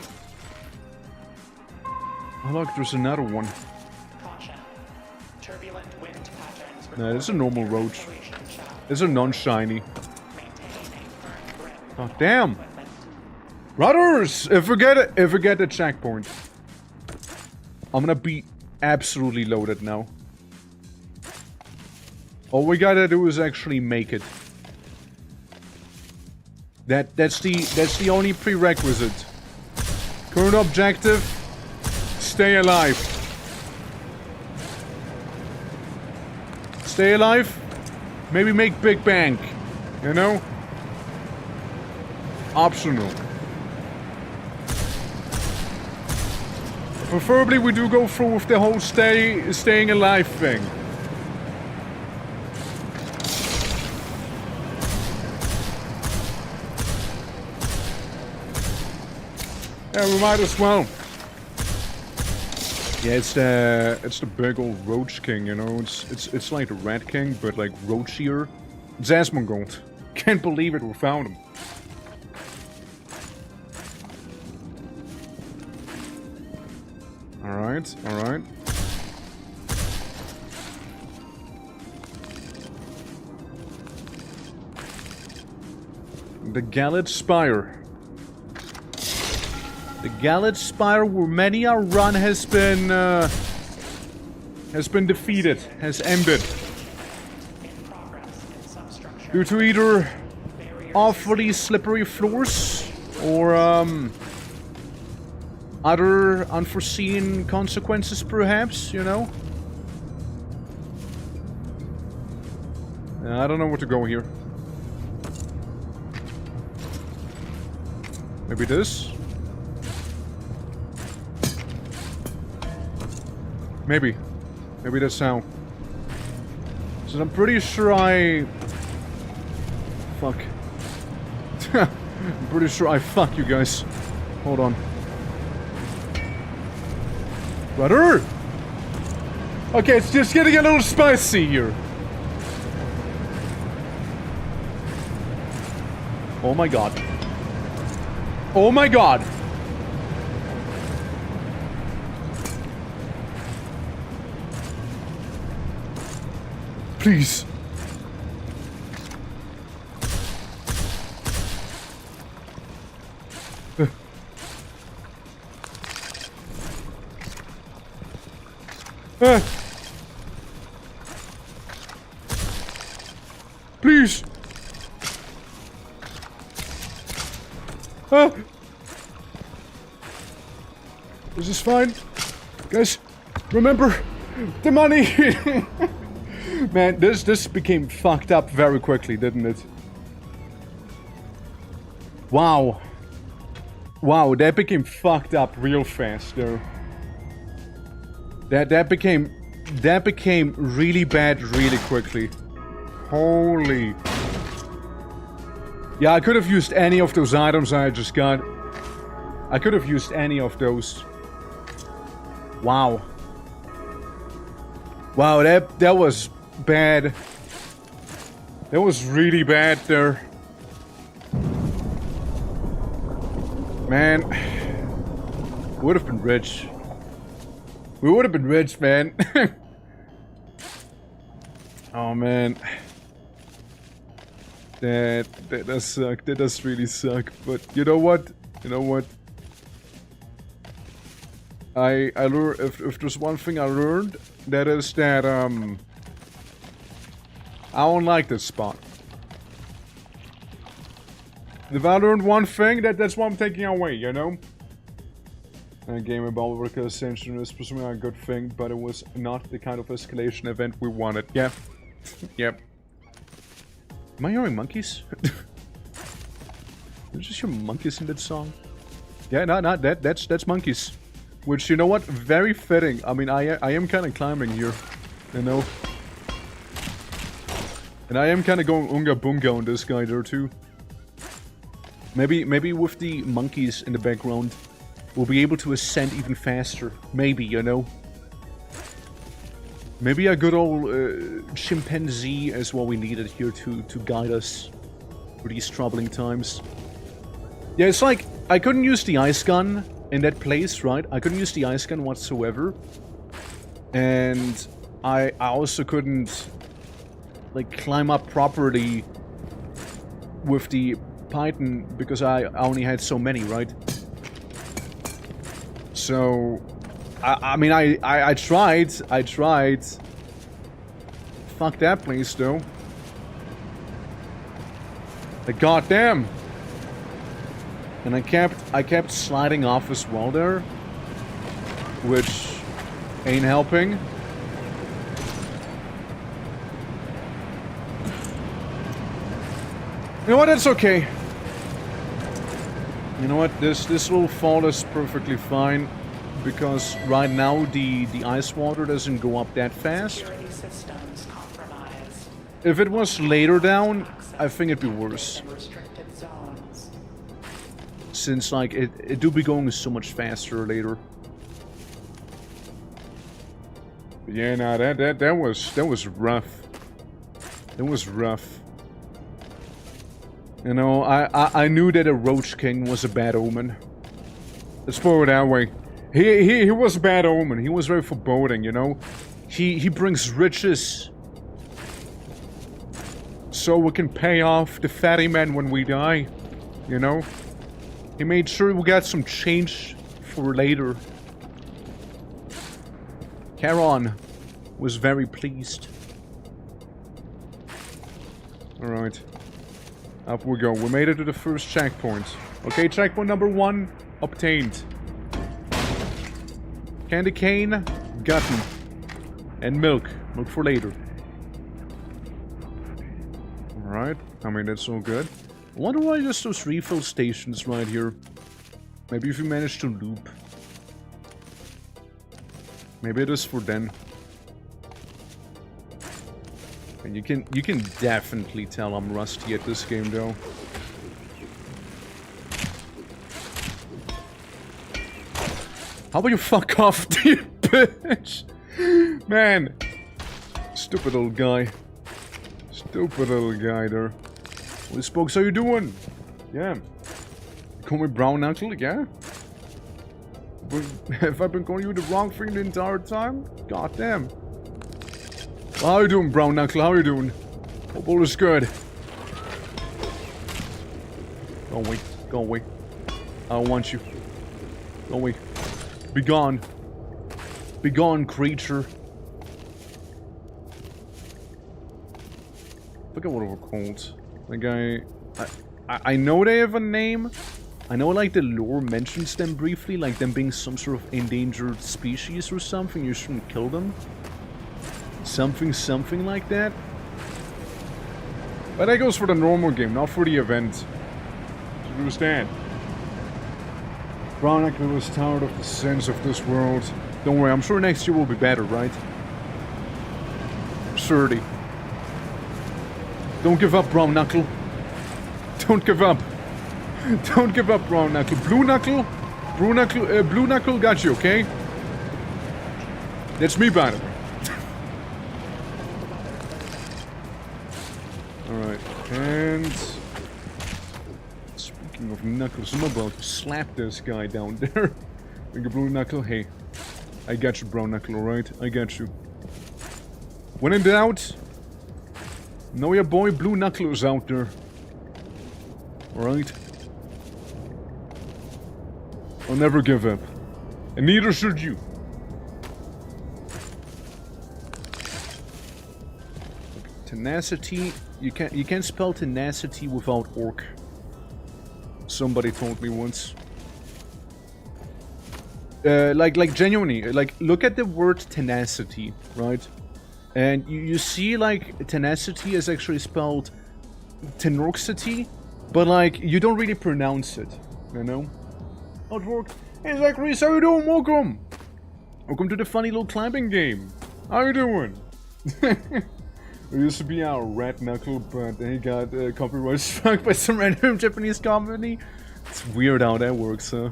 Oh, look, there's another one. Caution. Turbulent wind patterns. No, this is a normal roach. This is a non-shiny. Oh, damn! Rudders! If we get the checkpoint, I'm gonna be absolutely loaded now. All we gotta do is actually make it. That's the only prerequisite. Current objective: stay alive. Stay alive. Maybe make big bank. You know? Optional. Preferably we do go through with the whole staying alive thing. Yeah, we might as well. Yeah, it's the big old Roach King, you know. It's like the Rat King, but like roachier. It's Asmongold. Can't believe it, we found him. Alright, alright. The Gallet Spire. The Gallet Spire, where many a run has been defeated, has ended. Due to either awfully slippery floors, or other unforeseen consequences, perhaps, you know? I don't know where to go here. Maybe this? Maybe. Maybe that's how. So I'm pretty sure fuck. I'm pretty sure I fuck you guys. Hold on. Brother! Okay, it's just getting a little spicy here. Oh my god. Oh my god! Please. Please. This is fine. Guys, remember the money. Man, this became fucked up very quickly, didn't it? Wow. Wow, that became fucked up real fast there. That became really bad really quickly. Holy. Yeah, I could have used any of those items I just got. I could have used any of those. Wow. Wow, that was bad. That was really bad there. Man. Would have been rich. We would have been rich, man. Oh, man. That does suck. That does really suck. But you know what? You know what? I learned, if there's one thing I learned, that is that, I don't like this spot. If I learned one thing, that's what I'm taking away, you know? A game about worker ascension is presumably a good thing, but it was not the kind of escalation event we wanted. Yep. Yep. Am I hearing monkeys? Did you hear monkeys in that song? Yeah, no, that's monkeys. Which, you know what? Very fitting. I mean, I am kind of climbing here, you know? And I am kind of going unga bunga on this guy there too. Maybe with the monkeys in the background, we'll be able to ascend even faster. Maybe, you know? Maybe a good old chimpanzee is what we needed here to guide us through these troubling times. Yeah, it's like, I couldn't use the ice gun in that place, right? I couldn't use the ice gun whatsoever. And I also couldn't, like, climb up properly with the Python because I only had so many, right? So, I mean, I tried. Fuck that place, though. Like, goddamn. And I kept sliding off as well there, which ain't helping. You know what? That's okay. You know what? This little fall is perfectly fine, because right now the ice water doesn't go up that fast. Security systems compromised. If it was later down, I think it'd be worse. Restricted zones. Since like it do be going so much faster later. But yeah, no, that was rough. It was rough. You know, I knew that a Roach King was a bad omen. Let's put it that way. He was a bad omen. He was very foreboding, you know. He brings riches, so we can pay off the fatty man when we die, you know. He made sure we got some change for later. Charon was very pleased. Alright. Up we go. We made it to the first checkpoint. Okay, checkpoint number 1 obtained. Candy cane, gotten. And milk. Milk for later. Alright. I mean, that's all good. I wonder why there's those refill stations right here. Maybe if you manage to loop. Maybe it is for then. And you can definitely tell I'm rusty at this game though. How about you fuck off, you bitch? Man. Stupid little guy. Stupid little guy there. Well, Spokes, how you doing? Yeah. Call me Brown Knuckle, yeah? Have I been calling you the wrong thing the entire time? God damn. Well, how you doing, Brown Knuckle? How you doing? Hope all is good. Go away. Go away. I don't want you. Go away. Be gone. Be gone, creature. Look at what we're called. Like I know they have a name. I know like the lore mentions them briefly, like them being some sort of endangered species or something. You shouldn't kill them. Something like that. But that goes for the normal game, not for the event. You understand? Brown Knuckle was tired of the sense of this world. Don't worry, I'm sure next year will be better, right? Surely. Don't give up, Brown Knuckle. Don't give up. Don't give up, Brown Knuckle. Blue Knuckle? Blue Knuckle got you, okay? That's me, by the way. Alright, and... Speaking of Knuckles, I'm about to slap this guy down there. Like a Blue Knuckle, hey. I got you, Brown Knuckle, alright? I got you. When in doubt, know your boy Blue Knuckle is out there. Alright? I'll never give up. And neither should you. Tenacity. You can't spell tenacity without orc. Somebody told me once. Like genuinely, like look at the word tenacity, right? And you see like tenacity is actually spelled tenorxity, but like you don't really pronounce it, you know? How's work? Hey Zach Reese, how you doing? Welcome! Welcome to the funny little climbing game. How you doing? It used to be our Red Knuckle, but then he got copyright struck by some random Japanese company. It's weird how that works, huh?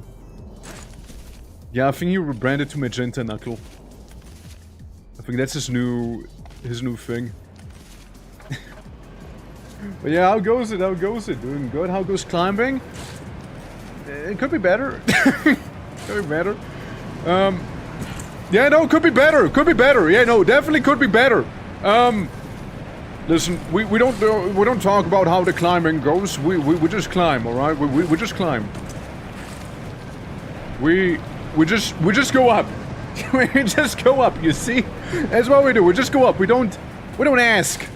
Yeah, I think he rebranded to Magenta Knuckle. I think that's his new thing. But yeah, how goes it? How goes it? Doing good? How goes climbing? It could be better. Could be better. Yeah, no, could be better. Could be better. Yeah, no, definitely could be better. Listen, we don't talk about how the climbing goes. We just climb, all right? We just climb. We just go up. We just go up. You see, that's what we do. We just go up. We don't ask.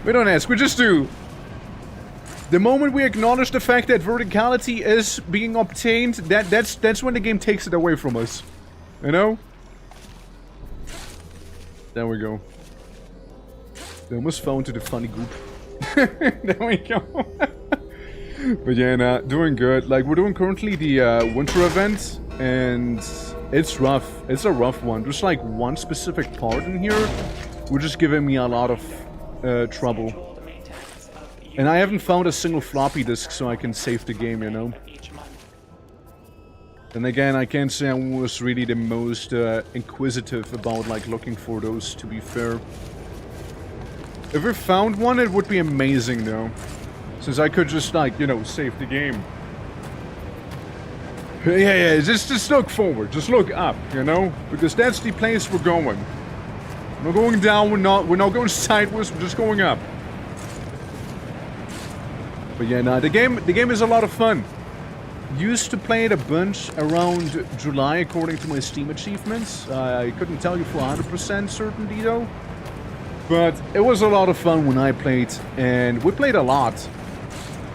We don't ask. We just do. The moment we acknowledge the fact that verticality is being obtained, that's when the game takes it away from us. You know? There we go. They almost fell into the funny goop. There we go. But yeah, nah, doing good. Like, we're doing currently the winter event, and it's rough. It's a rough one. There's like one specific part in here, which is giving me a lot of trouble. And I haven't found a single floppy disk so I can save the game, you know? And again, I can't say I was really the most inquisitive about like looking for those, to be fair. If we found one, it would be amazing though. Since I could just like, you know, save the game. Yeah, just look forward, just look up, you know? Because that's the place we're going. We're not going down, we're not going sideways, we're just going up. But yeah, nah, the game is a lot of fun. Used to play it a bunch around July according to my Steam achievements. I couldn't tell you for 100% certainty though. But it was a lot of fun when I played, and we played a lot.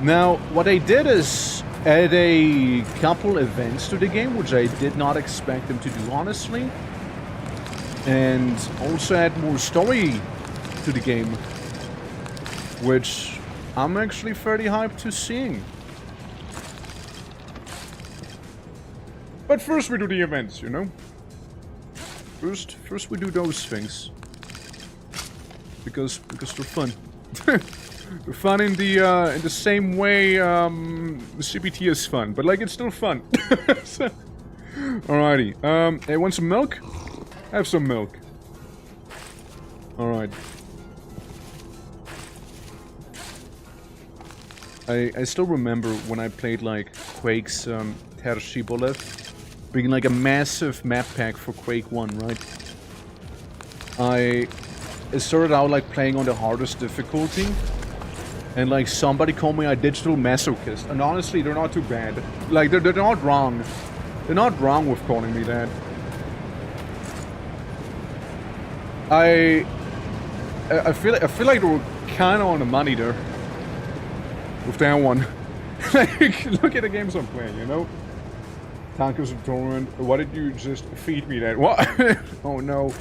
Now, what I did is add a couple events to the game, which I did not expect them to do, honestly. And also add more story to the game, which I'm actually fairly hyped to seeing. But first we do the events, you know? First we do those things. Because they're fun. They're fun in the same way CBT is fun, but like it's still fun. Alrighty. Hey, want some milk? Have some milk. Alright. I still remember when I played, like, Quake's, Tershibboleth being, like, a massive map pack for Quake 1, right? I started out, like, playing on the hardest difficulty. And, like, somebody called me a digital masochist. And honestly, they're not too bad. Like, they're not wrong. They're not wrong with calling me that. I feel like they were kind of on the money there. With that one. Like, look at the games I'm playing, you know? Tankers of Torrent. Why did you just feed me that? What? Oh no.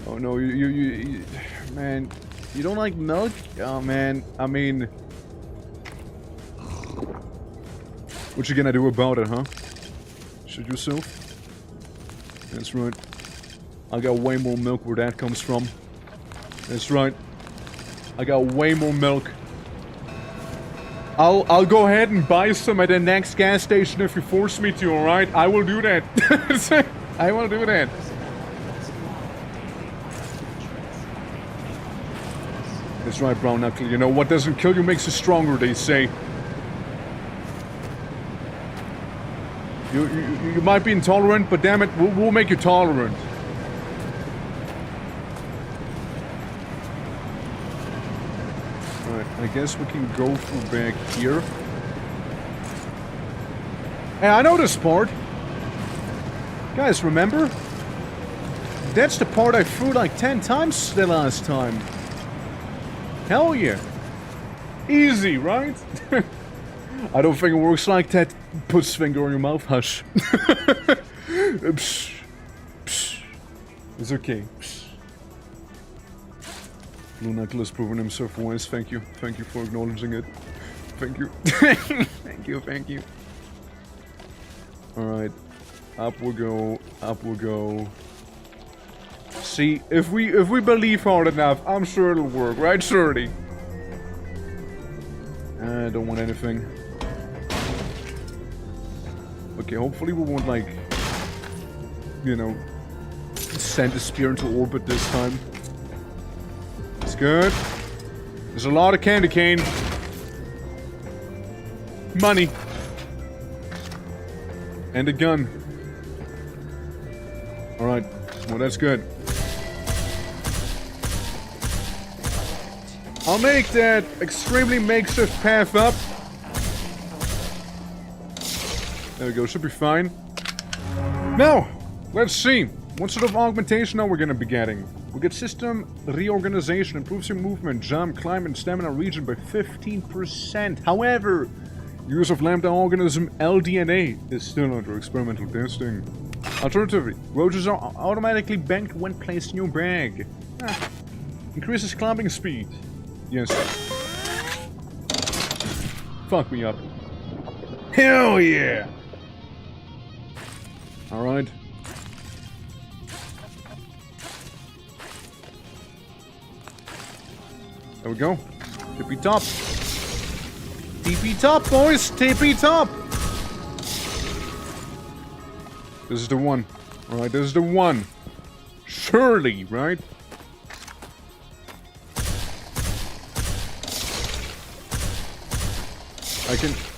Oh no, you... Man, you don't like milk? Oh man, I mean... What you gonna do about it, huh? Shoot yourself? That's right. I got way more milk where that comes from. That's right. I got way more milk. I'll go ahead and buy some at the next gas station if you force me to, alright? I will do that. I will do that. That's right, Brown Knuckle. You know, what doesn't kill you makes you stronger, they say. You might be intolerant, but damn it, we'll make you tolerant. Alright, I guess we can go through back here. Hey, I know this part. Guys, remember? That's the part I threw like 10 times the last time. Hell yeah. Easy, right? I don't think it works like that. Puts finger on your mouth, hush. Psh, psh. It's okay. Psh. Blue Knuckle has proven himself wise. Thank you. Thank you for acknowledging it. Thank you. Thank you, thank you. Alright. Up we go. Up we go. See, if we believe hard enough, I'm sure it'll work, right, Shirley? I don't want anything. Okay, hopefully we won't, like, you know, send the spear into orbit this time. It's good. There's a lot of candy cane. Money. And a gun. Alright, well that's good. I'll make that extremely makeshift path up. There we go, should be fine. Now, let's see. What sort of augmentation are we gonna be getting? We get system reorganization, improves your movement, jump, climb, and stamina region by 15%. However, use of lambda organism LDNA is still under experimental testing. Alternatively, roaches are automatically banked when placed in your bag. Increases climbing speed. Yes. Fuck me up. Hell yeah! Alright. There we go. Tippy top. Tippy top, boys! Tippy top! This is the one. Alright, this is the one. Surely, right?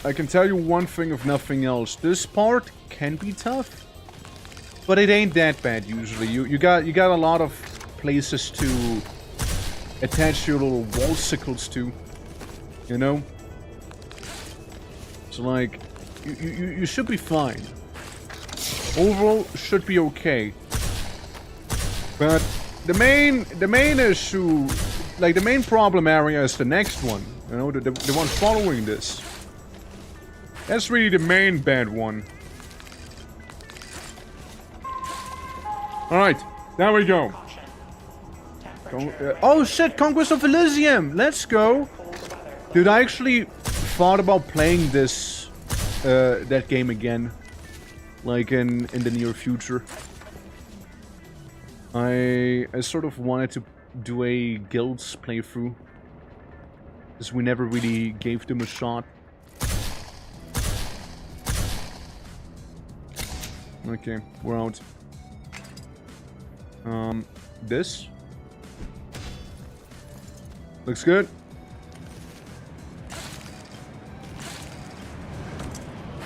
I can tell you one thing if nothing else. This part can be tough, but it ain't that bad usually. You got a lot of places to attach your little wallsicles to, you know. So like, you should be fine. Overall, should be okay. But the main issue, like the main problem area is the next one. You know, the one following this. That's really the main bad one. Alright, there we go. Oh shit, Conquest of Elysium! Let's go! Dude, I actually thought about playing this, that game again. Like in the near future. I sort of wanted to do a guilds playthrough. Because we never really gave them a shot. Okay, we're out. This? Looks good.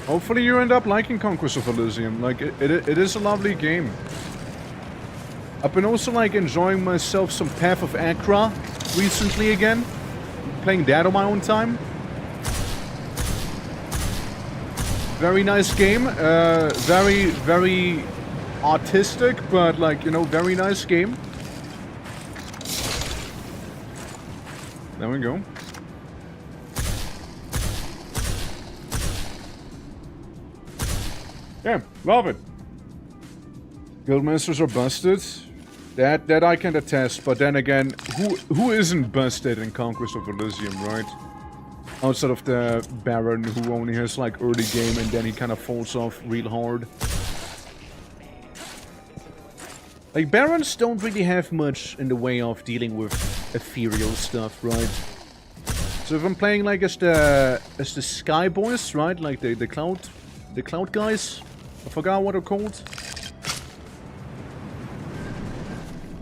Hopefully you end up liking Conquest of Elysium. Like, it is a lovely game. I've been also, like, enjoying myself some Path of Acra recently again. Playing that on my own time. Very nice game. Very, very artistic, but, like, you know, very nice game. There we go. Yeah, love it. Guildmasters are busted. That I can attest, but then again, who isn't busted in Conquest of Elysium, right? Outside of the Baron, who only has like early game and then he kind of falls off real hard. Like, Barons don't really have much in the way of dealing with ethereal stuff, right? So if I'm playing like as the Sky Boys, right? Like the cloud guys. I forgot what they're called.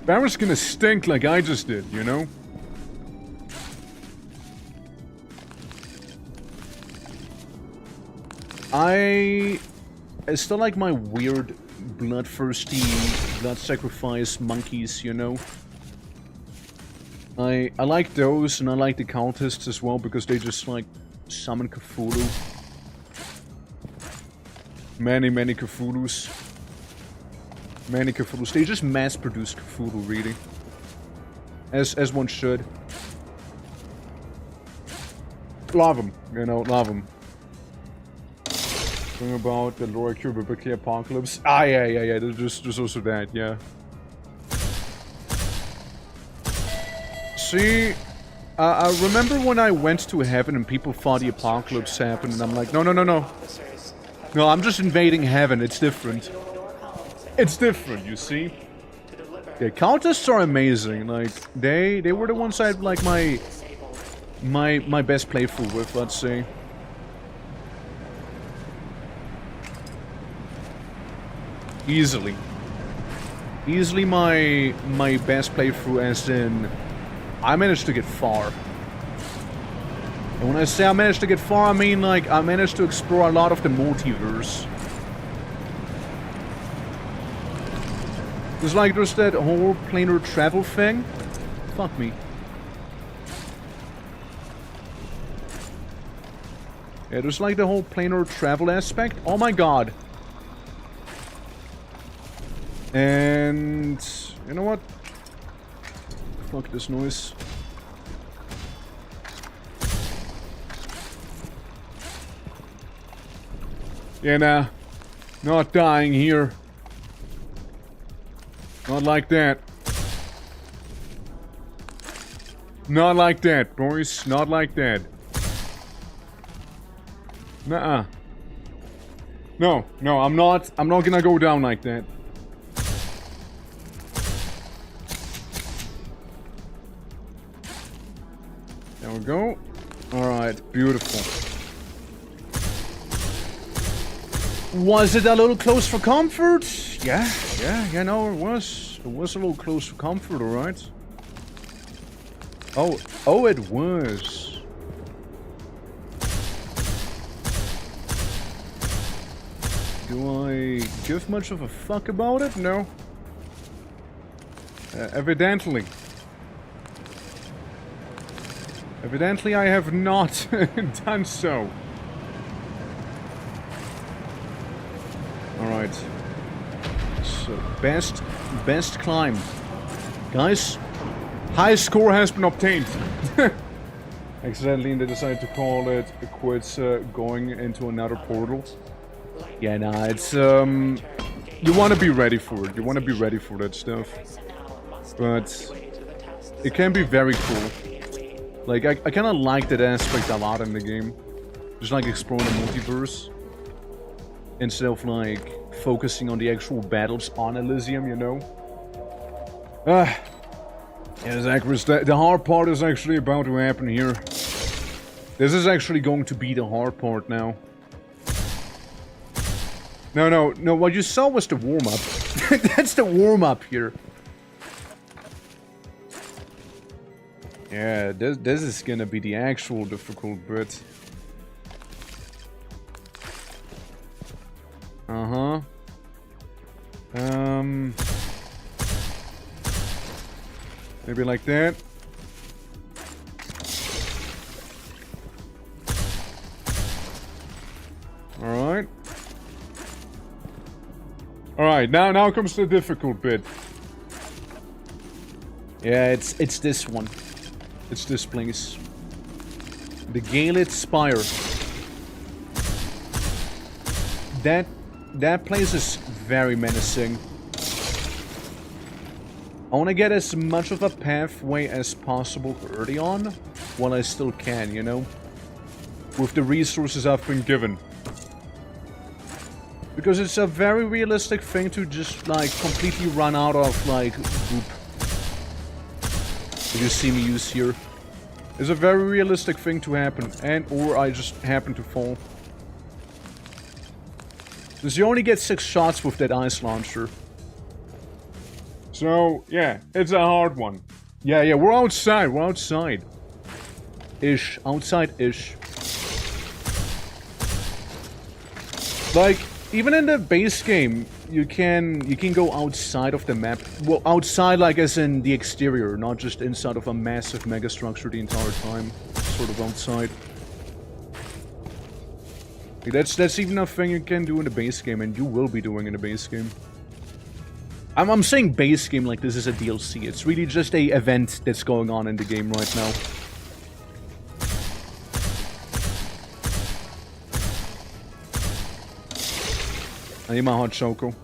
Baron's gonna stink like I just did, you know? I still like my weird, bloodthirsty, blood sacrifice monkeys, you know? I like those, and I like the cultists as well, because they just, like, summon Cthulhu. Many Cthulhus. Many Cthulhus. They just mass-produce Cthulhu, really. As one should. Love them, you know, love them. Talking about the Laura Cure Biblical Apocalypse. Ah, yeah. There's also that, yeah. See, I remember when I went to heaven and people thought the apocalypse happened, and I'm like, no. No, I'm just invading heaven, it's different. It's different, you see? Yeah, Countess are amazing, like, they were the ones I had, like, my best playthrough with, let's say. Easily my best playthrough, as in I managed to get far. And when I say I managed to get far, I mean like I managed to explore a lot of the multiverse. There's that whole planar travel thing. Fuck me. Yeah, there's like the whole planar travel aspect. Oh my god. And you know what? Fuck this noise. Yeah, nah. Not dying here. Not like that. Not like that, boys. Not like that. Nuh-uh. No, I'm not gonna go down like that. There we go. Alright, beautiful. Was it a little close for comfort? Yeah, no, it was. It was a little close for comfort, alright. Oh, it was. Do I give much of a fuck about it? No. Evidently. Evidently I have not done so. Alright. So, best climb. Guys, high score has been obtained. Accidentally, they decided to call it quits going into another portal. Yeah, nah, it's, you want to be ready for it. You want to be ready for that stuff. But it can be very cool. Like, I kind of like that aspect a lot in the game. Just like exploring the multiverse. Instead of like focusing on the actual battles on Elysium, you know? Yeah, Zacharias, the hard part is actually about to happen here. This is actually going to be the hard part now. No, what you saw was the warm-up. That's the warm-up here. Yeah, this is gonna be the actual difficult bit. Uh-huh. Maybe like that. Alright. Alright, now comes the difficult bit. Yeah, it's this one. It's this place. The Galit Spire. That place is very menacing. I want to get as much of a pathway as possible early on, while I still can, you know? With the resources I've been given. Because it's a very realistic thing to just, like, completely run out of, like, goop. That you see me use here. It's a very realistic thing to happen, or I just happen to fall. Because you only get 6 shots with that ice launcher. So, yeah, it's a hard one. Yeah, we're outside, Ish, outside-ish. Like, even in the base game, you can go outside of the map. Well, outside, like, as in the exterior, not just inside of a massive megastructure the entire time. Sort of outside. That's even a thing you can do in the base game, and you will be doing in the base game. I'm saying base game like this is a DLC. It's really just a event that's going on in the game right now. I need my hot choco.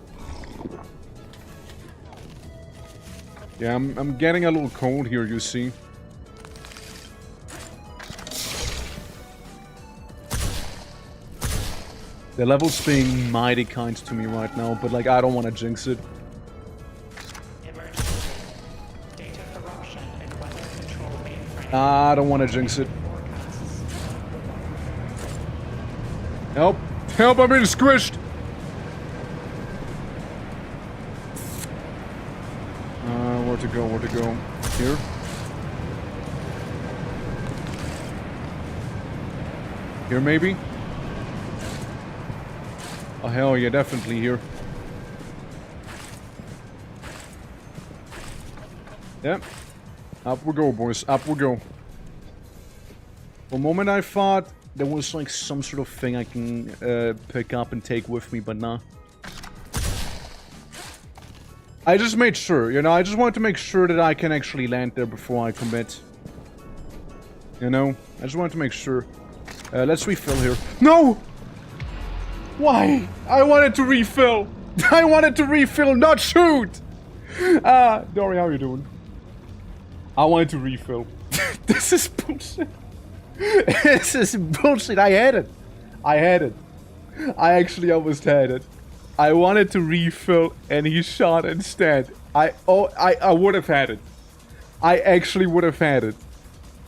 Yeah, I'm getting a little cold here, you see. The level's being mighty kind to me right now, but like I don't want to jinx it. I don't want to jinx it. Help! Help! I'm being squished! Where to go? Where to go? Here? Here, maybe? Oh, hell yeah, definitely here. Yep. Up we go, boys. Up we go. For a moment I thought there was like some sort of thing I can pick up and take with me, but nah. I just made sure, you know, I just wanted to make sure that I can actually land there before I commit. You know? I just wanted to make sure. Let's refill here. No! Why? I wanted to refill! I wanted to refill, not shoot! Dory, how you doing? I wanted to refill. This is bullshit. This is bullshit. I had it. I actually almost had it. I wanted to refill and he shot instead. I would have had it. I actually would have had it.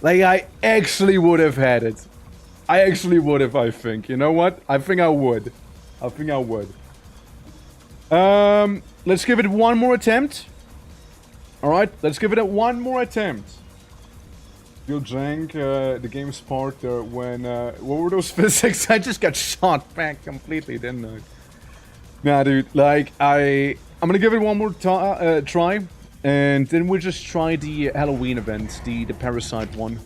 Like, I actually would have had it. I actually would have, I think. You know what? I think I would. Let's give it one more attempt. Alright, let's give it one more attempt. Yo, Jank, the game's part when, what were those physics? I just got shot back completely, didn't I? Nah, dude, like, I'm gonna give it one more try, and then we'll just try the Halloween event, the Parasite one.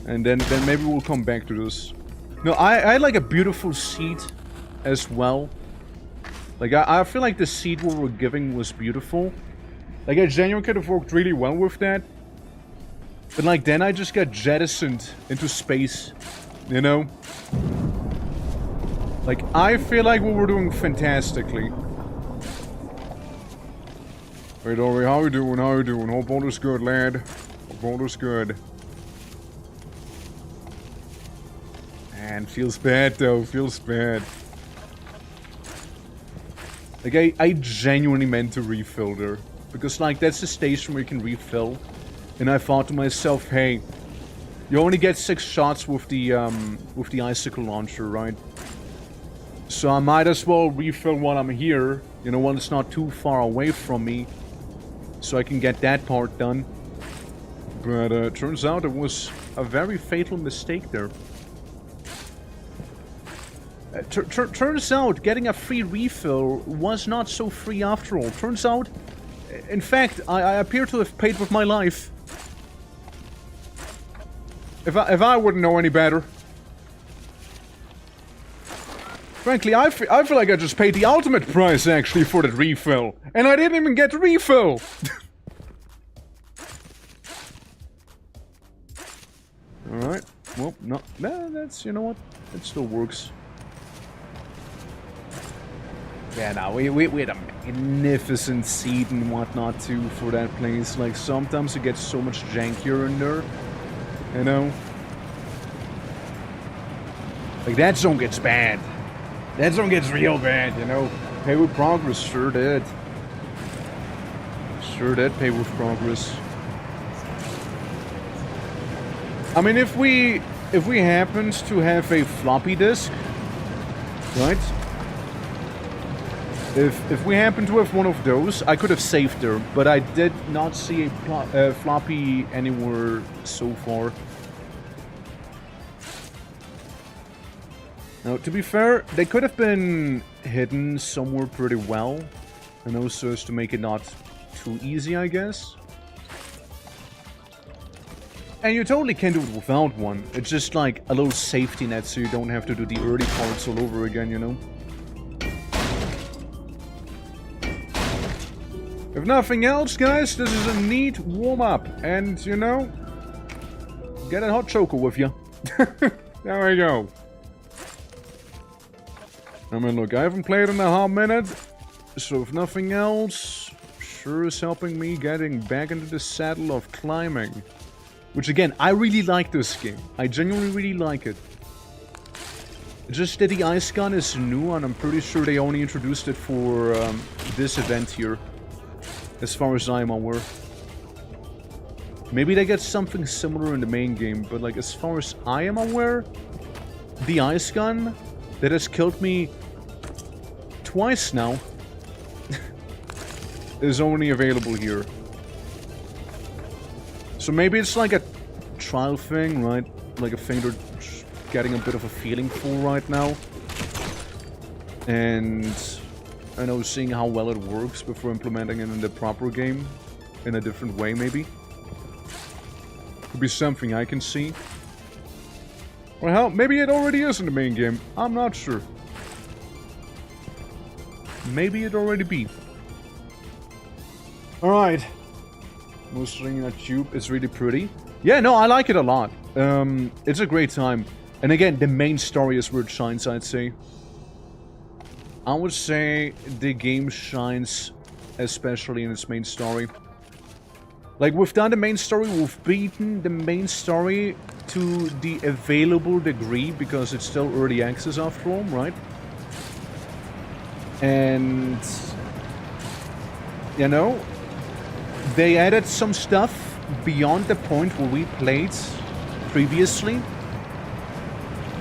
And then maybe we'll come back to this. No, I had like a beautiful seed as well. Like, I feel like the seed we were giving was beautiful. Like, I genuinely could have worked really well with that. But, like, then I just got jettisoned into space. You know? Like, I feel like we were doing fantastically. Hey, Dory, how you doing? Hope all is good, lad. Hope all is good. Man, feels bad, though. Feels bad. Like, I genuinely meant to refill there. Because, like, that's the station where you can refill. And I thought to myself, hey, you only get 6 shots with the icicle launcher, right? So I might as well refill while I'm here, you know, while it's not too far away from me, so I can get that part done. But turns out it was a very fatal mistake there. Turns out getting a free refill was not so free after all. Turns out, in fact, I appear to have paid with my life. If I wouldn't know any better. Frankly, I feel like I just paid the ultimate price, actually, for that refill. And I didn't even get the refill! Alright. Well, no, that's, you know what? It still works. Yeah, no, we had a magnificent seed and whatnot, too, for that place. Like, sometimes it gets so much jankier in there. You know? Like, that zone gets bad. That zone gets real bad, you know. Pay with progress, sure did. Sure did pay with progress. I mean, if we happened to have a floppy disk, right? If we happened to have one of those, I could have saved her, but I did not see a floppy anywhere so far. Now, to be fair, they could have been hidden somewhere pretty well, and also as to make it not too easy, I guess. And you totally can do it without one. It's just like a little safety net so you don't have to do the early parts all over again, you know? If nothing else, guys, this is a neat warm-up. And, you know, get a hot choco with you. There we go. I mean, look, I haven't played in a hot minute, so if nothing else, sure is helping me getting back into the saddle of climbing. Which, again, I really like this game. I genuinely really like it. Just that the ice gun is new, and I'm pretty sure they only introduced it for this event here. As far as I'm aware. Maybe they get something similar in the main game, but like as far as I am aware, the ice gun that has killed me twice now is only available here. So maybe it's like a trial thing, right? Like a thing they're getting a bit of a feeling for right now. And I know, seeing how well it works before implementing it in the proper game. In a different way, maybe. Could be something I can see. Or hell, maybe it already is in the main game. I'm not sure. Maybe it already be. Alright. Mostly that tube is really pretty. Yeah, no, I like it a lot. It's a great time. And again, the main story is where it shines, I'd say. I would say the game shines especially in its main story. Like, we've done the main story, we've beaten the main story to the available degree, because it's still early access after all, right? And, you know, they added some stuff beyond the point where we played previously.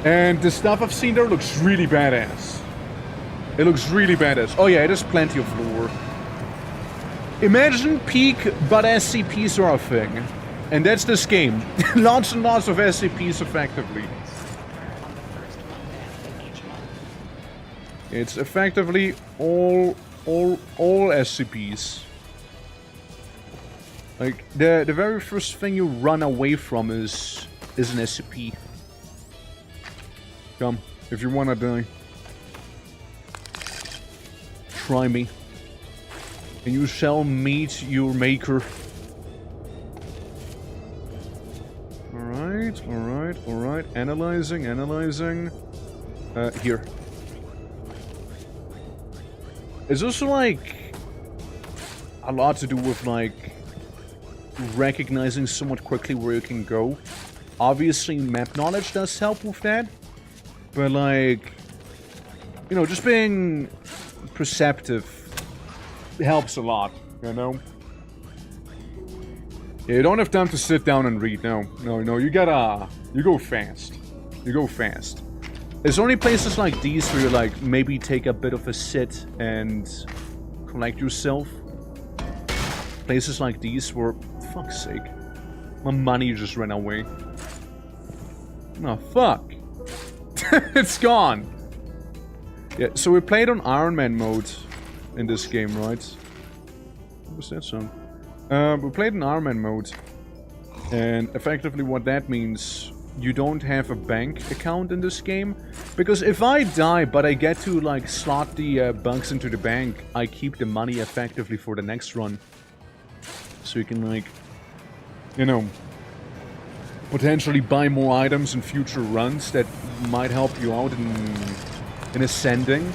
And the stuff I've seen there looks really badass. It looks really badass. Oh yeah, it has plenty of lore. Imagine peak, but SCPs are a thing. And that's this game. Lots and lots of SCPs, effectively. It's effectively all SCPs. Like, the very first thing you run away from is an SCP. Come, if you wanna die. Try me. And you shall meet your maker. Alright. Analyzing. Here. It's also, like, a lot to do with, like, recognizing somewhat quickly where you can go. Obviously, map knowledge does help with that. But, like, you know, just being perceptive helps a lot, you know? Yeah, you don't have time to sit down and read, no, you go fast. You go fast. It's only places like these where you like maybe take a bit of a sit and collect yourself. Places like these where, fuck's sake, my money just ran away. Oh fuck, it's gone. Yeah, so we played on Iron Man mode in this game, right? What was that song? We played in Iron Man mode, and effectively what that means. You don't have a bank account in this game, because if I die but I get to like slot the bucks into the bank, I keep the money effectively for the next run. So you can like, you know, potentially buy more items in future runs that might help you out in ascending.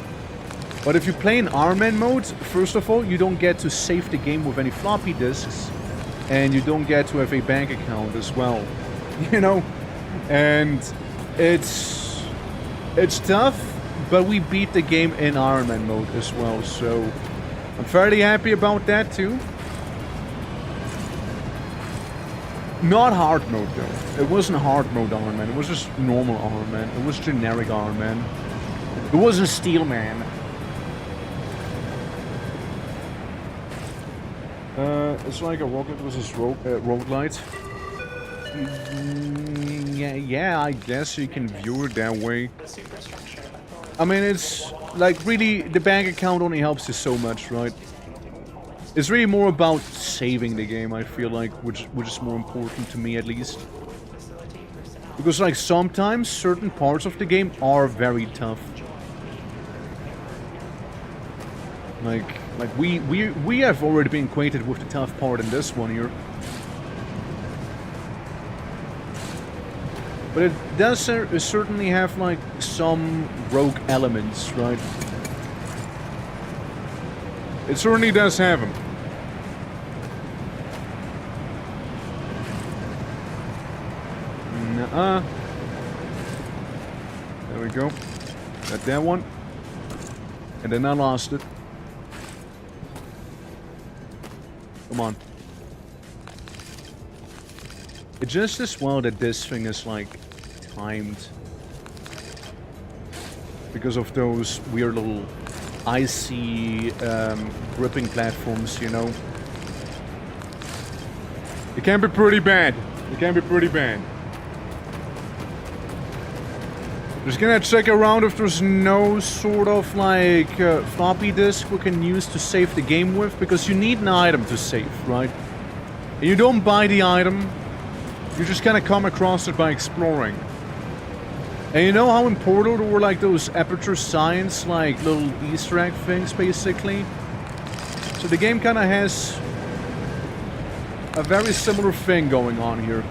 But if you play in Iron Man mode, first of all, you don't get to save the game with any floppy disks, and you don't get to have a bank account as well, you know? And it's tough, but we beat the game in Iron Man mode as well, so I'm fairly happy about that too. Not hard mode though. It wasn't hard mode Iron Man, it was just normal Iron Man. It was generic Iron Man. It wasn't Steel Man. It's like a rocket versus roguelite. Yeah, I guess you can view it that way. I mean, it's like really the bank account only helps you so much, right? It's really more about saving the game, I feel like, which is more important to me at least. Because like sometimes certain parts of the game are very tough. Like we have already been acquainted with the tough part in this one here. But it does certainly have like some rogue elements, right? It certainly does have them. Nuh-uh. There we go. Got that one. And then I lost it. Come on. It's just as well that this thing is like timed. Because of those weird little icy gripping platforms, you know. It can be pretty bad. It can be pretty bad. Just gonna check around if there's no sort of like floppy disk we can use to save the game with, because you need an item to save, right? And you don't buy the item, you just kind of come across it by exploring. And you know how important there were like those aperture science, like little Easter egg things, basically? So the game kind of has a very similar thing going on here.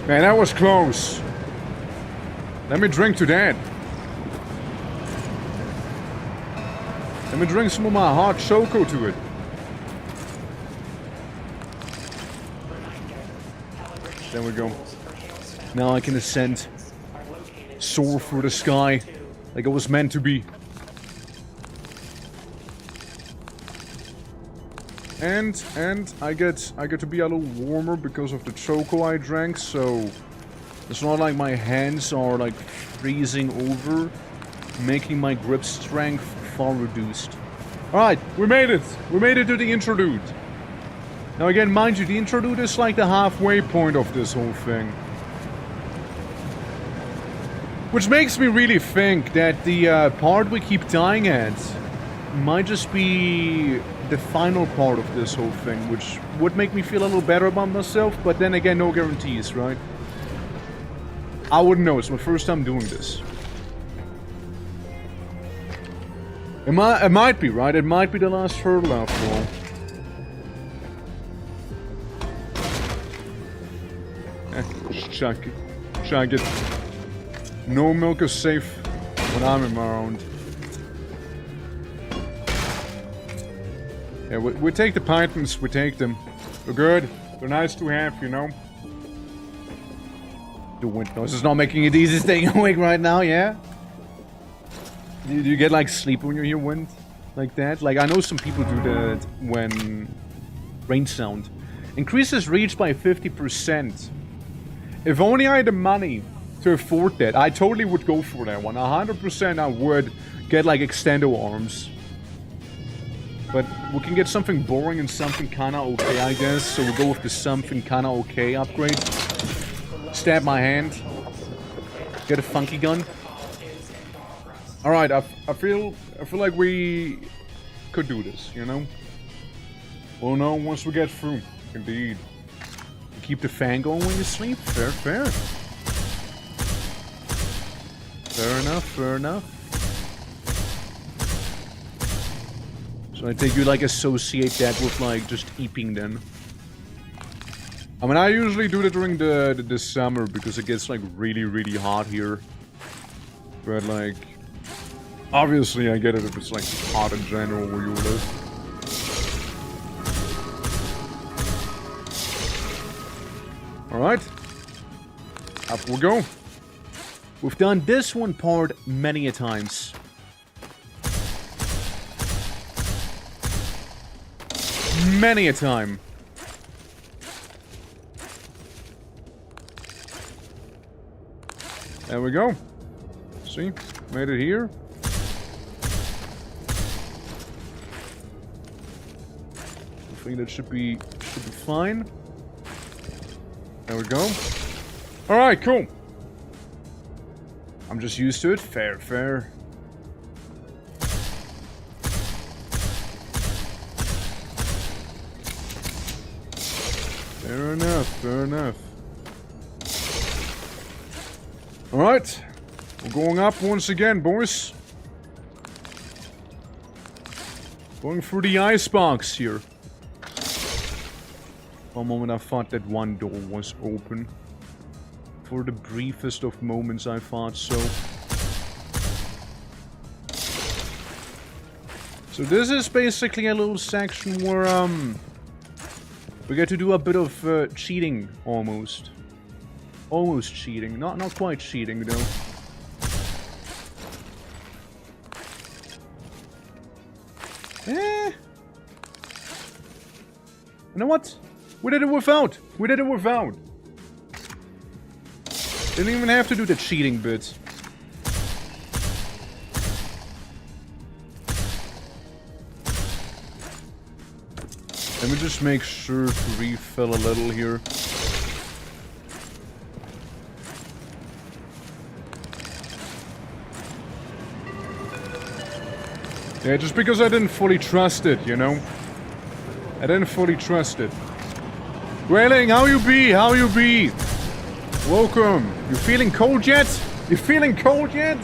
Man, that was close. Let me drink to that. Let me drink some of my hot choco to it. There we go. Now I can ascend. Soar through the sky. Like it was meant to be. And I get to be a little warmer because of the choco I drank, so it's not like my hands are like freezing over, making my grip strength far reduced. Alright, we made it! We made it to the interlude. Now again, mind you, the interlude is like the halfway point of this whole thing. Which makes me really think that the part we keep dying at might just be the final part of this whole thing, which would make me feel a little better about myself, but then again, no guarantees, right? I wouldn't know, it's my first time doing this. It might be, right? It might be the last hurdle after all. Just chuck it. No milk is safe when I'm around. Yeah, we take the pythons, we take them. They're good. They're nice to have, you know. The wind noise is not making it easy staying awake right now, yeah? Do you get like sleep when you hear wind? Like that? Like I know some people do that when rain sound. Increases reach by 50%. If only I had the money to afford that. I totally would go for that one. 100% I would get like extendo arms. But we can get something boring and something kinda okay, I guess. So we'll go with the something kinda okay upgrade. Stab my hand. Get a funky gun. Alright, I feel like we could do this, you know? Well, no, once we get through. Indeed. Keep the fan going when you sleep. Fair, fair. Fair enough, fair enough. So I think you like associate that with like just eating then. I mean, I usually do that during the summer because it gets like really, really hot here. But like, obviously I get it if it's like hot in general where you live. Alright. Up we go. We've done this one part many a times. Many a time. There we go. See? Made it here. I think that should be fine. There we go. Alright, cool. I'm just used to it. Fair, fair. Fair enough, fair enough. Alright. We're going up once again, boys. Going through the icebox here. For a moment I thought that one door was open. For the briefest of moments I thought so. So this is basically a little section where we get to do a bit of cheating almost. Almost cheating. Not quite cheating though. You know what? We did it without. We did it without. Didn't even have to do the cheating bit. Let me just make sure to refill a little here. Yeah, just because I didn't fully trust it, you know? I didn't fully trust it. Grayling, how you be? How you be? Welcome. You feeling cold yet? You feeling cold yet?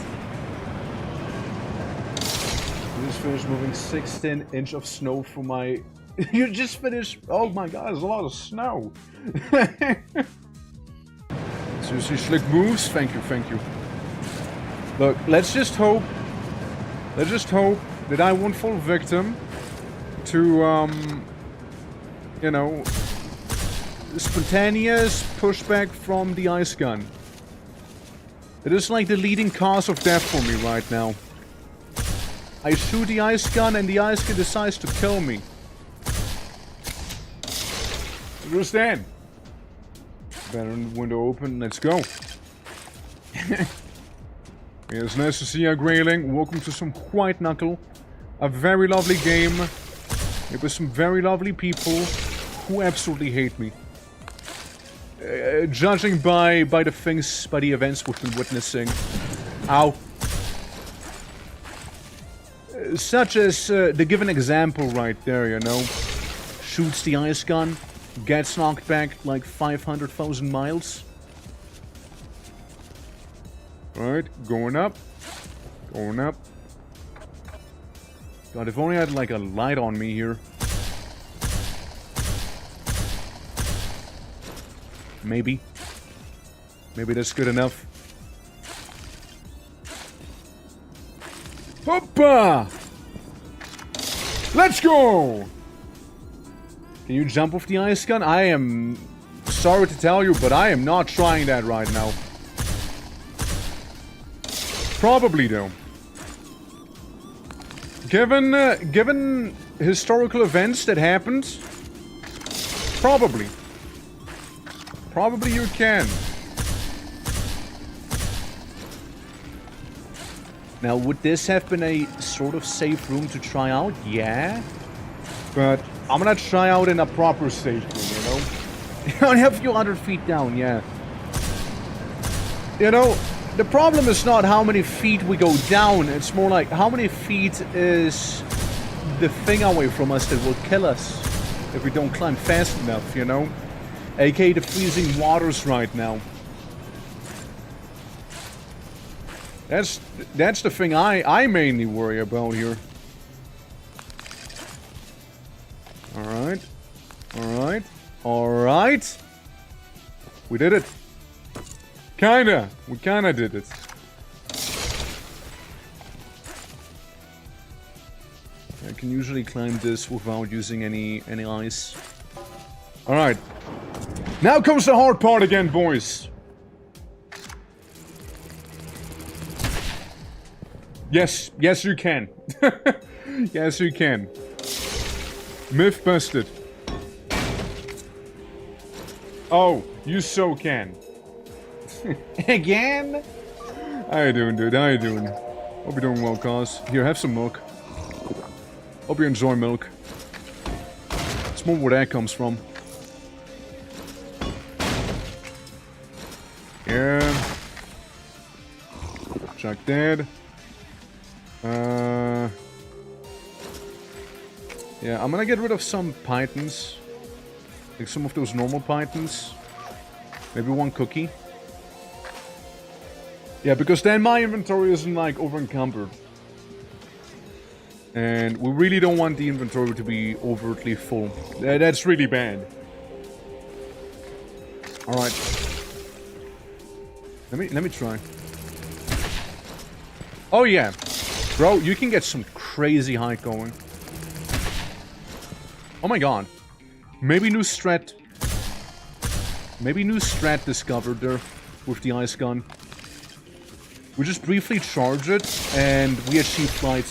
You just finished moving 16 inch of snow from my... You just finished... Oh my god, there's a lot of snow. Seriously, slick moves? Thank you, thank you. Look, let's just hope... Let's just hope that I won't fall victim to, you know... spontaneous pushback from the ice gun. It is like the leading cause of death for me right now. I shoot the ice gun and the ice gun decides to kill me. Understand? Better window open, let's go. Yeah, it's nice to see you, Grayling. Welcome to some White Knuckle. A very lovely game. It was some very lovely people who absolutely hate me. Judging by the things, by the events we've been witnessing. Ow. Such as the given example right there, you know. Shoots the ice gun, gets knocked back like 500,000 miles. Alright, going up. Going up. God, if only I had like a light on me here. Maybe. Maybe that's good enough. Hoppa! Let's go! Can you jump off the ice gun? I am sorry to tell you, but I am not trying that right now. Probably though. Given historical events that happened, probably. Probably you can. Now, would this have been a sort of safe room to try out? Yeah. But I'm gonna try out in a proper safe room, you know? Only a few hundred feet down, yeah. You know, the problem is not how many feet we go down, it's more like how many feet is the thing away from us that will kill us if we don't climb fast enough, you know? AKA the freezing waters right now. That's the thing I mainly worry about here. Alright. Alright. Alright. We did it. Kinda. We kinda did it. I can usually climb this without using any ice. Alright. Now comes the hard part again, boys. Yes. Yes, you can. Yes, you can. Myth busted. Oh, you so can. Again? How you doing, dude? How you doing? Hope you're doing well, cuz. Here, have some milk. Hope you enjoy milk. It's more where that comes from. Yeah. Chuck dead. Yeah, I'm gonna get rid of some pythons. Like some of those normal pythons. Maybe one cookie. Yeah, because then my inventory isn't like over encumbered. And we really don't want the inventory to be overtly full. That's really bad. Alright. Let me try. Oh yeah. Bro, you can get some crazy height going. Oh my god. Maybe new strat. Maybe new strat discovered there with the ice gun. We just briefly charge it and we achieve flight.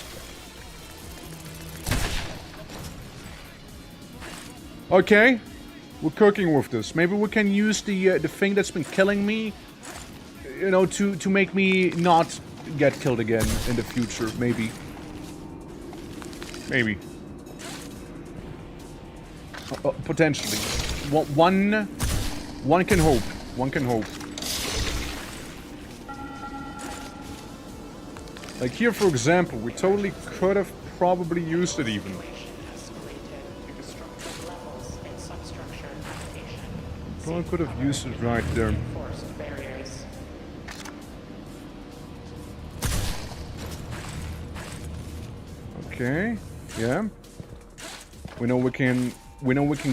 Okay. We're cooking with this. Maybe we can use the thing that's been killing me, you know, to make me not get killed again in the future. Maybe. Maybe. Potentially. One can hope. One can hope. Like here, for example, we totally could have probably used it even. Probably could have used it right there. Okay. Yeah. We know we can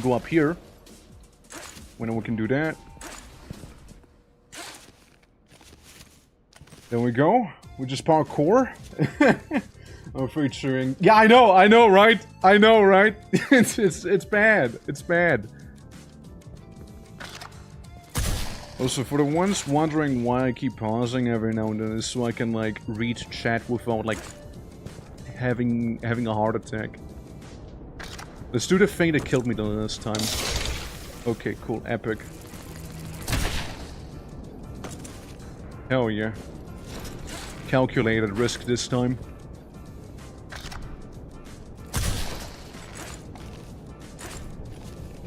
go up here. We know we can do that. There we go. We just parkour. I'm featuring. Yeah, I know, right? I know, right? it's bad. It's bad. Also, for the ones wondering why I keep pausing every now and then, is so I can like read chat without like having a heart attack. Let's do the thing that killed me the last time. Okay, cool, epic. Hell yeah. Calculated risk this time.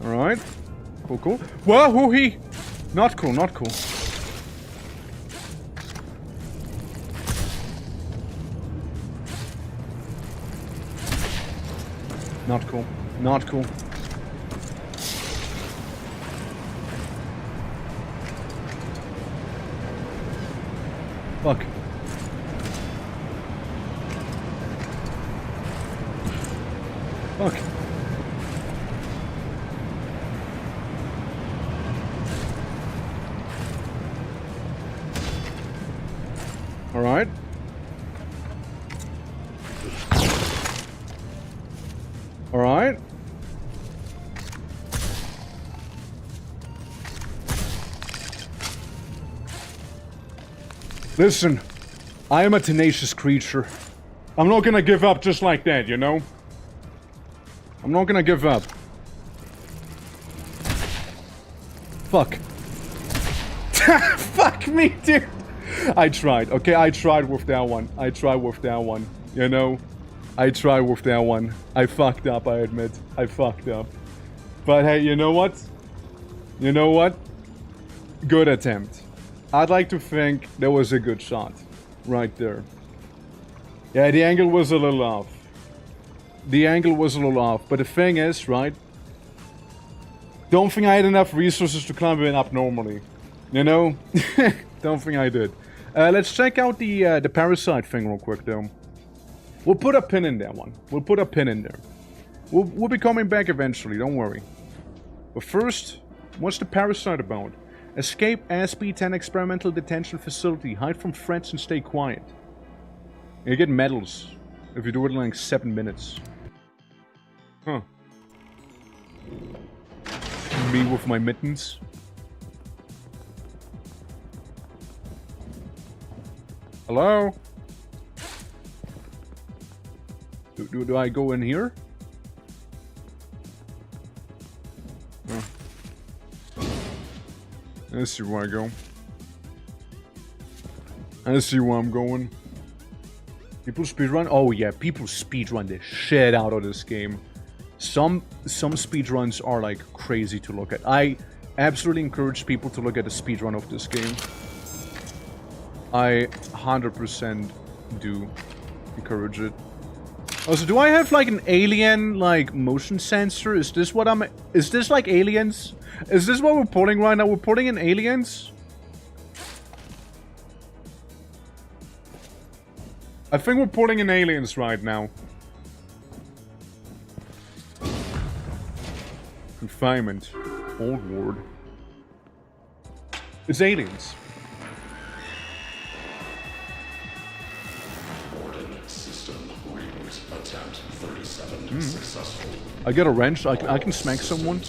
Alright. Cool, cool. Whoa, hoo-hee! Not cool, not cool. Not cool. Not cool. Fuck. Fuck. Alright. Alright. Listen, I am a tenacious creature. I'm not gonna give up just like that, you know? I'm not gonna give up. Fuck. Fuck me, dude! I tried, okay? I tried with that one. I tried with that one. You know? I tried with that one. I fucked up, I admit. I fucked up. But hey, you know what? You know what? Good attempt. I'd like to think that was a good shot. Right there. Yeah, the angle was a little off. The angle was a little off. But the thing is, right? Don't think I had enough resources to climb it up normally. You know? Don't think I did. Let's check out the parasite thing real quick, though. We'll put a pin in that one. We'll put a pin in there. We'll be coming back eventually, don't worry. But first, what's the parasite about? Escape SB-10 experimental detention facility. Hide from threats and stay quiet. You get medals if you do it in like 7 minutes. Huh. Me with my mittens. Hello? Do I go in here? Oh. I see where I go. I see where I'm going. People speedrun? Oh yeah, people speedrun the shit out of this game. Some speedruns are like crazy to look at. I absolutely encourage people to look at the speedrun of this game. I 100% do encourage it. Also, do I have like an alien like motion sensor? Is this what I'm... Is this like aliens? Is this what we're pulling right now? We're pulling in aliens? I think we're pulling in aliens right now. Confinement. Old ward. It's aliens. I get a wrench. I can smack someone.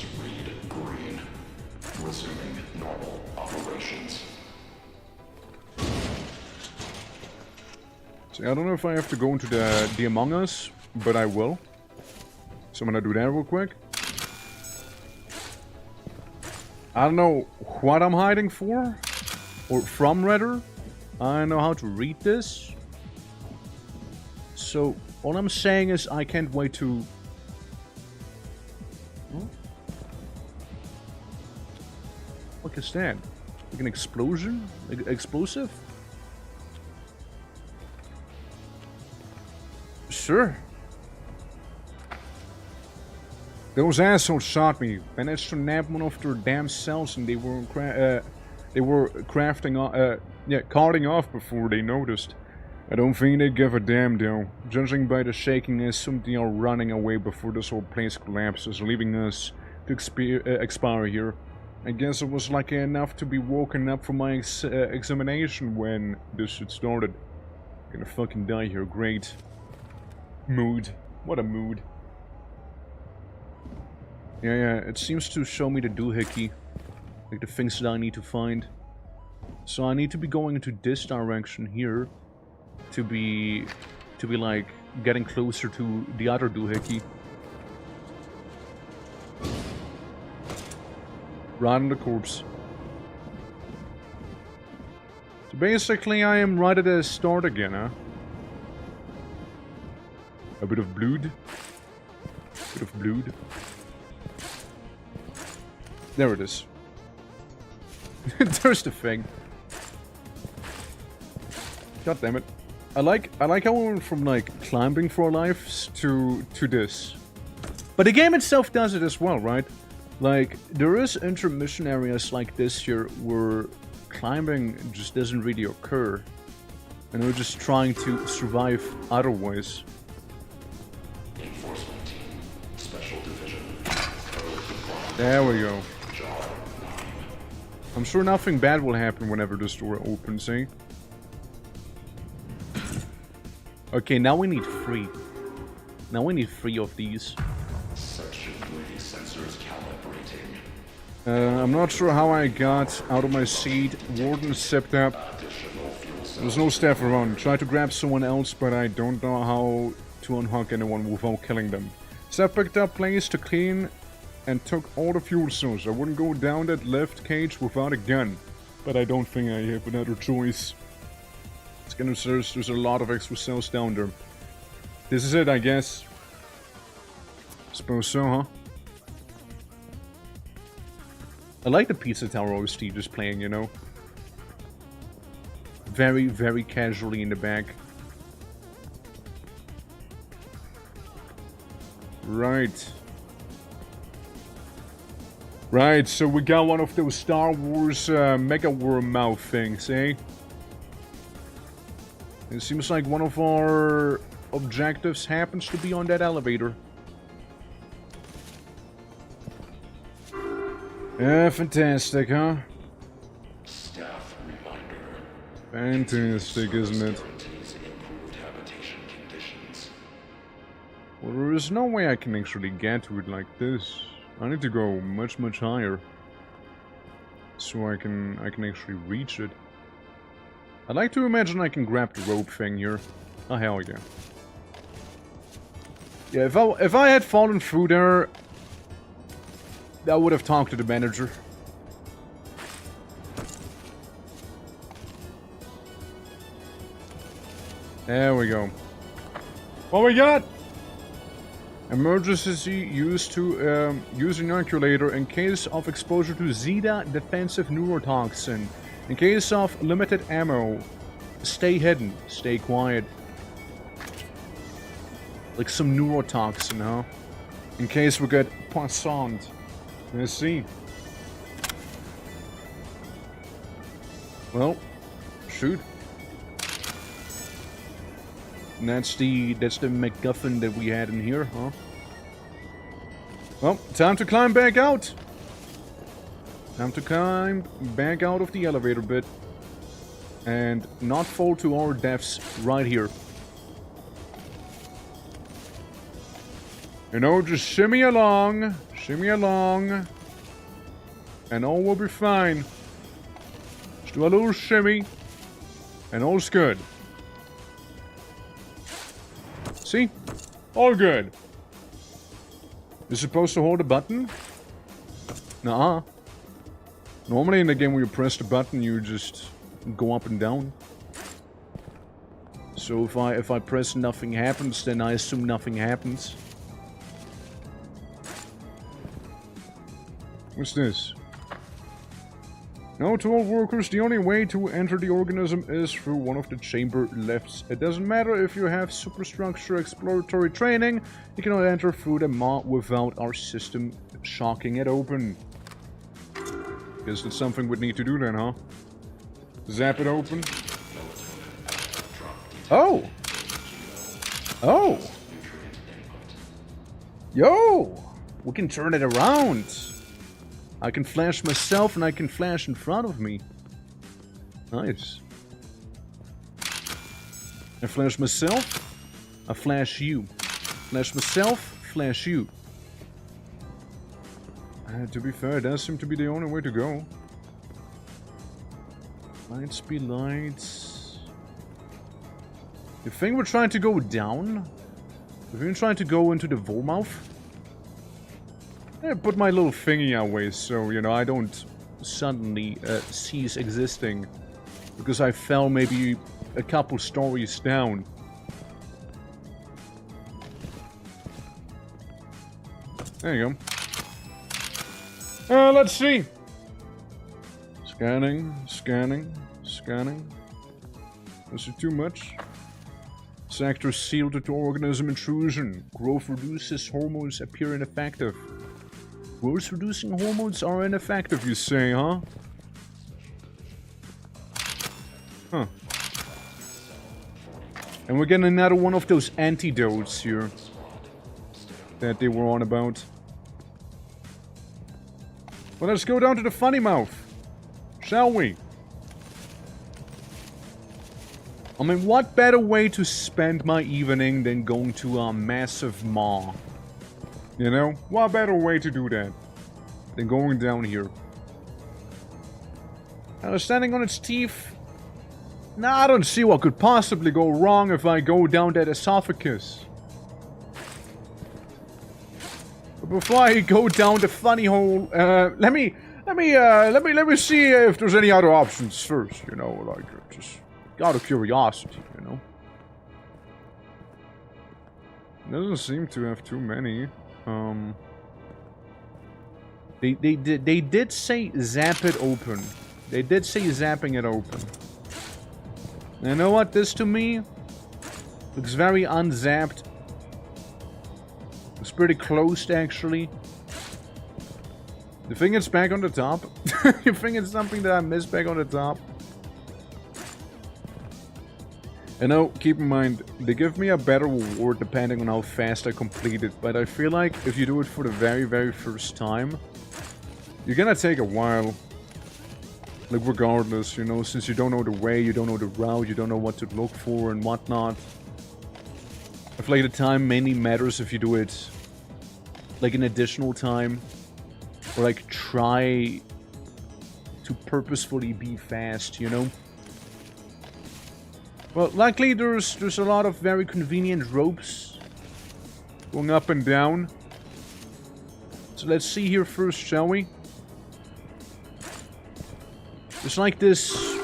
See, I don't know if I have to go into the Among Us, but I will. So I'm gonna do that real quick. I don't know what I'm hiding for, or from rather. I don't know how to read this. So all I'm saying is I can't wait to... Oh. What is that? Like an explosion? Like explosive? Sure. Those assholes shot me. Managed to nab one of their damn cells, and they were carting off before they noticed. I don't think they give a damn though. Judging by the shaking, I assume they are running away before this whole place collapses, leaving us to expire here. I guess I was lucky enough to be woken up from my examination when this shit started. Gonna fucking die here, great. Mood. What a mood. Yeah, it seems to show me the doohickey. Like the things that I need to find. So I need to be going into this direction here. To be like getting closer to the other doohickey. Right on the corpse. So basically I am right at the start again, huh? A bit of blood. Bit of blood. There it is. There's the thing. God damn it. I like how we went from like climbing for our lives to this. But the game itself does it as well, right? Like there is intermission areas like this here where climbing just doesn't really occur. And we're just trying to survive otherwise. Enforcement team, special division. There we go. I'm sure nothing bad will happen whenever this door opens, eh? Okay, now we need 3. Now we need 3 of these. Section 3 sensors calibrating. I'm not sure how I got out of my seat. Warden stepped up. There's no staff around. Tried to grab someone else, but I don't know how to unhook anyone without killing them. Staff picked up place to clean and took all the fuel cells. I wouldn't go down that lift cage without a gun, but I don't think I have another choice. It's gonna there's a lot of extra cells down there. This is it, I guess. Suppose so, huh? I like the Pizza Tower OST just playing, you know? Very, very casually in the back. Right. Right, so we got one of those Star Wars Mega Worm mouth things, eh? It seems like one of our objectives happens to be on that elevator. Yeah, fantastic, huh? Staff reminder. Fantastic, isn't it? Guarantees improved habitation conditions. Well, there is no way I can actually get to it like this. I need to go much, much higher. So I can actually reach it. I'd like to imagine I can grab the rope thing here. Oh, hell yeah. Yeah, if I had fallen through there, I would have talked to the manager. There we go. What we got? Emergency used to use inoculator in case of exposure to Zeta defensive neurotoxin. In case of limited ammo, stay hidden, stay quiet. Like some neurotoxin, huh? In case we get poisoned. Let's see. Well, shoot. And that's the MacGuffin that we had in here, huh? Well, time to climb back out. Time to climb back out of the elevator bit. And not fall to our deaths right here. You know, just shimmy along, and all will be fine. Just do a little shimmy, and all's good. See? All good. You're supposed to hold a button? Nuh-uh. Normally in the game when you press the button, you just go up and down. So if I press nothing happens, then I assume nothing happens. What's this? No, to all workers, the only way to enter the organism is through one of the chamber lifts. It doesn't matter if you have superstructure exploratory training, you cannot enter through the maw without our system shocking it open. Guess that's something we'd need to do then, huh? Zap it open. Oh! Oh! Yo! We can turn it around! I can flash myself and I can flash in front of me. Nice. I flash myself, I flash you. Flash myself, flash you. To be fair, that seems to be the only way to go. Light speed lights. You think we're trying to go down? Have you trying to go into the Volmouth? Yeah, put my little thingy away so, you know, I don't suddenly cease existing. Because I fell maybe a couple stories down. There you go. Let's see. Scanning, scanning, scanning. Is it too much? Sector sealed to organism intrusion. Growth reduces hormones appear ineffective. Growth reducing hormones are ineffective, you say, huh? Huh. And we're getting another one of those antidotes here that they were on about. Well, let's go down to the funny mouth, shall we? I mean, what better way to spend my evening than going to a massive maw? You know? What better way to do that than going down here? Standing on its teeth? Nah, I don't see what could possibly go wrong if I go down that esophagus. But before I go down the funny hole, let me see if there's any other options first. You know, like just out of curiosity, you know. Doesn't seem to have too many. They did say zap it open. They did say zapping it open. You know what? This to me looks very unzapped. It's pretty closed, actually. You think it's back on the top? You think it's something that I missed back on the top? You know, keep in mind, they give me a better reward depending on how fast I complete it. But I feel like if you do it for the very, very first time, you're gonna take a while. Like, regardless, you know, since you don't know the way, you don't know the route, you don't know what to look for and whatnot. I feel like the time mainly matters if you do it, like, an additional time. Or, like, try to purposefully be fast, you know? Well, luckily there's a lot of very convenient ropes going up and down. So let's see here first, shall we? It's like this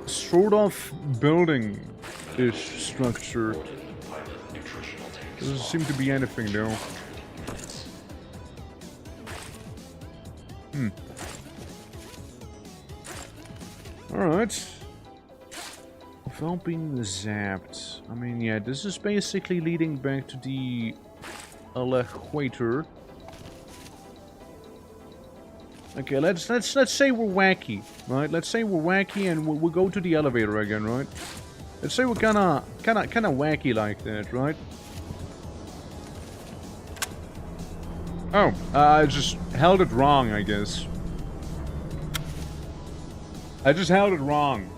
sort of building-ish structure. Doesn't seem to be anything though. Alright. Without being zapped. I mean, yeah, this is basically leading back to the elevator. Okay, let's say we're wacky, right? Let's say we're wacky and we'll go to the elevator again, right? Let's say we're kinda wacky like that, right? Oh, I just held it wrong, I guess. I just held it wrong.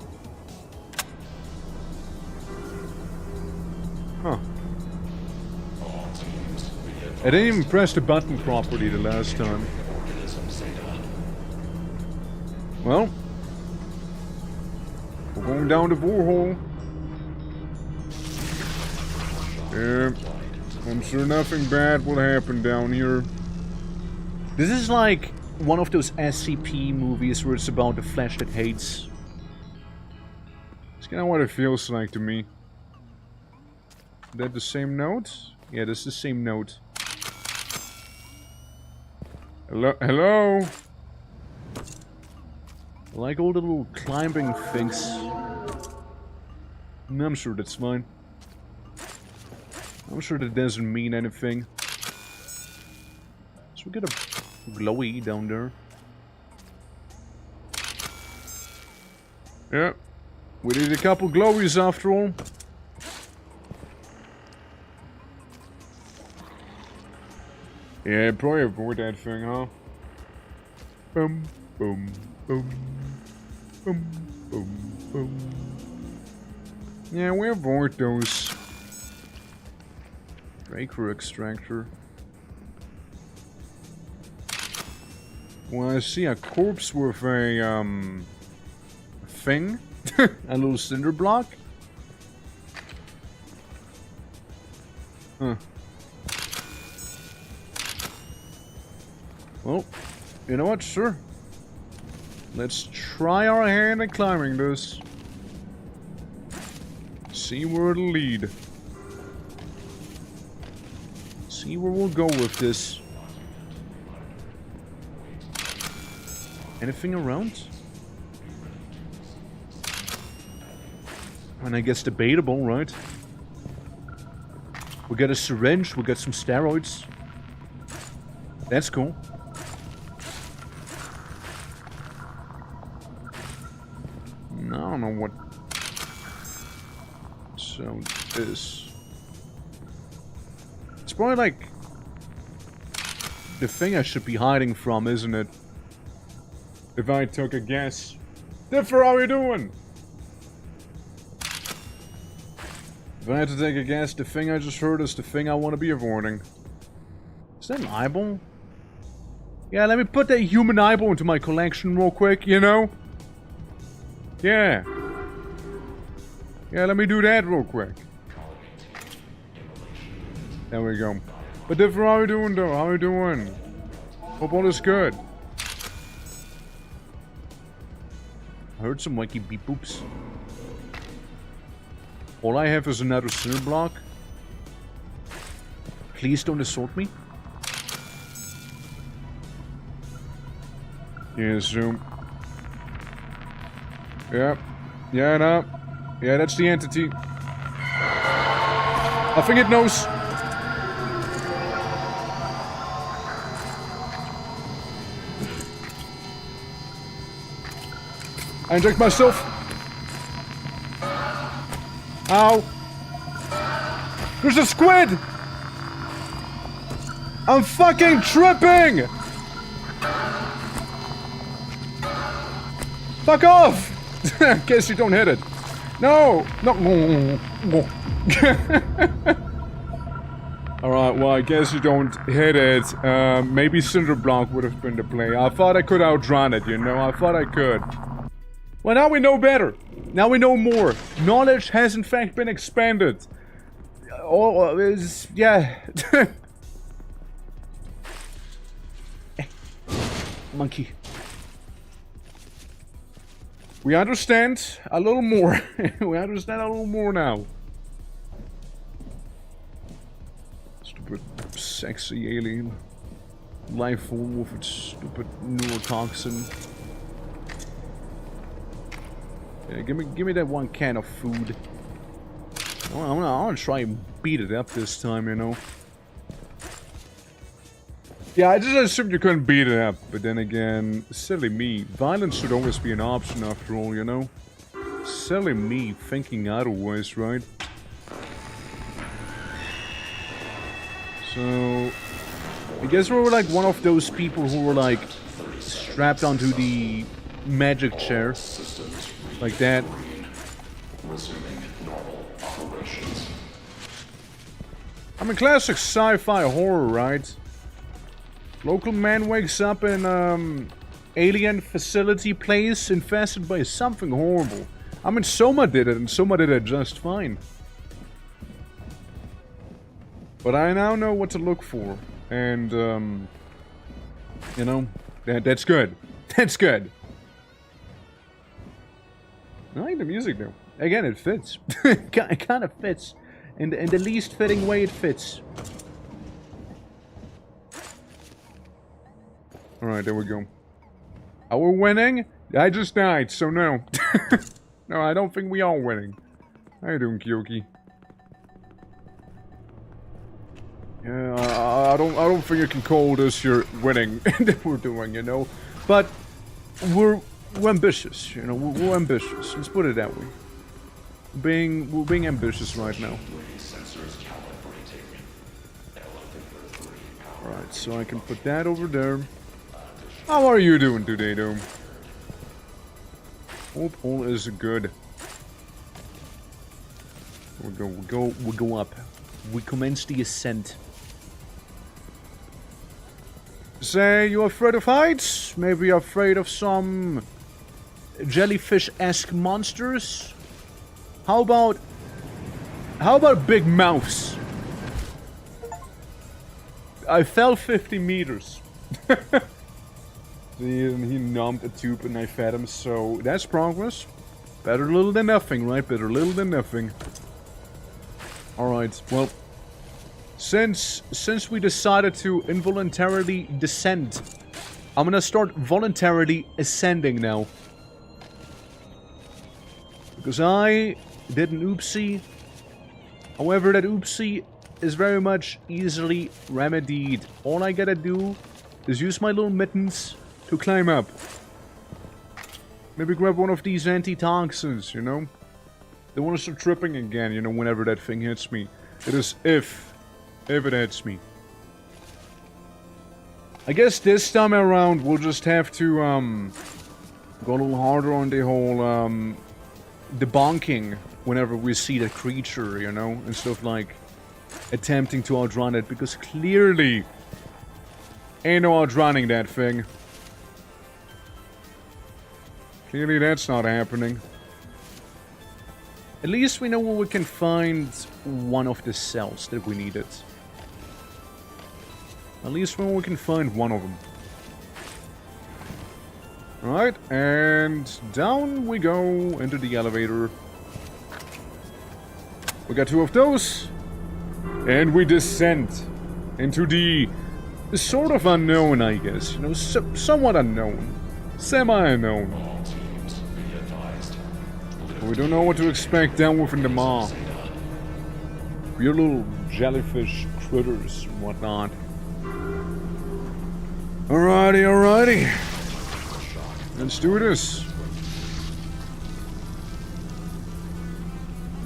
Huh. I didn't even press the button properly the last time. Well, we're going down the borehole. Yeah, I'm sure nothing bad will happen down here. This is like one of those SCP movies where it's about the flesh that hates. It's kind of what it feels like to me. Is that the same note? Yeah, that's the same note. Hello? Hello? I like all the little climbing things. I'm sure that's fine. I'm sure that doesn't mean anything. So we get a glowy down there. Yeah. We did a couple glowies after all. Yeah, probably avoid that thing, huh? Boom, boom, boom, boom, boom, boom. Yeah, we avoid those. Breaker extractor. Well, I see a corpse with a, thing. A little cinder block. Huh. Well, you know what? Sure. Let's try our hand at climbing this. See where it'll lead. See where we'll go with this. Anything around? And I guess debatable, right? We got a syringe, we got some steroids. That's cool. No, I don't know what. So this. It's probably like the thing I should be hiding from, isn't it? If I took a guess. Differ, how you doing? If I had to take a guess, the thing I just heard is the thing I want to be avoiding. Is that an eyeball? Yeah, let me put that human eyeball into my collection real quick, you know? Yeah. Yeah, let me do that real quick. There we go. But Differ, how you doing though? How you doing? Hope all is good. I heard some wacky beep boops. All I have is another cinder block. Please don't assault me. Yeah, zoom. Yeah. Yeah, no. Yeah, that's the entity. I think it knows. I inject myself. Ow. There's a squid! I'm fucking tripping! Fuck off! Guess you don't hit it. No! No! Alright, well, I guess you don't hit it. Maybe Cinder Block would have been the play. I thought I could outrun it, you know? I thought I could. Well, now we know better. Now we know more. Knowledge has in fact been expanded. Oh, is yeah. Monkey. We understand a little more. We understand a little more now. Stupid, sexy alien. Life form with its stupid neurotoxin. Yeah, give me that one can of food. I wanna try and beat it up this time, you know. Yeah, I just assumed you couldn't beat it up, but then again, silly me. Violence should always be an option after all, you know. Silly me thinking otherwise, right? So, I guess we were like one of those people who were like strapped onto the magic chair. Like that. Resuming normal operations. I mean, classic sci-fi horror, right? Local man wakes up in, alien facility place infested by something horrible. I mean, Soma did it, and Soma did it just fine. But I now know what to look for, and, you know, that's good. That's good. I like the music though. Again, it fits. It kind of fits. In the least fitting way it fits. Alright, there we go. Are we winning? I just died, so no. No, I don't think we are winning. How you doing, Kyoki? Yeah, I don't think you can call this your winning that we're doing, you know. But we're ambitious, you know. We're ambitious. Let's put it that way. We're being ambitious right now. Alright, so I can put that over there. How are you doing today, though? Hope all is good. We go up. We commence the ascent. Say, you afraid of heights? Maybe you're afraid of some jellyfish-esque monsters? How about big mouths? I fell 50 meters. He numbed a tube and I fed him, so that's progress. Better little than nothing, right? Better little than nothing. Alright, well, since we decided to involuntarily descend, I'm gonna start voluntarily ascending now. Because I did an oopsie. However, that oopsie is very much easily remedied. All I gotta do is use my little mittens to climb up. Maybe grab one of these antitoxins, you know? Don't want to start tripping again, you know, whenever that thing hits me. It is if it hits me. I guess this time around we'll just have to go a little harder on the whole debunking whenever we see the creature, you know, instead of like attempting to outrun it, because clearly ain't no outrunning that thing. Clearly that's not happening. At least we know where we can find one of the cells that we needed. At least we can find one of them. Alright, and down we go into the elevator. We got 2 of those. And we descend into the sort of unknown, I guess. You know, somewhat unknown. Semi-unknown. All teams be advised. We don't know what to expect down within the maw. We're little jellyfish critters and whatnot. Alrighty. Let's do this.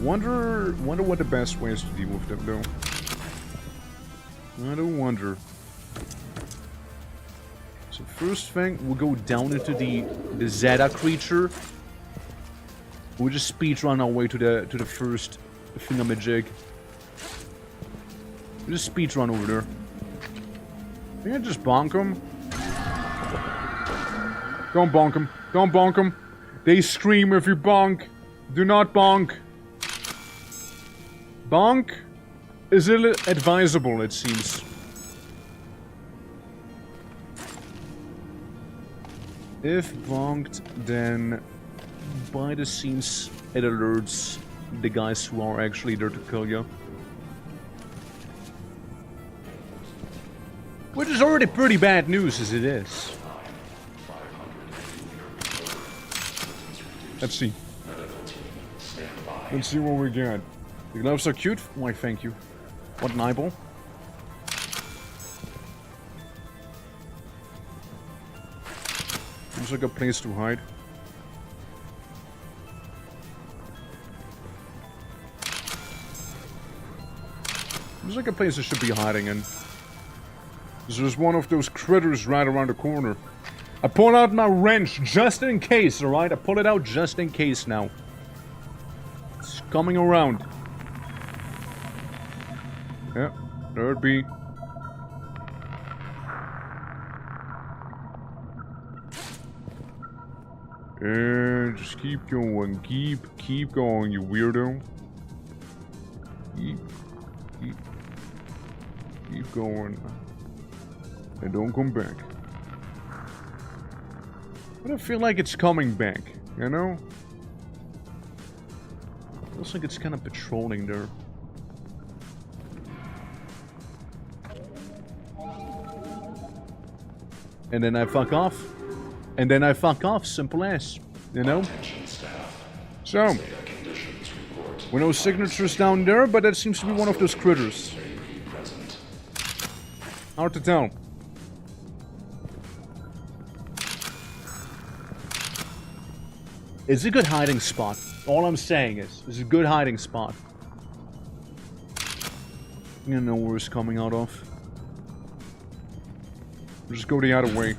Wonder what the best way is to deal with them, though. I don't wonder. So first thing, we'll go down into the Zeta creature. We'll just speed run our way to the first thingamajig. We'll just speed run over there. I think I just bonk him. Don't bonk him. Don't bonk him. They scream if you bonk. Do not bonk. Bonk is ill-advisable, it seems. If bonked, then by the seams, it alerts the guys who are actually there to kill you. Which is already pretty bad news as it is. Let's see. Let's see what we get. The gloves are cute. Why, thank you. What an eyeball. Looks like a place to hide. Looks like a place I should be hiding in. There's one of those critters right around the corner. I pull out my wrench just in case, alright? I pull it out just in case now. It's coming around. Yeah, there it be. And just keep going, keep going, you weirdo. Keep going. And don't come back. I don't feel like it's coming back, you know? Looks like it's kind of patrolling there. And then I fuck off. And then I fuck off, simple as. You know? So, we know signatures down there, but that seems to be one of those critters. Hard to tell. It's a good hiding spot. All I'm saying is, it's a good hiding spot. You know where it's coming out of. Just go the other way.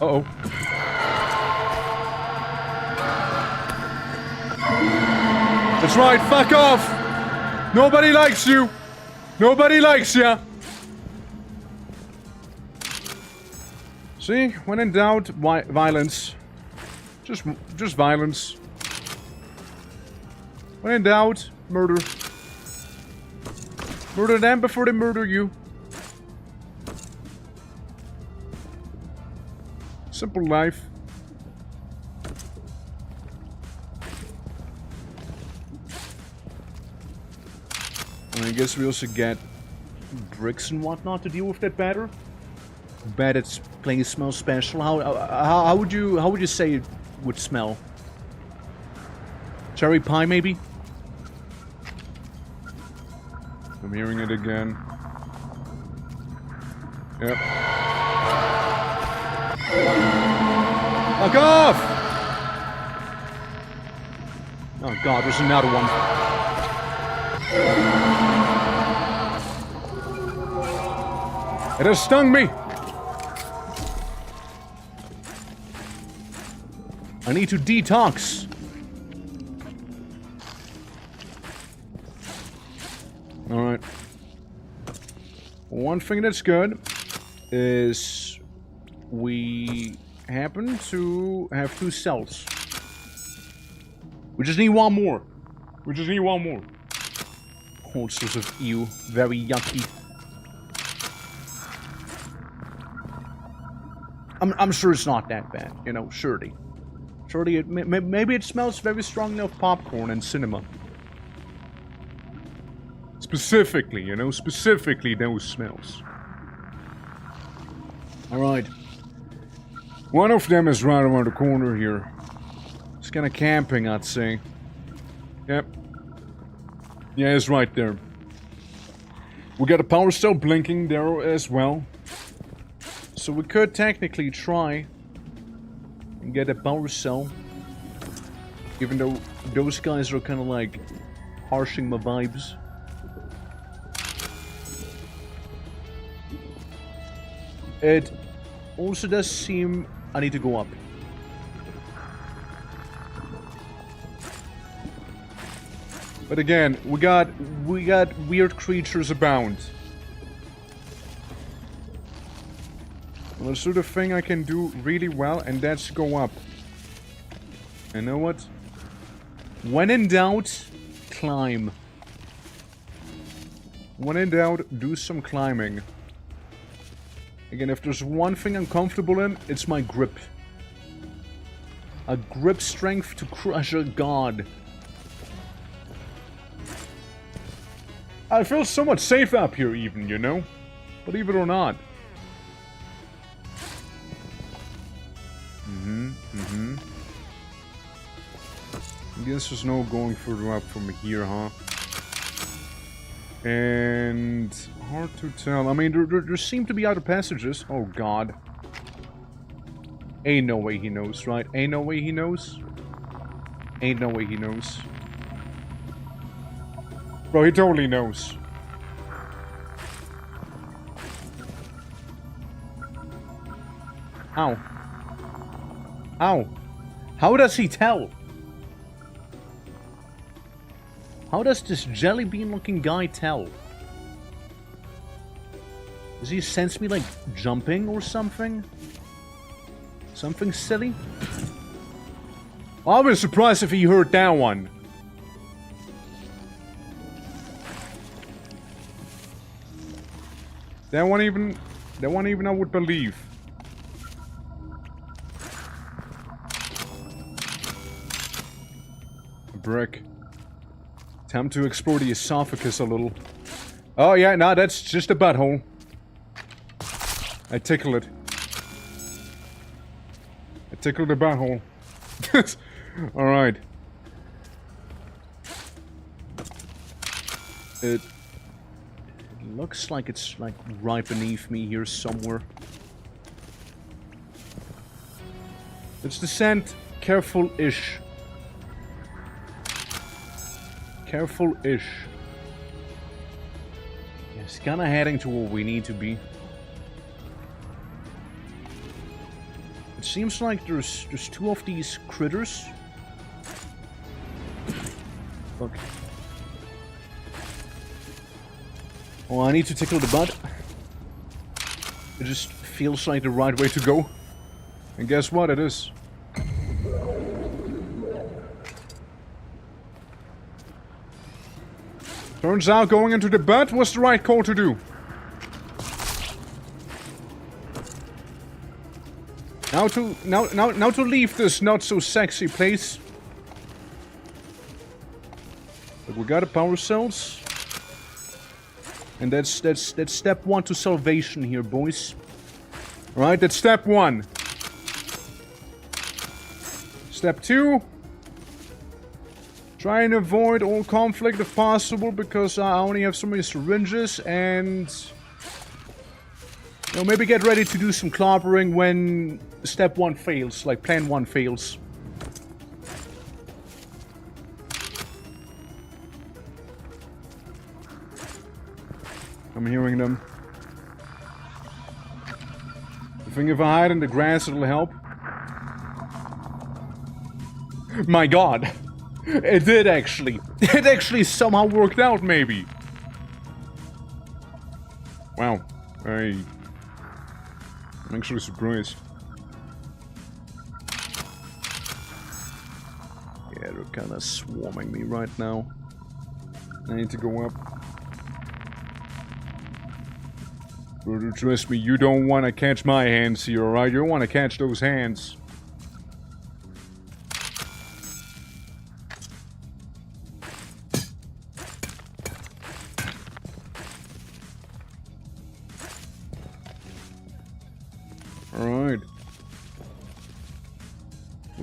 Uh-oh. That's right, fuck off! Nobody likes you! Nobody likes ya! See? When in doubt, violence. Just violence. When in doubt, murder. Murder them before they murder you. Simple life. And I guess we also get bricks and whatnot to deal with that better. Bet its place smells special. How would you say it would smell? Cherry pie, maybe? I'm hearing it again. Yep. Fuck off! Oh god, there's another one. It has stung me! I need to detox. Alright. One thing that's good is we happen to have 2 cells. We just need one more. We just need one more. All sorts of ew. Very yucky. I'm sure it's not that bad, you know, surely. Surely maybe it smells very strongly of popcorn and cinema. Specifically, you know, specifically those smells. Alright. One of them is right around the corner here. It's kind of camping, I'd say. Yep. Yeah, it's right there. We got a power cell blinking there as well. So we could technically try and get a power cell. Even though those guys are kind of like harshing my vibes. It also does seem I need to go up. But again, we got weird creatures abound. Well, the sort of thing I can do really well, and that's go up. You know what? When in doubt, climb. When in doubt, do some climbing. Again, if there's one thing I'm comfortable in, it's my grip. A grip strength to crush a god. I feel somewhat safe up here even, you know? Believe it or not. I guess there's no going further up from here, huh? And hard to tell. I mean, there seem to be other passages. Oh, God. Ain't no way he knows, right? Ain't no way he knows. Ain't no way he knows. Bro, he totally knows. Ow. Ow. How does he tell? How does this jelly bean looking guy tell? Does he sense me like jumping or something? Something silly? I'll be surprised if he heard that one. That one even I would believe. A brick. Time to explore the esophagus a little. Oh yeah, no, that's just a butthole. I tickle it. I tickle the butthole. Alright. It looks like it's like right beneath me here somewhere. Let's descend careful-ish. Careful-ish. Yeah, it's kinda heading to where we need to be. It seems like there's two of these critters. Look. Oh, I need to tickle the butt. It just feels like the right way to go. And guess what? It is. Turns out going into the butt was the right call to do. Now to leave this not so sexy place. But we got a power cells. And that's step one to salvation here, boys. Alright, that's step one. Step two. Try and avoid all conflict if possible, because I only have so many syringes, and you know, maybe get ready to do some clobbering when step one fails, like plan one fails. I'm hearing them. I think if I hide in the grass, it'll help. My God. It did actually. It actually somehow worked out, maybe. Wow. I'm actually surprised. Yeah, they're kind of swarming me right now. I need to go up. Brother, trust me, you don't want to catch my hands here, alright? You don't want to catch those hands.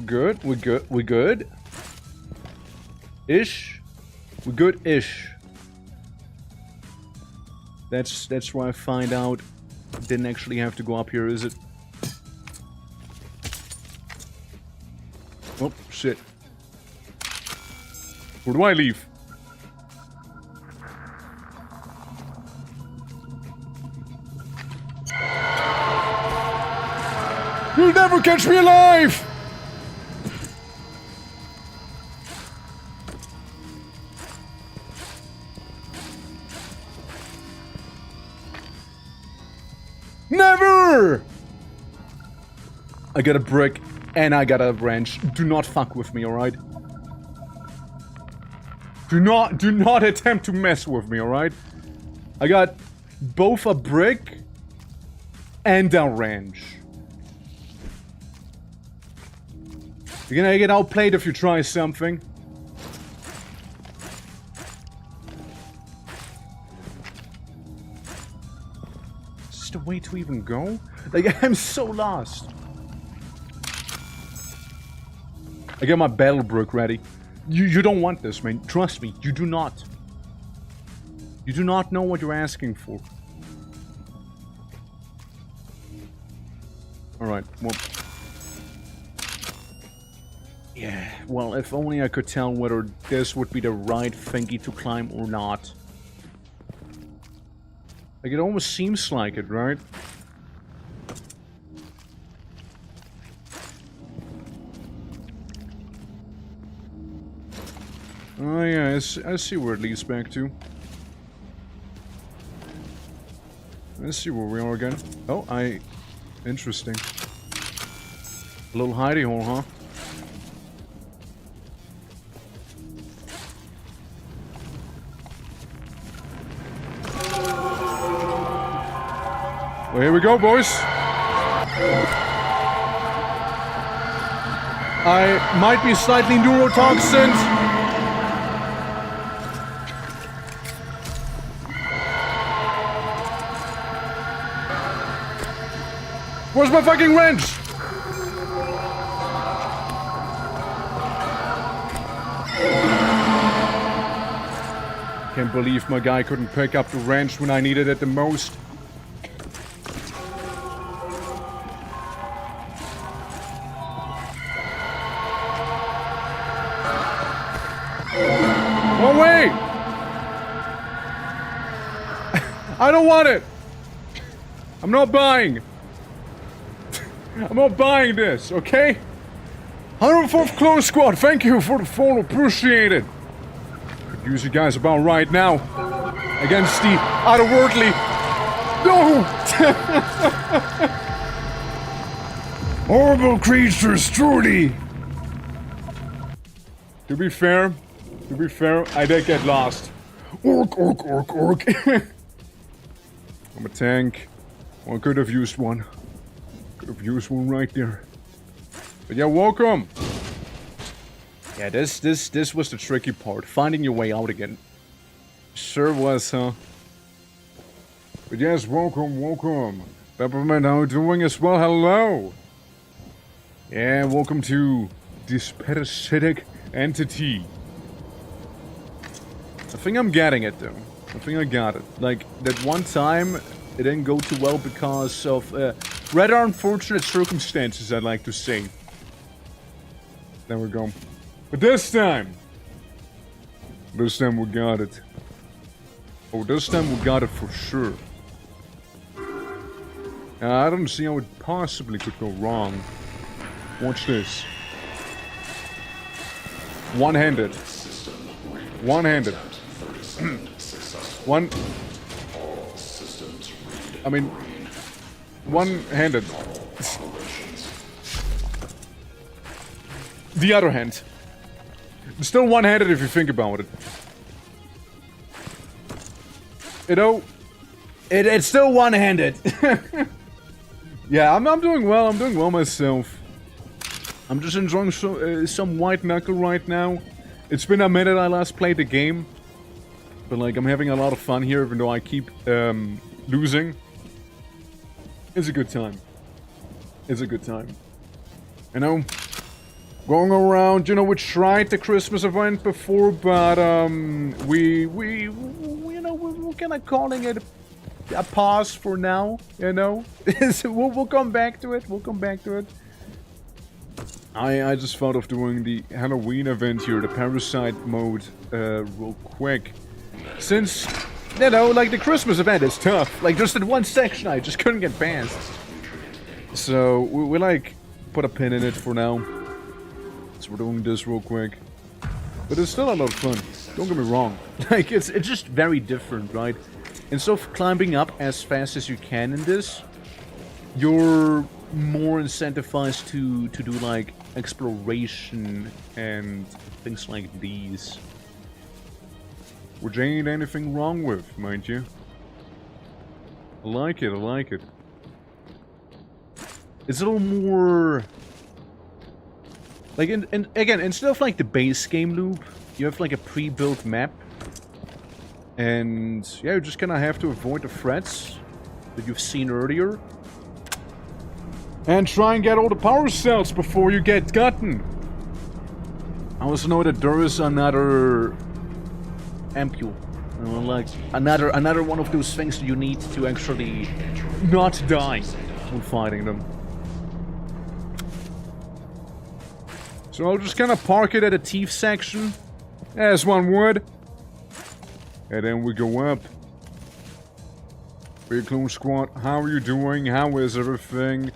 good. We're good. We're good. Ish. We're good-ish. That's where I find out. Didn't actually have to go up here, is it? Oh, shit. Where do I leave? You'll never catch me alive! Never! I got a brick and I got a wrench. Do not fuck with me, alright? Do not attempt to mess with me, alright? I got both a brick and a wrench. You're gonna get outplayed if you try something. Is this the way to even go? Like, I'm so lost. I got my battle brick ready. You don't want this, man. Trust me, you do not. You do not know what you're asking for. Alright, well... yeah, well, if only I could tell whether this would be the right thingy to climb or not. Like, it almost seems like it, right? Oh yeah, I see where it leads back to. Let's see where we are again. Oh, interesting. A little hidey hole, huh? Well, here we go, boys. I might be slightly neurotoxin. Where's my fucking wrench? Can't believe my guy couldn't pick up the wrench when I needed it the most. Oh, wait! I don't want it! I'm not buying! I'm not buying this, okay? 104th Clone Squad, thank you for the follow, appreciate it. Could use you guys about right now. Against the otherworldly... No! Horrible creatures, truly! To be fair, I did get lost. Orc. I'm a tank. Well, I could have used one. Could have used one right there. But yeah, welcome. Yeah, this was the tricky part. Finding your way out again. Sure was, huh? But yes, welcome. Peppermint, how are you doing as well? Hello. Yeah, welcome to this parasitic entity. I think I'm getting it, though. I think I got it. Like, that one time, it didn't go too well because of rather unfortunate circumstances, I'd like to say. There we go. But this time we got it. Oh, this time we got it for sure. I don't see how it possibly could go wrong. Watch this. One-handed. One-handed. I mean, one-handed. The other hand. Still one-handed if you think about it. You know, it's still one-handed. Yeah, I'm doing well. I'm doing well myself. I'm just enjoying some white knuckle right now. It's been a minute I last played the game. But like, I'm having a lot of fun here, even though I keep losing. It's a good time. It's a good time. You know, going around. You know, we tried the Christmas event before, but you know, we're kind of calling it a pause for now. You know, so we'll come back to it. We'll come back to it. I just thought of doing the Halloween event here, the Parasite mode, real quick. Since, you know, like, the Christmas event is tough. Like, just in one section I just couldn't get past. So, we like, put a pin in it for now. So we're doing this real quick. But it's still a lot of fun. Don't get me wrong. Like, it's just very different, right? Instead of climbing up as fast as you can in this, you're more incentivized to do, like, exploration and things like these. Which ain't anything wrong with, mind you. I like it, I like it. It's a little more... Like, and again, instead of, like, the base game loop, you have, like, a pre-built map. And, yeah, you just kind of have to avoid the threats that you've seen earlier. And try and get all the power cells before you get gotten. I also know that there is another ampule. Like, another one of those things that you need to actually not die when fighting them. So I'll just kind of park it at a teeth section, as one would. And then we go up. Big Clone Squad, how are you doing? How is everything?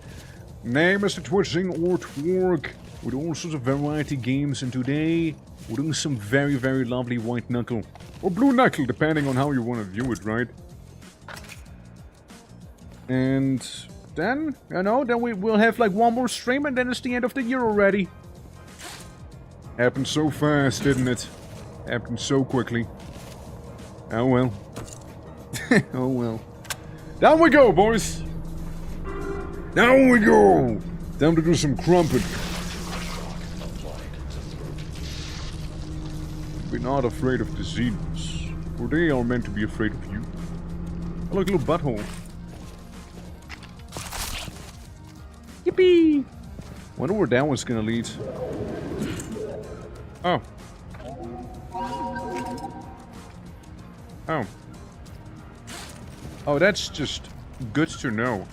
Name is the Twitching or Twerk, with all sorts of variety games, and today we're doing some very, very lovely white knuckle. Or blue knuckle, depending on how you want to view it, right? And then, you know, then we'll have like one more stream and then it's the end of the year already. Happened so fast, didn't it? Happened so quickly. Oh well. Oh well. Down we go, boys! Down we go! Time to do some crumpet. Be not afraid of disease, for they are meant to be afraid of you. I like a little butthole. Yippee! Wonder where that one's gonna lead. Oh. Oh. Oh, that's just good to know.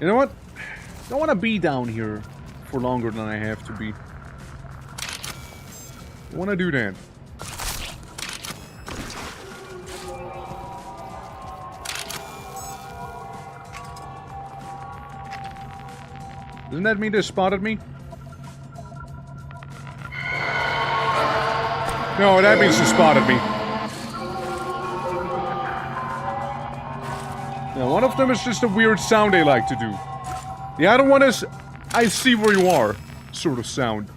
You know what? Don't want to be down here for longer than I have to be. I want to do that. Doesn't that mean they spotted me? No, that means they spotted me. Now, one of them is just a weird sound they like to do. The other one is, I see where you are, sort of sound.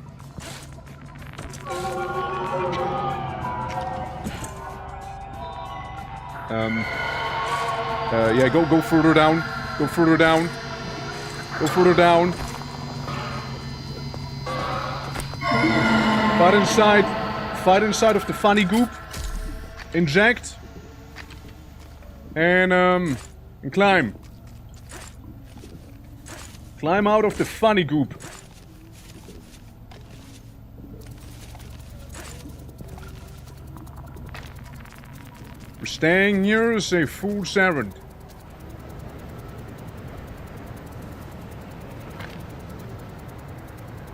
Yeah, go further down. Go further down. Go further down. Fight inside of the funny goop. Inject. And climb. Climb out of the funny goop. We're staying here as a fool's errand.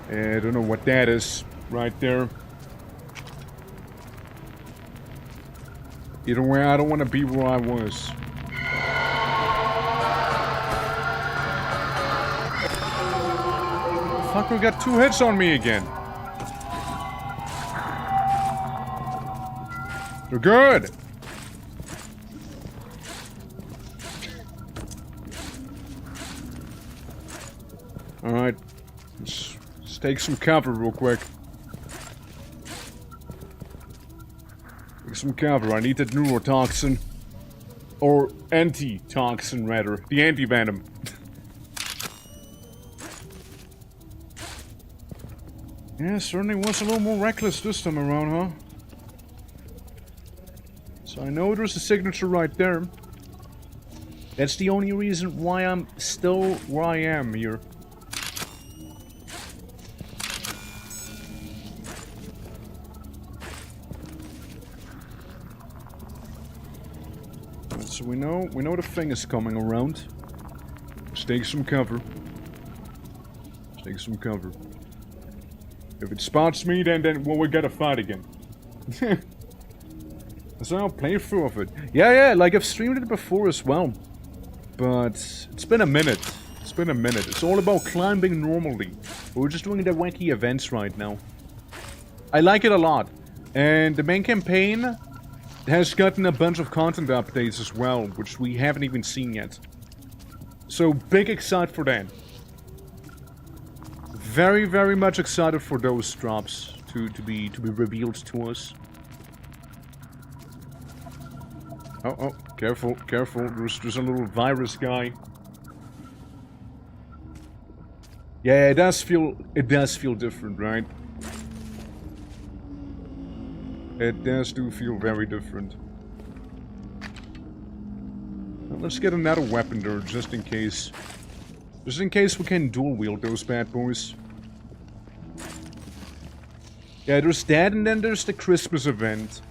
I don't know what that is right there. Either way, I don't want to be where I was. Fuck, we got 2 hits on me again. You're good. Alright. Let's take some cover real quick. Take some cover. I need that neurotoxin. Or antitoxin, rather. The anti-venom. Yeah, certainly was a little more reckless this time around, huh? So I know there's a signature right there. That's the only reason why I'm still where I am here. So we know the thing is coming around. Let's take some cover. Let's take some cover. If it spots me, then well, we gotta fight again. That's our playthrough of it. Yeah, like I've streamed it before as well. But it's been a minute. It's been a minute. It's all about climbing normally. We're just doing the wacky events right now. I like it a lot. And the main campaign has gotten a bunch of content updates as well, which we haven't even seen yet. So big excited for that. Very, very much excited for those drops to be revealed to us. Oh, careful, careful. There's a little virus guy. Yeah, it does feel different, right? It does feel very different. Well, let's get another weapon there, just in case. Just in case we can dual wield those bad boys. Yeah, there's that, and then there's the Christmas event.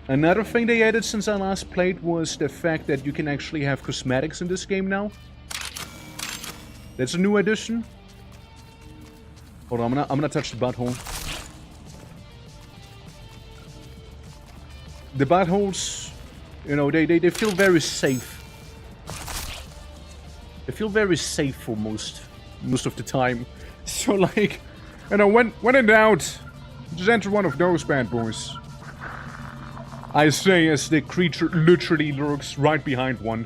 Another thing they added since I last played was the fact that you can actually have cosmetics in this game now. That's a new addition. Hold on, I'm gonna touch the butthole. The buttholes, you know, they feel very safe. They feel very safe for most of the time. So like, you know, when in doubt, just enter one of those bad boys. I say as the creature literally lurks right behind one.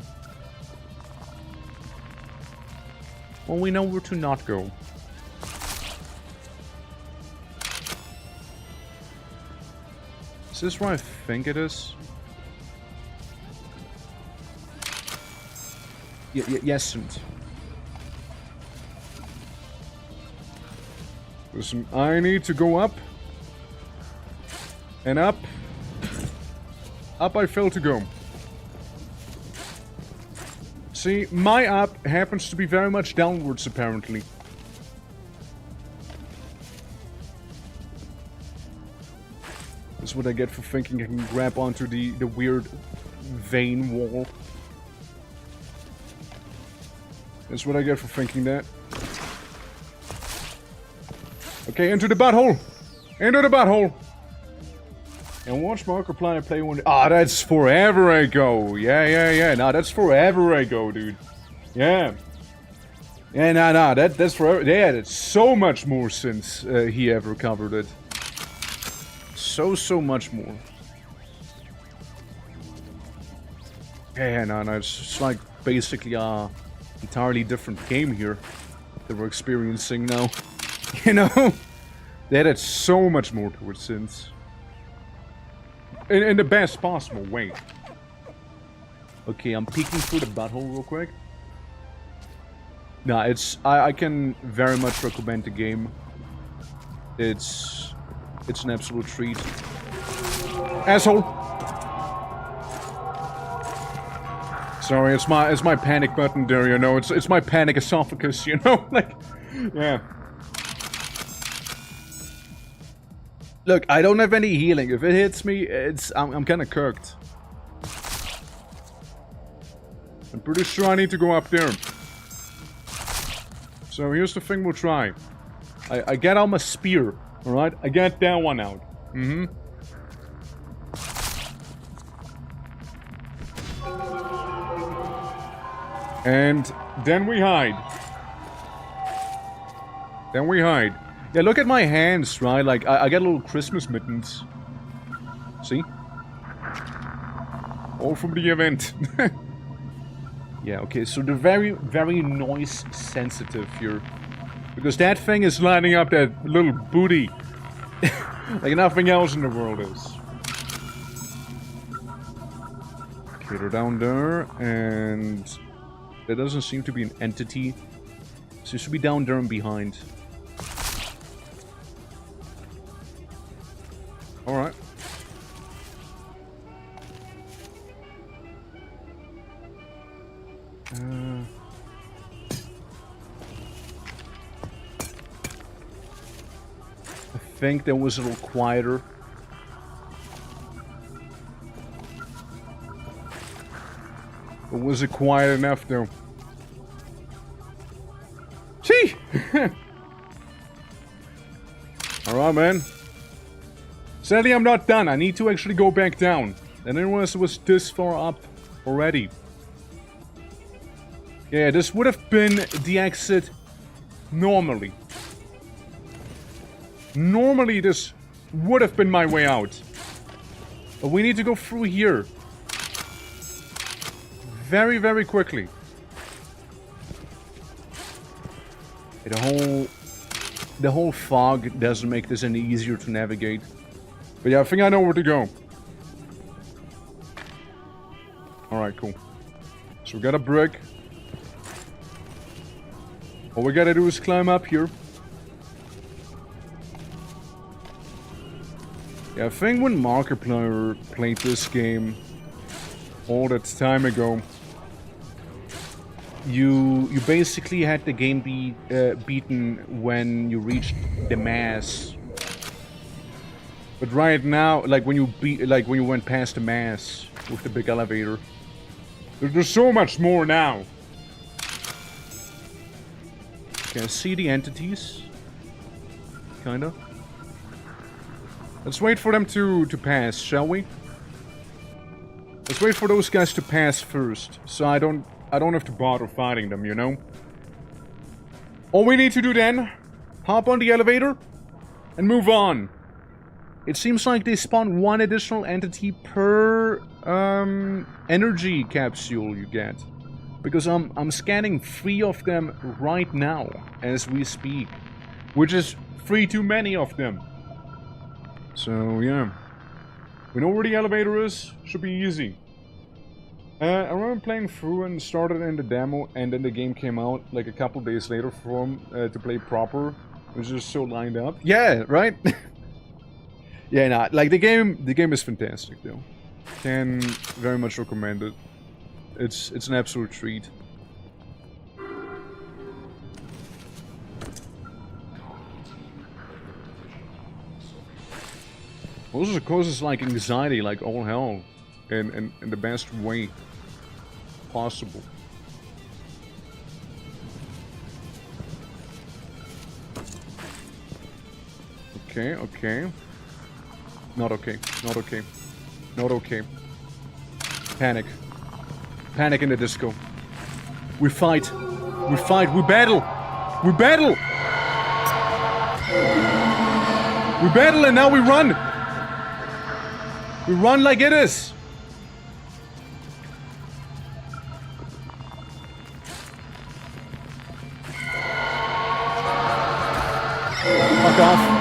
Well, we know where to not go. Is this where I think it is? Yes, and listen, I need to go up. And up. Up I fail to go. See, my up happens to be very much downwards, apparently. That's what I get for thinking I can grab onto the weird vein wall. That's what I get for thinking that. Okay, into the butthole! Into the butthole! And watch Markiplier play one. Ah, that's forever ago. Yeah. Nah, that's forever ago, dude. Yeah. Yeah, nah. That's forever. Yeah, that's so much more since he ever covered it. So much more. Yeah, no. It's just like basically a entirely different game here that we're experiencing now. You know, they added so much more to it since. In the best possible way. Okay, I'm peeking through the butthole real quick. Nah, it's... I can very much recommend the game. It's an absolute treat. Asshole! Sorry, it's my panic button there, you know. It's my panic esophagus, you know? Like, yeah. Look, I don't have any healing. If it hits me, I'm kind of cooked. I'm pretty sure I need to go up there. So here's the thing we'll try. I get out my spear, alright? I get that one out. And then we hide. Yeah, look at my hands, right? Like, I get little Christmas mittens. See? All from the event. Yeah, okay, so they're very, very noise sensitive here. Because that thing is lining up that little booty. Like nothing else in the world is. Okay, they're down there, and there doesn't seem to be an entity. So it should be down there and behind. Alright. think that was a little quieter. But was it quiet enough, though? Gee! Alright, man. Sadly, I'm not done. I need to actually go back down. And then it was this far up already. Yeah, this would have been the exit normally. Normally, this would have been my way out. But we need to go through here. Very, very quickly. The whole fog doesn't make this any easier to navigate. But yeah, I think I know where to go. Alright, cool. So we got a brick. All we gotta do is climb up here. Yeah, I think when Markiplier played this game all that time ago, you basically had the game be beaten when you reached the mass. But right now, like when you went past the mass with the big elevator, there's so much more now. Can I see the entities? Kinda. Let's wait for them to pass, shall we? Let's wait for those guys to pass first, so I don't have to bother fighting them, you know? All we need to do then, hop on the elevator and move on. It seems like they spawn one additional entity per energy capsule you get. Because I'm scanning 3 of them right now as we speak, which is 3 too many of them. So yeah, we know where the elevator is. Should be easy. I remember playing through and started in the demo, and then the game came out like a couple days later for him to play proper. It was just so lined up. Yeah, right. Yeah, nah, like the game is fantastic though. Can very much recommend it. It's an absolute treat. Also causes like anxiety, like all hell, in the best way possible. Okay, okay. Not okay, not okay. Not okay. Panic. Panic in the disco. We fight. We fight. We battle. We battle. We battle and now we run. We run like it is. Fuck off.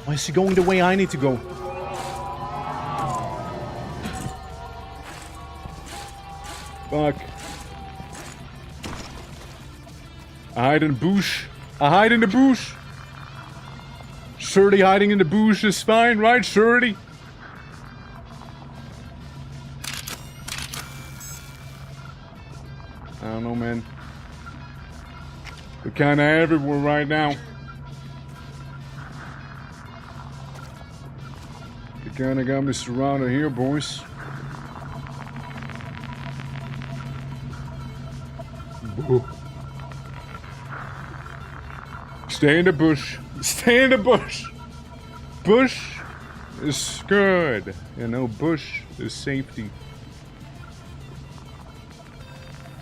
Why is he going the way I need to go? Fuck. I hide in the bush. I hide in the bush. Shirley hiding in the bush is fine, right, Shirley? I don't know, man. We're kinda everywhere right now. You kinda got me surrounded here, boys. Boo. Stay in the bush. Stay in the bush. Bush is good. You know, bush is safety.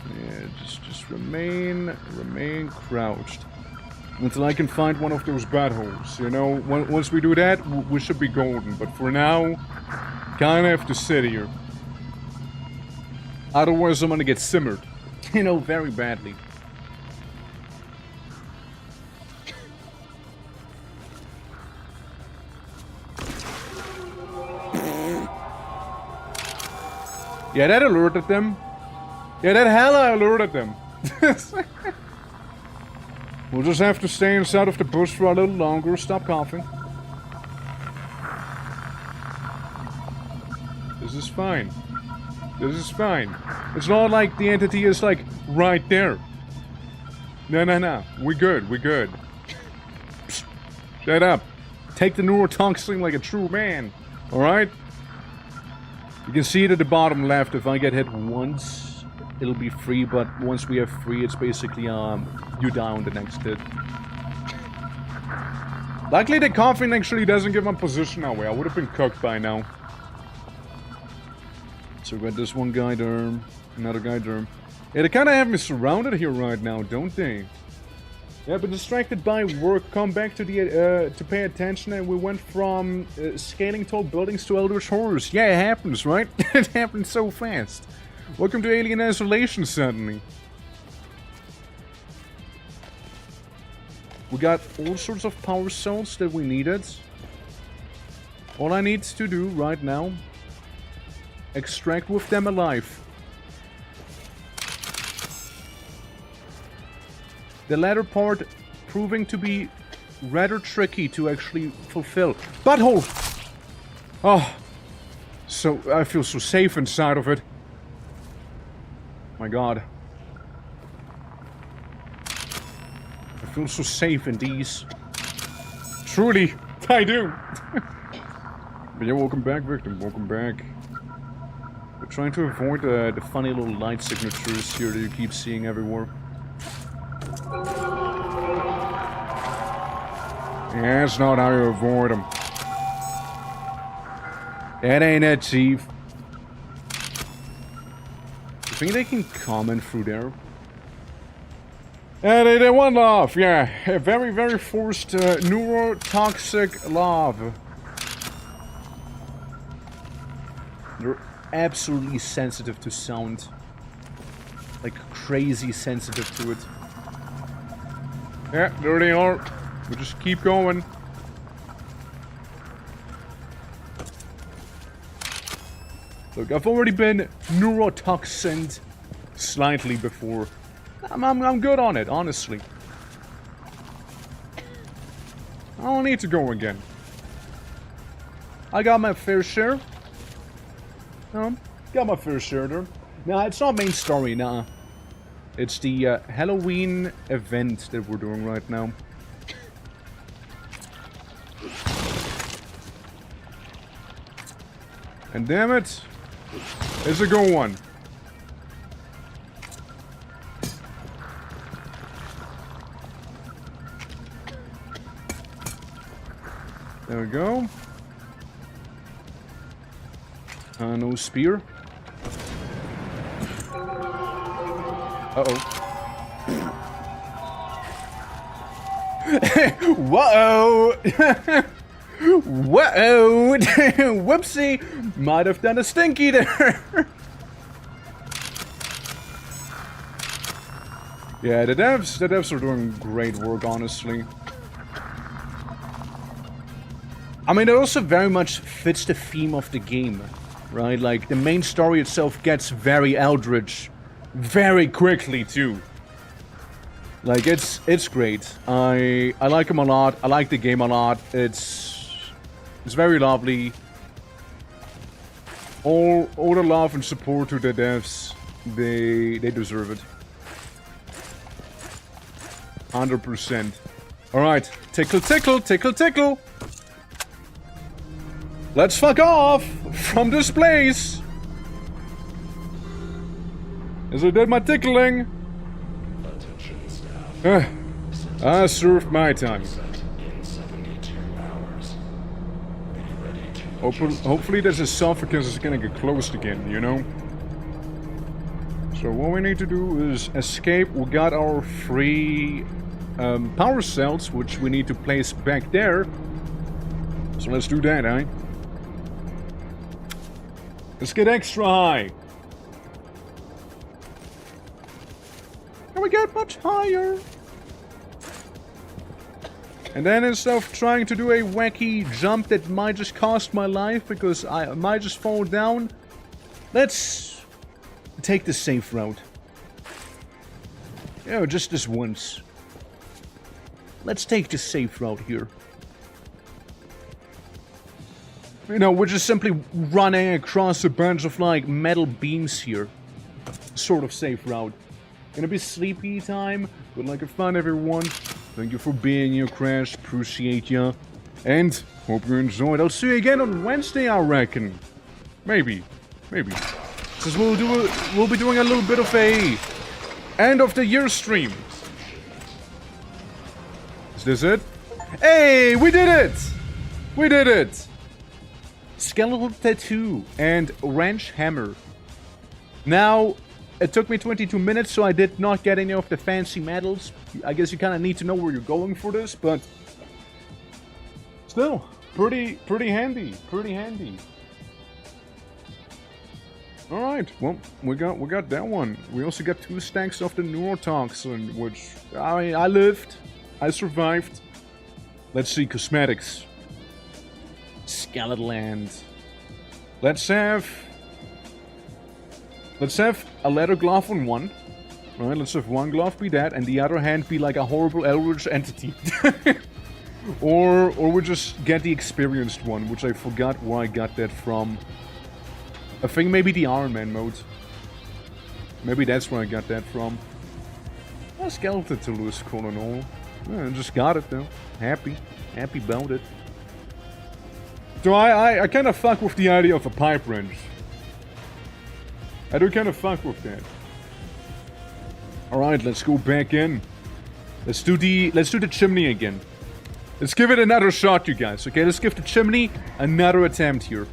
Yeah, just remain crouched until I can find one of those bat holes. You know, once we do that, we should be golden. But for now, kinda have to sit here. Otherwise, I'm gonna get simmered. You know, very badly. Yeah, that alerted them. Yeah, that hella alerted them. We'll just have to stay inside of the bush for a little longer. Stop coughing. This is fine. This is fine. It's not like the entity is like right there. No. We're good. Psst. Shut up. Take the neurotoxin like a true man. Alright? You can see it at the bottom left. If I get hit once, it'll be free. But once we have free, it's basically, you die on the next hit. Luckily, the coffin actually doesn't give my position away. I would have been cooked by now. So we got this one guy there. Another guy there. Yeah, they kind of have me surrounded here right now, don't they? Yeah, but distracted by work, come back to the to pay attention, and we went from scaling tall buildings to Eldritch Horrors. Yeah, it happens, right? It happens so fast. Welcome to Alien Isolation, suddenly. We got all sorts of power cells that we needed. All I need to do right now, extract with them alive. The latter part proving to be rather tricky to actually fulfill. Butthole! Oh, so I feel so safe inside of it. My god. I feel so safe in these. Truly, I do. But yeah, welcome back, victim. Welcome back. We're trying to avoid the funny little light signatures here that you keep seeing everywhere. Yeah, that's not how you avoid them. That ain't it, Chief. You think they can comment through there? Yeah, they went off, yeah. A very, very forced neurotoxic love. They're absolutely sensitive to sound. Like crazy sensitive to it. Yeah, there they are. We'll just keep going. Look, I've already been neurotoxined slightly before. I'm good on it, honestly. I don't need to go again. I got my fair share. Got my fair share there. Nah, it's not main story, nah. It's the Halloween event that we're doing right now. And damn it, it's a good one. There we go. No spear. Uh-oh. Whoa! Whoa! Whoopsie! Might have done a stinky there. Yeah, the devs are doing great work, honestly. I mean, it also very much fits the theme of the game, right? Like, the main story itself gets very eldritch very quickly, too. Like, it's great. I like them a lot. I like the game a lot. It's very lovely. All the love and support to the devs. They deserve it. 100%. Alright, tickle, tickle, tickle, tickle. Let's fuck off from this place. As I did my tickling. Attention staff. I served my time. In 72 hours. Be ready to Hopefully this esophagus is gonna get closed again, you know? So what we need to do is escape. We got our free power cells, which we need to place back there. So let's do that, eh? Let's get extra high. Can we get much higher? And then instead of trying to do a wacky jump that might just cost my life because I might just fall down, let's take the safe route. You know, just this once. Let's take the safe route here. You know, we're just simply running across a bunch of, like, metal beams here. Sort of safe route. Gonna be sleepy time. Good luck and fun, everyone. Thank you for being here, Crash. Appreciate ya. And hope you enjoyed. I'll see you again on Wednesday, I reckon. Maybe. Because we'll be doing a little bit of a end of the year stream. Is this it? Hey, we did it! We did it! Skeletal tattoo and wrench hammer. Now, it took me 22 minutes, so I did not get any of the fancy medals. I guess you kind of need to know where you're going for this, but still, pretty handy. All right, well, we got that one. We also got 2 stacks of the neurotoxin, which I lived, I survived. Let's see, cosmetics. Skeletal land. Let's have a leather glove on one. Alright, let's have one glove be that, and the other hand be like a horrible eldritch entity. or we just get the experienced one, which I forgot where I got that from. I think maybe the Iron Man mode. Maybe that's where I got that from. Well, skeleton tool is cool and all. Yeah, I just got it though. Happy about it. So I kind of fuck with the idea of a pipe wrench. I do kind of fuck with that. Alright, let's go back in. Let's do the chimney again. Let's give it another shot, you guys. Okay, let's give the chimney another attempt here.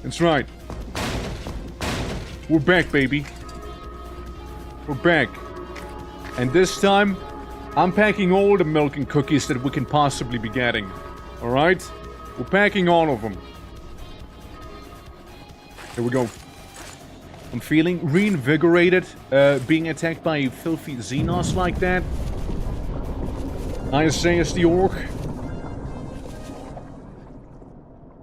That's right. We're back, baby. We're back. And this time, I'm packing all the milk and cookies that we can possibly be getting. Alright? We're packing all of them. Here we go. I'm feeling reinvigorated, being attacked by filthy Xenos like that. I say as the orc.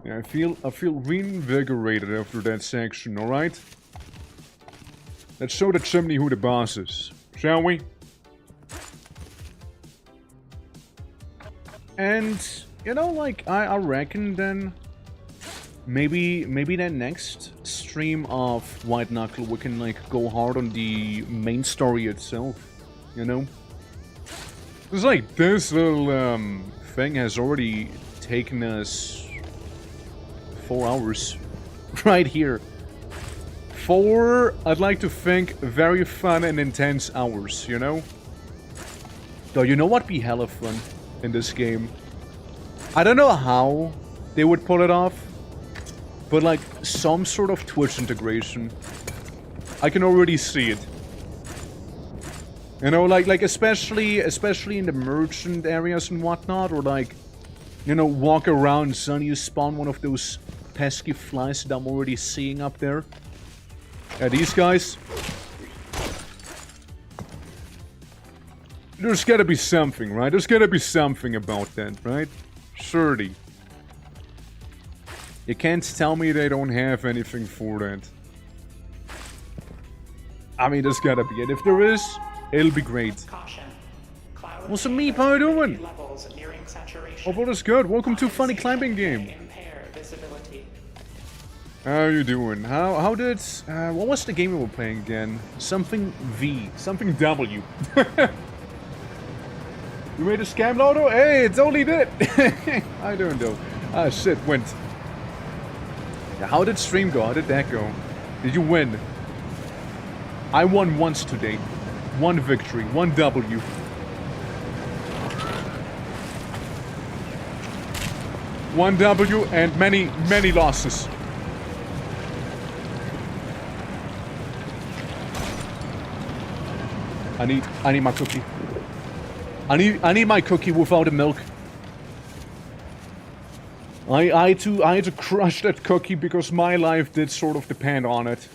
Yeah, I feel reinvigorated after that section, alright? Let's show the chimney who the boss is, shall we? And, you know, like, I reckon then maybe that next stream of White Knuckle we can, like, go hard on the main story itself, you know? It's like, this little, thing has already taken us 4 hours. Right here. 4, I'd like to think, very fun and intense hours, you know? Though, you know what be hella fun in this game? I don't know how they would pull it off, but like some sort of Twitch integration. I can already see it. You know, like especially in the merchant areas and whatnot, or like, you know, walk around, son, you spawn one of those pesky flies that I'm already seeing up there. Yeah, these guys. There's gotta be something, right? There's gotta be something about that, right? Surely. You can't tell me they don't have anything for that. I mean, there's gotta be it. If there is, it'll be great. Caution. Cloud What's up, Meep? How you doing? levels nearing saturation. Hope all is good. Welcome to Funny Climbing Game. Impair visibility. How you doing? How did... what was the game we were playing again? Something V. Something W. You made a scam loader? Hey, it's only that. I don't know. Ah, shit, went. Yeah, how did stream go? How did that go? Did you win? I won once today. 1 victory, 1 W. One W and many losses. I need my cookie. I need my cookie without the milk. I had to crush that cookie because my life did sort of depend on it.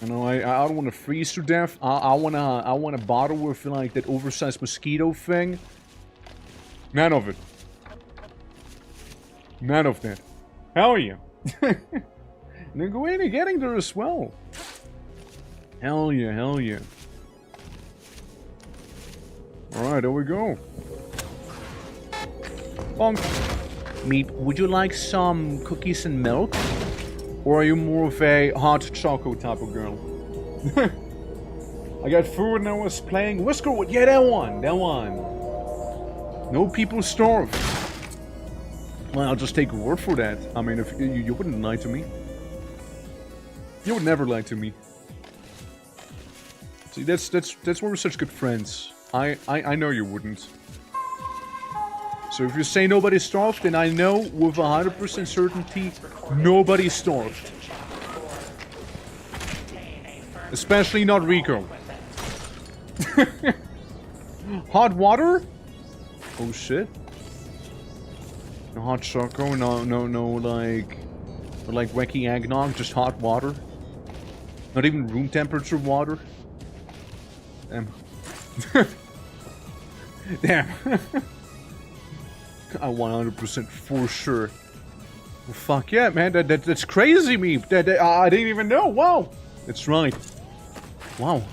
You know, I don't want to freeze to death. I wanna bottle with like that oversized mosquito thing. None of it. None of that. Hell yeah. And then go in and getting there as well. Hell yeah, hell yeah. Alright, there we go. Bonk. Meep, would you like some cookies and milk? Or are you more of a hot chocolate type of girl? I got food and I was playing Whisker. Yeah, that one. No people starve. Well, I'll just take your word for that. I mean, if you wouldn't lie to me. You would never lie to me. See, that's why we're such good friends. I know you wouldn't. So if you say nobody's starved, then I know with 100% certainty nobody's starved. Especially not Rico. Hot water? Oh shit. No hot choco, no like wacky eggnog, just hot water. Not even room temperature water. Damn. Damn. I 100% for sure. Well, fuck yeah, man. That's crazy, me. I didn't even know. Wow. That's right. Wow.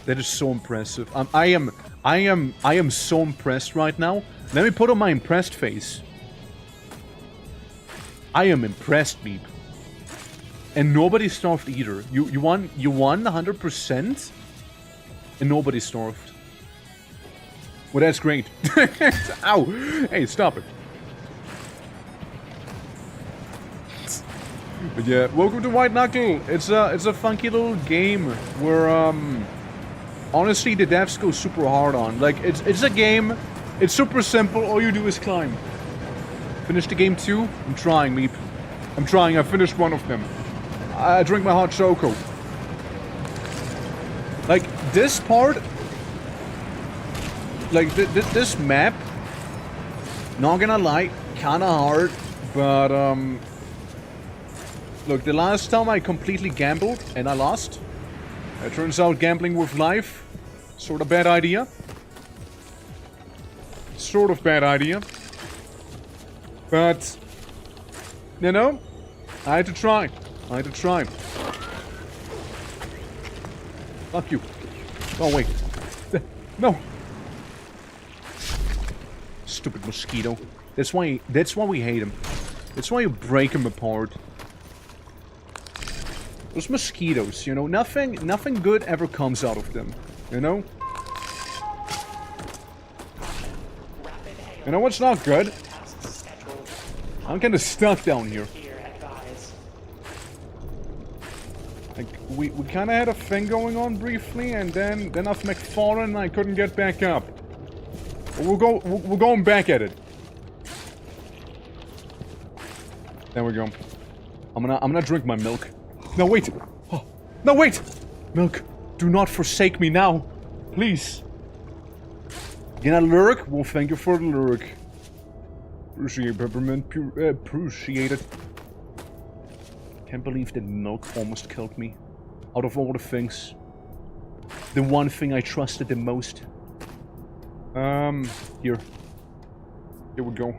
That is so impressive. I am so impressed right now. Let me put on my impressed face. I am impressed, Meep. And nobody starved either. You won 100%, and nobody starved. Well, that's great. Ow! Hey, stop it. But yeah, welcome to White Knuckle. It's a funky little game where honestly the devs go super hard on. Like it's a game. It's super simple. All you do is climb. Finished the game 2. I'm trying, Meep. I'm trying. I finished one of them. I drink my hot choco. Like this part. Like this map. Not gonna lie, kinda hard, but look, the last time I completely gambled and I lost. It turns out gambling with life, sort of bad idea. Sort of bad idea. But, you know, I had to try. Fuck you. Oh, wait. No. Stupid mosquito. That's why we hate him. That's why you break him apart. Those mosquitoes, you know, nothing good ever comes out of them, you know? You know what's not good? I'm kinda stuck down here. Like, we kinda had a thing going on briefly, and then I've McFallen and I couldn't get back up. We're going back at it. There we go. I'm gonna drink my milk. No, wait! Oh, no, wait! Milk, do not forsake me now. Please. Gonna lurk? Well, thank you for the lurk. Appreciate peppermint. Appreciate it. Can't believe that milk almost killed me. Out of all the things. The one thing I trusted the most. Here. Here we go.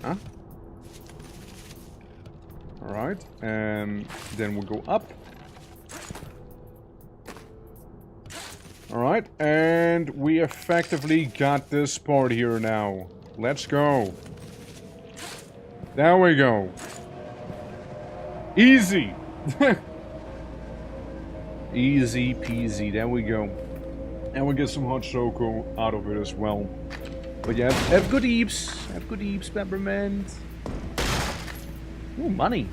Huh? Alright, and then we'll go up. Alright, and we effectively got this part here now. Let's go. There we go. Easy! Easy peasy, there we go. And we get some hot choco out of it as well. But yeah, have good eeps. Have good eeps, peppermint. Ooh, money.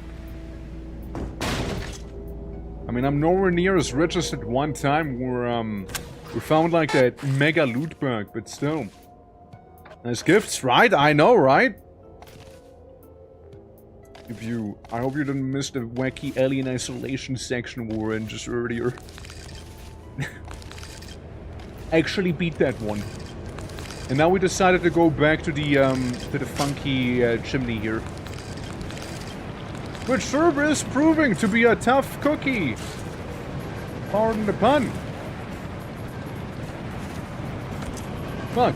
I mean, I'm nowhere near as rich as at one time where, we found like that mega loot bug, but still. Nice gifts, right? I know, right? I hope you didn't miss the wacky alien isolation section we were in just earlier. Actually beat that one. And now we decided to go back to the funky chimney here. Which sure is proving to be a tough cookie. Pardon the pun. Fuck.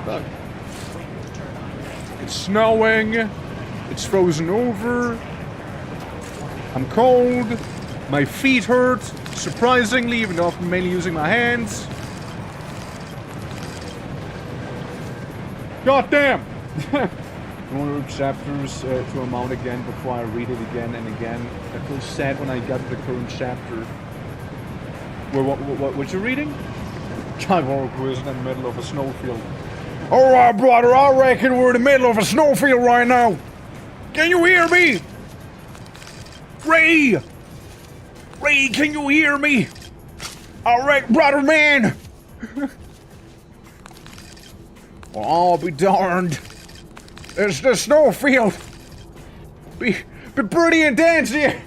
Fuck. It's snowing. It's frozen over. I'm cold. My feet hurt. Surprisingly, even though I'm mainly using my hands. God damn! One of the chapters to amount again before I read it again and again. I feel sad when I got to the current chapter. What you reading? Chivalry is in the middle of a snowfield. Alright, brother, I reckon we're in the middle of a snowfield right now. Can you hear me? Ray! Ray, can you hear me? Alright, brother man! Well, I'll be darned. It's the snowfield. Be pretty intense here.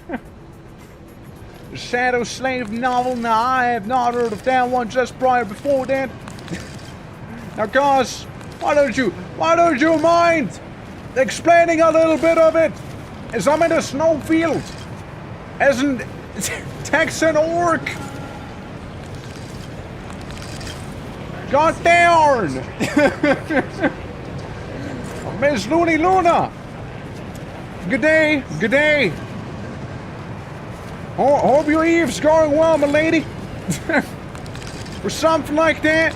The Shadow Slave novel? Nah, I have not heard of that one just prior before that. Now, guys, why don't you mind explaining a little bit of it? As I'm in a snowfield, as in Texan orc. God darn! Miss Looney Luna! Good day, good day. Hope your eve's going well, my lady. Or something like that.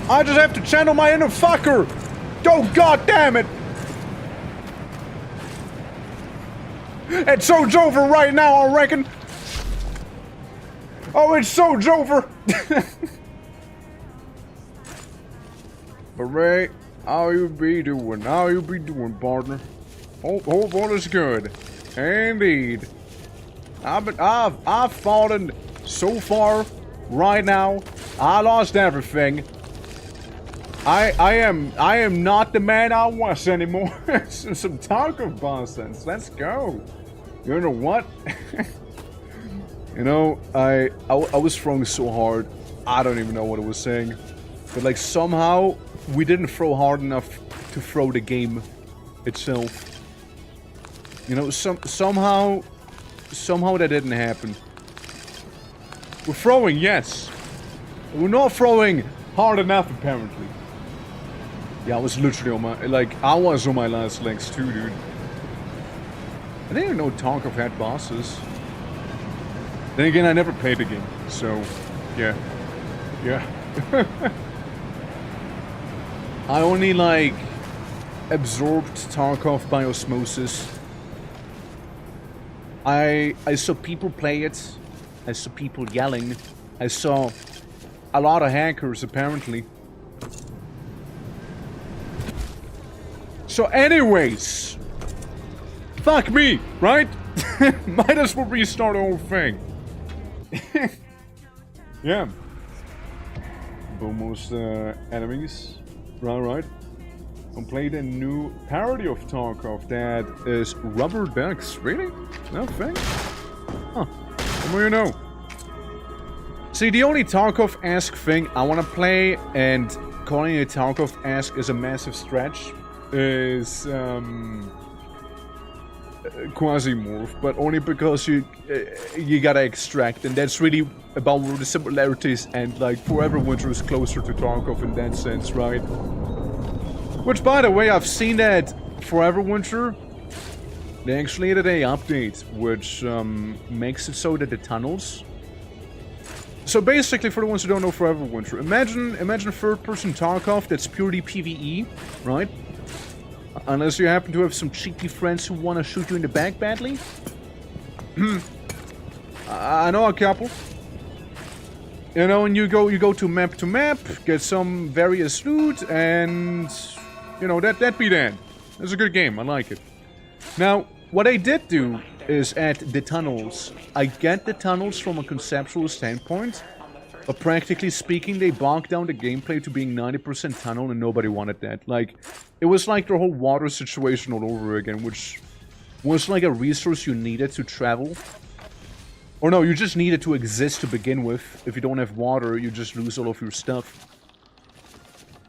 I just have to channel my inner fucker. Oh, god damn it. It's so over right now, I reckon. Oh, it's so over. But Ray, how you be doing? How you be doing, partner? Hope all is good. Indeed. I've fallen so far right now. I lost everything. I am not the man I was anymore. Some talk of nonsense. Let's go. You know what? You know, I was throwing so hard. I don't even know what I was saying. But like somehow we didn't throw hard enough to throw the game itself. You know, somehow that didn't happen. We're throwing, yes. We're not throwing hard enough, apparently. Yeah, I was literally on my, I was on my last legs too, dude. I didn't even know Tarkov had bosses. Then again, I never played the game, so, yeah. Yeah. I only, absorbed Tarkov by osmosis. I saw people play it. I saw people yelling. I saw a lot of hackers, apparently. So anyways, fuck me, right? Might as well restart the whole thing. Yeah. Almost enemies. Right. Complete a new parody of Tarkov that is rubber ducks. Really? No thing? Huh. The more you know. See, the only Tarkov-esque thing I want to play, and calling it Tarkov-esque is a massive stretch, is Quasimorph, but only because you gotta extract, and that's really about where the similarities end. Forever Winter is closer to Tarkov in that sense, right? Which, by the way, I've seen that Forever Winter, they actually added an update, which makes it so that the tunnels... So basically, for the ones who don't know Forever Winter, imagine third-person Tarkov that's purely PvE, right? Unless you happen to have some cheeky friends who want to shoot you in the back badly. I know a couple. You know, and you go to map, get some various loot, and... You know, that be that. It's a good game, I like it. Now, what I did do is add the tunnels. I get the tunnels from a conceptual standpoint, but practically speaking, they bogged down the gameplay to being 90% tunnel, and nobody wanted that. It was like the whole water situation all over again, which was like a resource you needed to travel. Or no, you just needed to exist to begin with. If you don't have water, you just lose all of your stuff.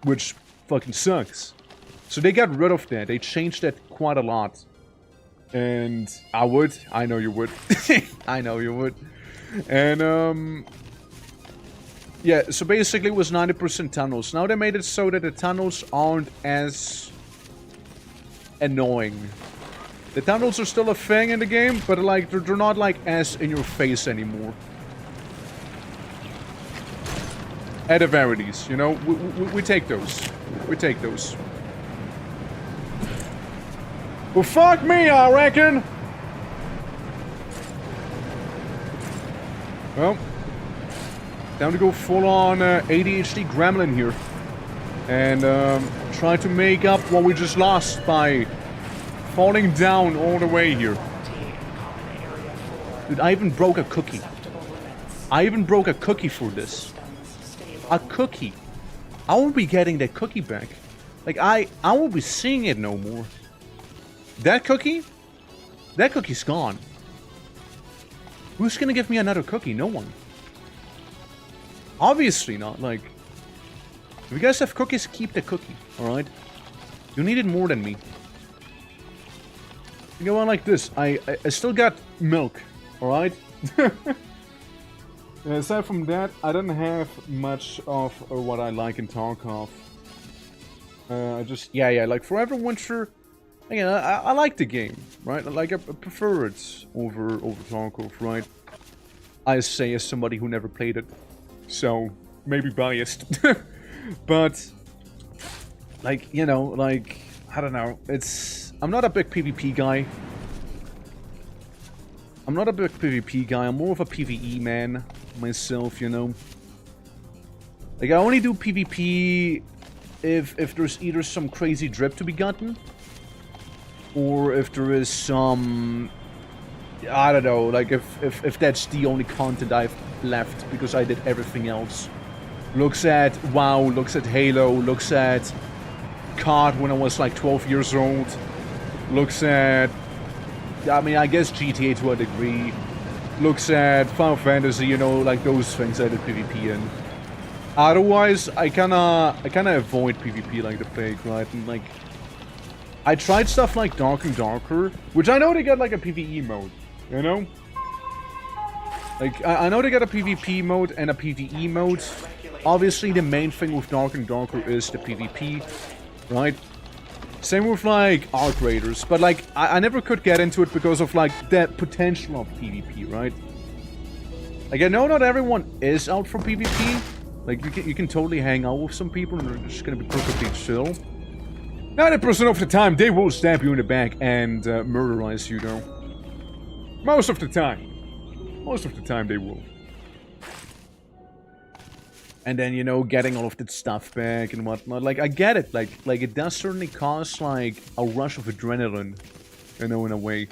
Which fucking sucks. So they got rid of that. They changed that quite a lot. And I know you would. I know you would. And, yeah, so basically it was 90% tunnels. Now they made it so that the tunnels aren't as annoying. The tunnels are still a thing in the game, but they're not as in your face anymore. At the very least, you know, we take those. We take those. Well, fuck me, I reckon. Well, time to go full-on ADHD gremlin here. And try to make up what we just lost by falling down all the way here. Dude, I even broke a cookie. I even broke a cookie for this. A cookie. I won't be getting that cookie back. Like, I won't be seeing it no more. That cookie? That cookie's gone. Who's gonna give me another cookie? No one. Obviously not. Like, if you guys have cookies, keep the cookie, alright? You need it more than me. You go on like this. I still got milk, alright? Aside from that, I don't have much of what I like in Tarkov. Yeah, like Forever Winter, again, I like the game, right? Like, I prefer it over Tarkov, right? I say as somebody who never played it, so maybe biased. But, like, you know, like, I don't know, I'm not a big PvP guy. I'm not a big PvP guy, I'm more of a PvE man myself, you know. Like, I only do PvP if there's either some crazy drip to be gotten, or if there is some, I don't know, like if that's the only content I've left because I did everything else. Looks at WoW, looks at Halo, looks at COD when I was like 12 years old, looks at, I mean, I guess GTA to a degree, looks at Final Fantasy, you know, like those things I did PvP in. Otherwise, I kinda avoid PvP like the plague, right? And like, I tried stuff like Dark and Darker, which I know they got like a PvE mode, you know? Like, I know they got a PvP mode and a PvE mode. Obviously, the main thing with Dark and Darker is the PvP, right? Same with like Arc Raiders, but like, I never could get into it because of like the potential of PvP, right? Like, I know not everyone is out for PvP. Like, you can totally hang out with some people and they're just gonna be perfectly chill. 90% of the time, they will stab you in the back and murderize you, though. Most of the time. Most of the time, they will. And then, you know, getting all of that stuff back and whatnot. Like, I get it. Like it does certainly cause, like, a rush of adrenaline. You know, in a way.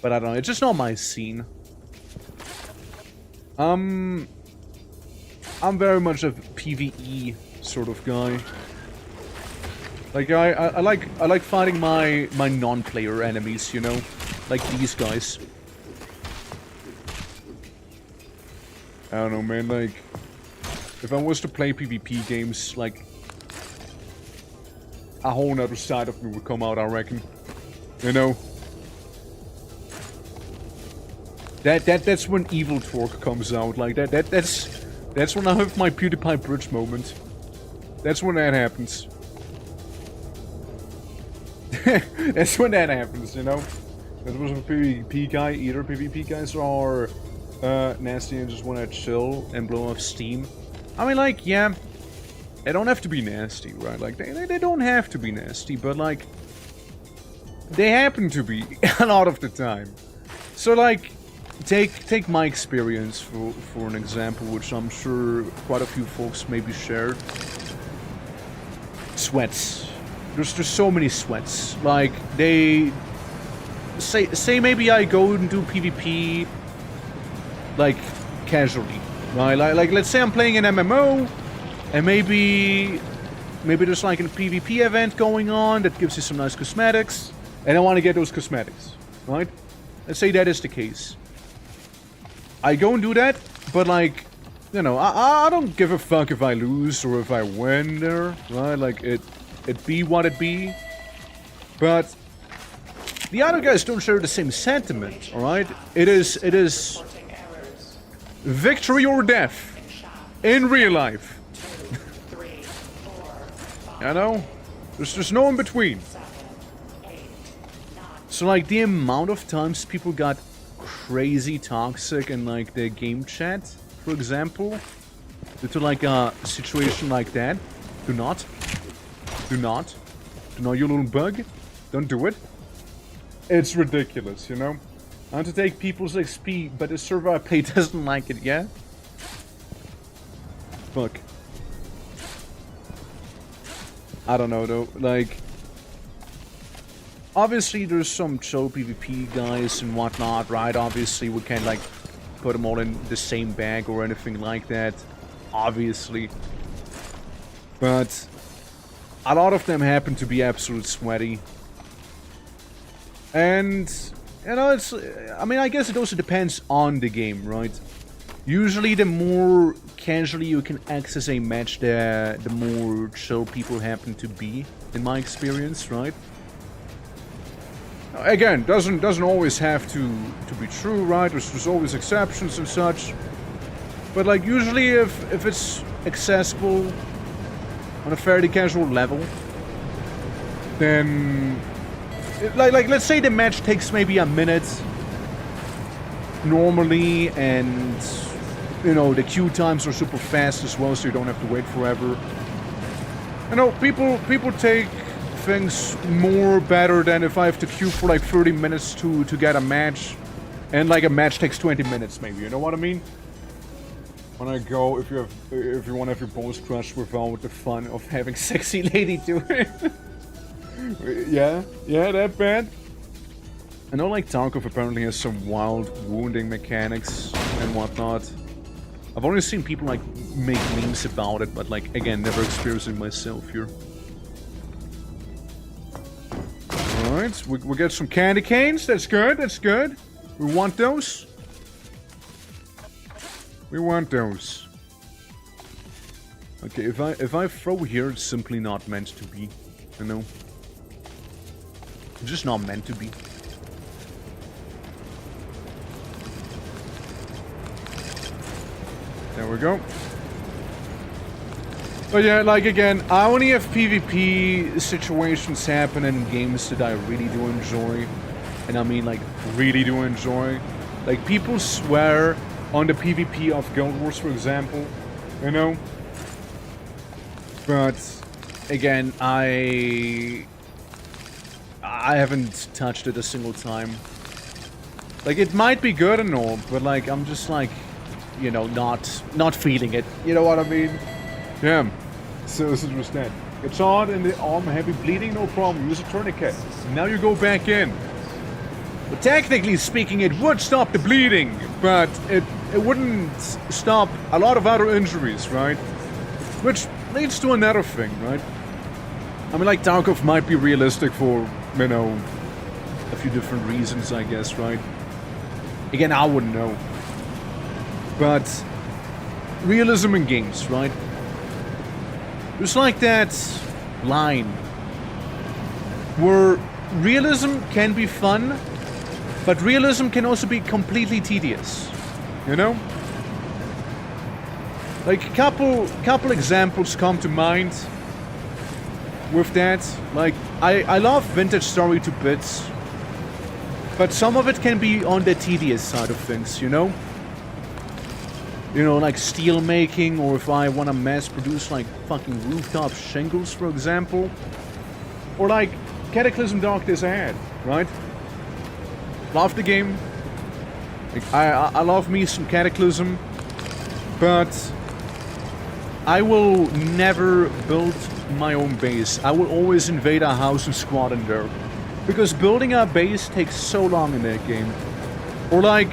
But I don't know. It's just not my scene. I'm very much a PvE sort of guy. Like, I like fighting my non-player enemies, you know? Like these guys. I don't know, man, like, if I was to play PvP games, like, a whole nother side of me would come out, I reckon. You know? That's when Evil Torque comes out, like, that's when I have my PewDiePie bridge moment. That's when that happens. That's when that happens, you know? That was a PvP guy. Either PvP guys are nasty and just want to chill and blow off steam. I mean, like, yeah, they don't have to be nasty, right? Like, they don't have to be nasty, but, like, they happen to be a lot of the time. So, like, take my experience for an example, which I'm sure quite a few folks maybe shared. Sweats. There's so many sweats. Like, they say maybe I go and do PvP like casually. Right? Like let's say I'm playing an MMO and maybe there's like a PvP event going on that gives you some nice cosmetics and I want to get those cosmetics, right? Let's say that is the case. I go and do that, but like, you know, I don't give a fuck if I lose or if I win there, right? Like, it be what it be. But the other guys don't share the same sentiment, alright? It is victory or death in real life. You know? There's just no in between. So like the amount of times people got crazy toxic in like their game chat, for example, due to like a situation like that. Do not, you little bug. Don't do it. It's ridiculous, you know? I want to take people's XP, but the server I play doesn't like it, yeah? Fuck. I don't know though, like... Obviously there's some chill PvP guys and whatnot, right? Obviously we can't like put them all in the same bag or anything like that. Obviously. But a lot of them happen to be absolute sweaty. And, you know, it's... I mean, I guess it also depends on the game, right? Usually the more casually you can access a match, the more chill people happen to be, in my experience, right? Again, doesn't always have to be true, right? There's always exceptions and such. But like usually if it's accessible on a fairly casual level, then like let's say the match takes maybe a minute normally, and you know the queue times are super fast as well, so you don't have to wait forever. You know, people take things more better than if I have to queue for like 30 minutes to get a match, and like a match takes 20 minutes maybe, you know what I mean? When I go, if you want to have your balls crushed without the fun of having sexy lady do it. yeah, that bad. I know like Tarkov apparently has some wild wounding mechanics and whatnot. I've only seen people like make memes about it, but like again, never experienced it myself here. Alright, we get some candy canes. That's good, that's good. We want those. We want those. Okay, if I throw here, it's simply not meant to be. You know? It's just not meant to be. There we go. But yeah, like again, I only have PvP situations happen in games that I really do enjoy. And I mean like, really do enjoy. Like, people swear on the PvP of Guild Wars, for example. You know? But, again, I haven't touched it a single time. Like, it might be good and all, but like, I'm just like, you know, not feeling it. You know what I mean? Yeah. So this was that. It's hard in the arm, heavy bleeding, no problem. Use a tourniquet. Now you go back in. But technically speaking, it would stop the bleeding, but it wouldn't stop a lot of other injuries, right? Which leads to another thing, right? I mean, like, Tarkov might be realistic for, you know, a few different reasons, I guess, right? Again, I wouldn't know. But realism in games, right? There's like that line where realism can be fun, but realism can also be completely tedious. You know? Like, a couple examples come to mind with that. Like, I love vintage story to bits, but some of it can be on the tedious side of things, you know? You know, like steel making, or if I want to mass produce like fucking rooftop shingles, for example. Or like Cataclysm Dark Days Ahead, right? Love the game. Like, I love me some Cataclysm, but I will never build my own base. I will always invade a house and squat in there. Because building a base takes so long in that game. Or like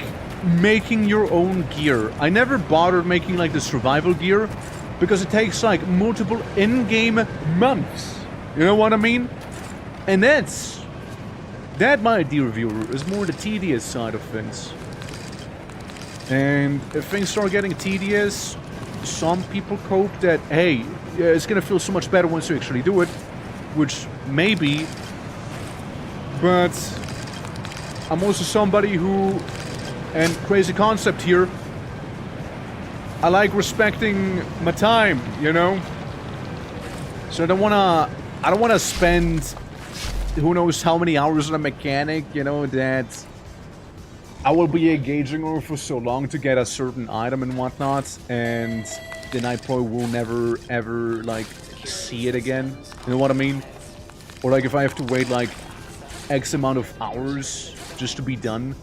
making your own gear. I never bothered making like the survival gear because it takes like multiple in-game months. You know what I mean? And that, my dear viewer, is more the tedious side of things. And if things start getting tedious, some people cope that, hey, it's gonna feel so much better once you actually do it, which maybe, but I'm also somebody who, and crazy concept here, I like respecting my time, you know? So I don't wanna spend who knows how many hours on a mechanic, you know, that I will be engaging over for so long to get a certain item and whatnot, and then I probably will never ever like see it again. You know what I mean? Or like if I have to wait like X amount of hours just to be done.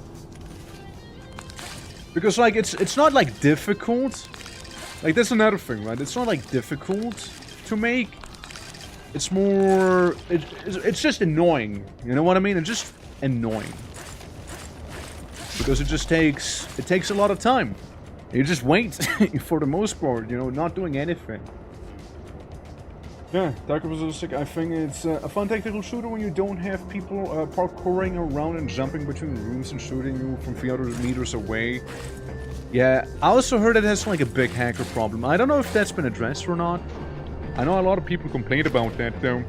Because, like, it's not, like, difficult. Like, that's another thing, right? It's not, like, difficult to make. It's more... It's just annoying. You know what I mean? It's just annoying. Because it just takes... It takes a lot of time. You just wait, for the most part, you know, not doing anything. Yeah, Dark Sick. I think it's a fun tactical shooter when you don't have people parkouring around and jumping between rooms and shooting you from 300 meters away. Yeah, I also heard it has like a big hacker problem. I don't know if that's been addressed or not. I know a lot of people complained about that though.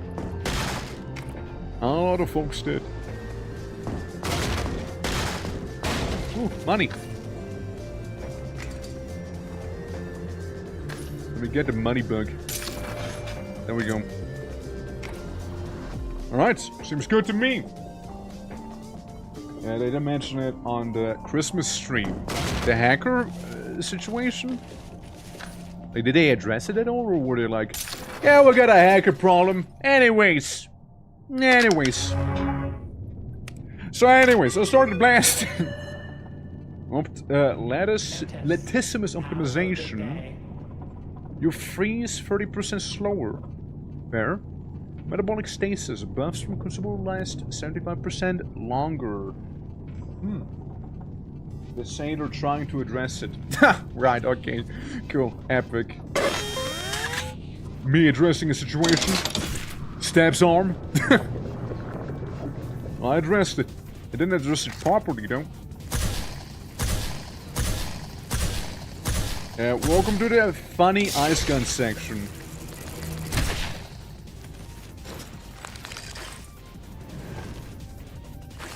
A lot of folks did. Ooh, money. Let me get the money bug. There we go. Alright, seems good to me. Yeah, they didn't mention it on the Christmas stream. The hacker situation? Like, did they address it at all? Or were they like, yeah, we got a hacker problem. Anyways. So anyways, I started blasting. Latissimus optimization. You freeze 30% slower. Fair. Metabolic stasis. Buffs from consumable last 75% longer. They say they're trying to address it. Right, okay. Cool. Epic. Me addressing a situation. Stabs arm. I addressed it. I didn't address it properly, though. Welcome to the funny ice gun section.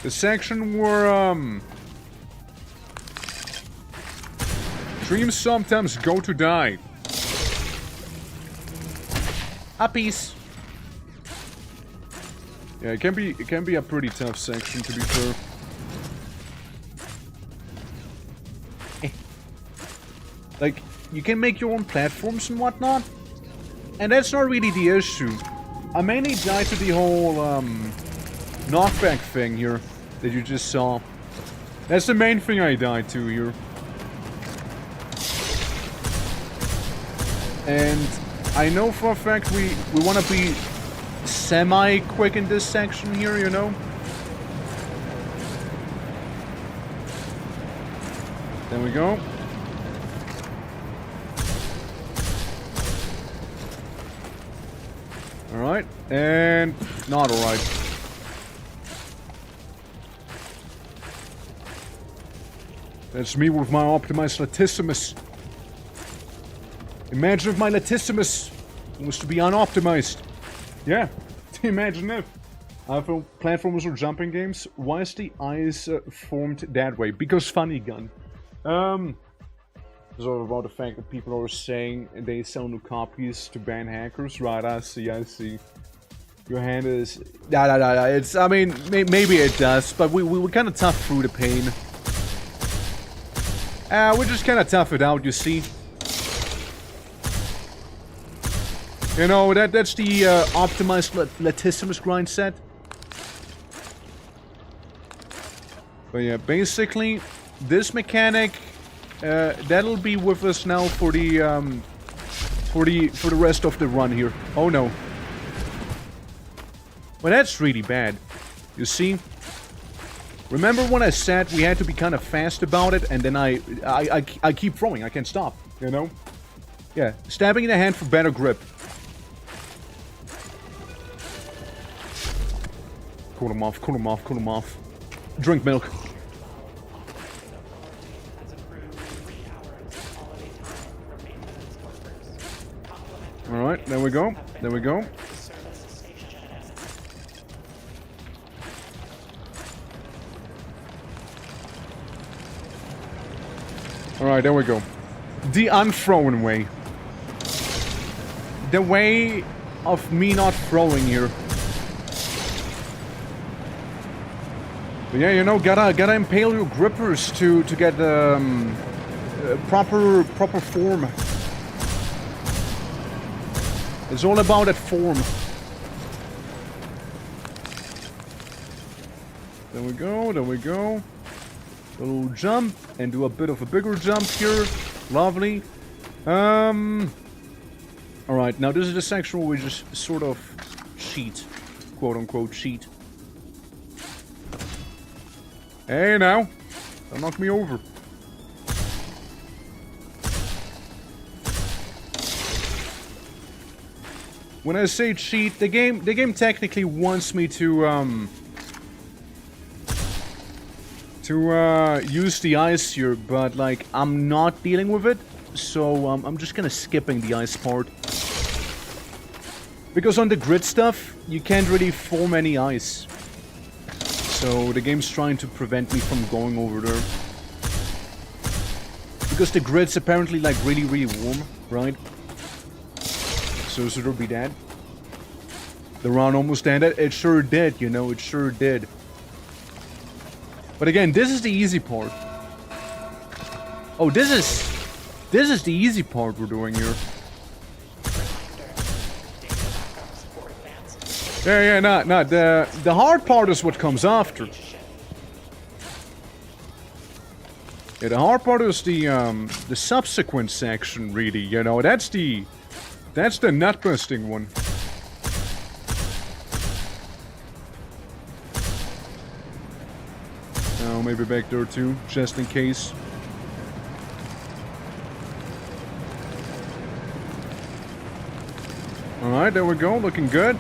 The section where, dreams sometimes go to die. Uppies. Yeah, it can be a pretty tough section, to be fair. Like, you can make your own platforms and whatnot, and that's not really the issue. I mainly died to the whole, knockback thing here that you just saw. That's the main thing I died to here. And I know for a fact we want to be semi-quick in this section here, you know? There we go. Alright, and not alright. That's me with my optimized latissimus. Imagine if my latissimus was to be unoptimized. Yeah, imagine if. For platformers or jumping games, why is the eyes formed that way? Because funny gun. It's all about the fact that people are saying they sell new copies to ban hackers. Right, I see. Your hand is... It's, I mean, maybe it does, but we kind of tough through the pain. We just kind of tough it out, you see. You know, that's the optimized latissimus grind set. But yeah, basically, this mechanic... that'll be with us now for the rest of the run here. Oh no. Well, that's really bad. You see? Remember when I said we had to be kind of fast about it, and then I keep throwing. I can't stop. You know? Yeah, stabbing in the hand for better grip. Cool him off. Drink milk. Alright, there we go. Alright, there we go. The unthrown way. The way of me not throwing here. But yeah, you know, gotta impale your grippers to get proper form. It's all about that form. There we go, there we go. A little jump, and do a bit of a bigger jump here. Lovely. Alright, now this is the section where we just sort of cheat. Quote-unquote cheat. Hey now! Don't knock me over. When I say cheat, the game technically wants me to use the ice here, but like I'm not dealing with it, so I'm just kind of skipping the ice part. Because on the grid stuff, you can't really form any ice. So the game's trying to prevent me from going over there. Because the grid's apparently like really, really warm, right? So it'll be that. The round almost ended. It sure did, you know, it sure did. But again, this is the easy part. Oh, this is the easy part we're doing here. Yeah, not the hard part is what comes after. Yeah, the hard part is the subsequent section, really. You know, that's the nut busting one. Oh, maybe back there too, just in case. Alright, there we go, looking good.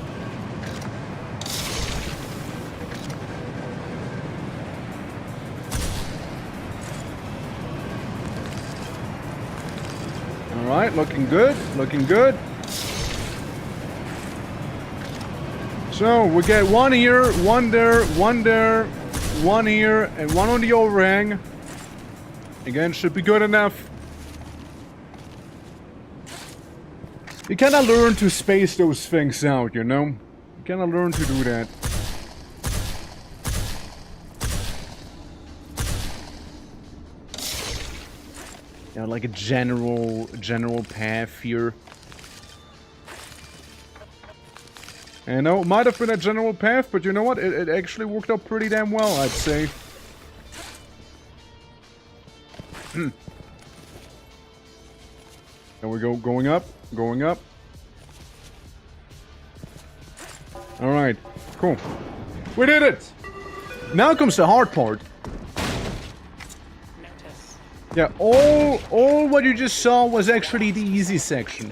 Alright, looking good, looking good. So, we get one here, one there, one there, one here, and one on the overhang. Again, should be good enough. You kinda learn to space those things out, you know? You kinda learn to do that. Yeah, like a general path here. And I know it might have been a general path, but you know what? It actually worked out pretty damn well, I'd say. There we go, going up, going up. Alright, cool. We did it! Now comes the hard part. Notice. Yeah, all what you just saw was actually the easy section.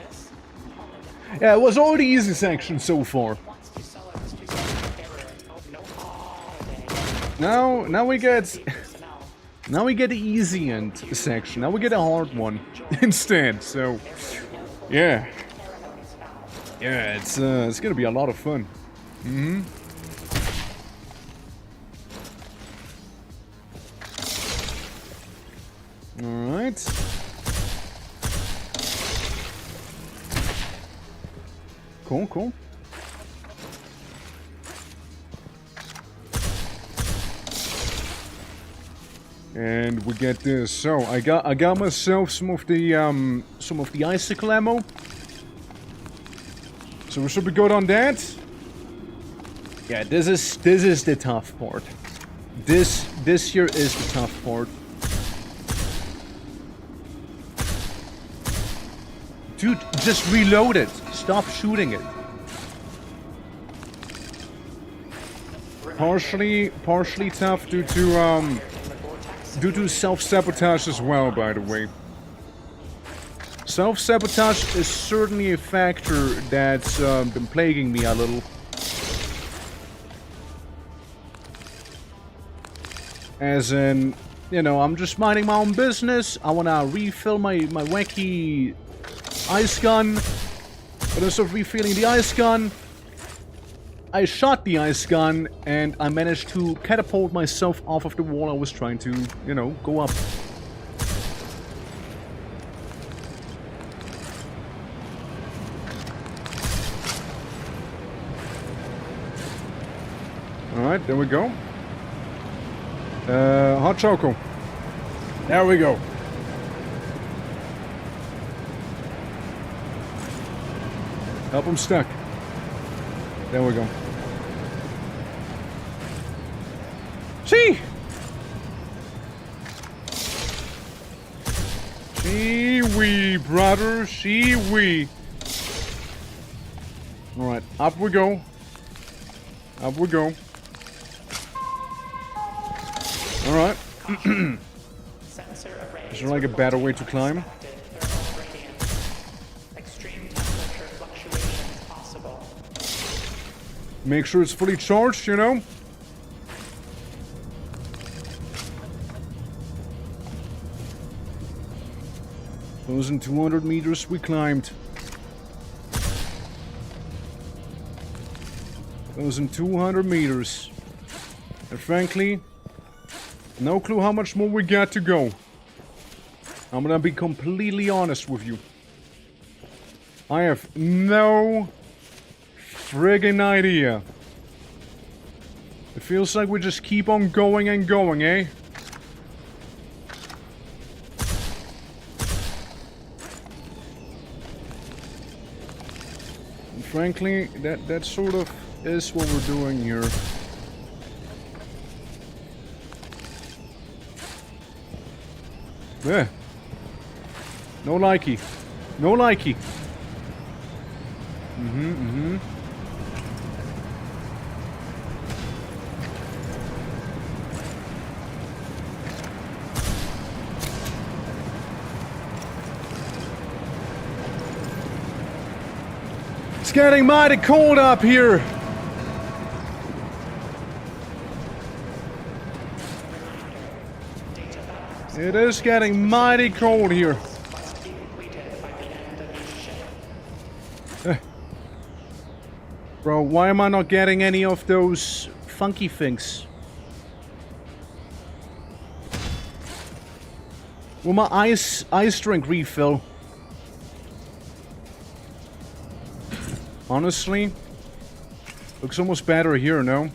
Yeah, it was all the easy section so far. Wants to sell us to some error. No holiday. Now we get Personnel. now we get the easy end section. Now we get a hard one instead. So yeah. Ceremonies found. Yeah, it's gonna be a lot of fun. Alright. Cool, cool. And we get this. So I got myself some of the icicle ammo. So we should be good on that. Yeah, this is the tough part. This here is the tough part. Dude, just reload it. Stop shooting it. Partially tough due to self-sabotage as well, by the way. Self-sabotage is certainly a factor that's been plaguing me a little. As in, you know, I'm just minding my own business. I wanna refill my wacky ice gun. But instead of refilling the ice gun, I shot the ice gun and I managed to catapult myself off of the wall I was trying to, you know, go up. Alright, there we go. Hot choco. There we go. Help him stuck. There we go. See? See-wee, brother. See-wee. Alright, up we go. Up we go. Alright. Sensor arrays Is there like a better way to climb? unexpected thermal gradients. Extreme temperature fluctuations possible. Make sure it's fully charged, you know? 1,200 meters we climbed. 1,200 meters. And frankly, no clue how much more we got to go. I'm gonna be completely honest with you. I have no friggin' idea. It feels like we just keep on going and going, eh? And frankly, that sort of is what we're doing here. Yeah. No likey. No likey. It's getting mighty cold up here. It is getting mighty cold here. Must be completed by the end of each shift. Bro, why am I not getting any of those funky things? Will my ice drink refill? Honestly, looks almost better here, no?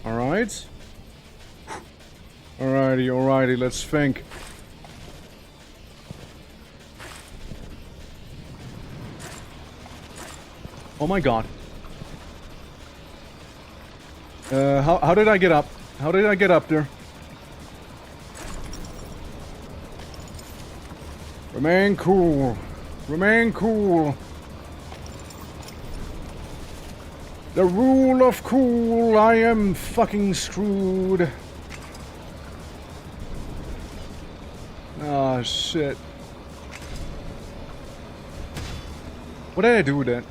Alright. Alrighty, let's think. Oh my god. How did I get up? How did I get up there? Remain cool. Remain cool. The rule of cool, I am fucking screwed. Ah, shit. What did I do with that?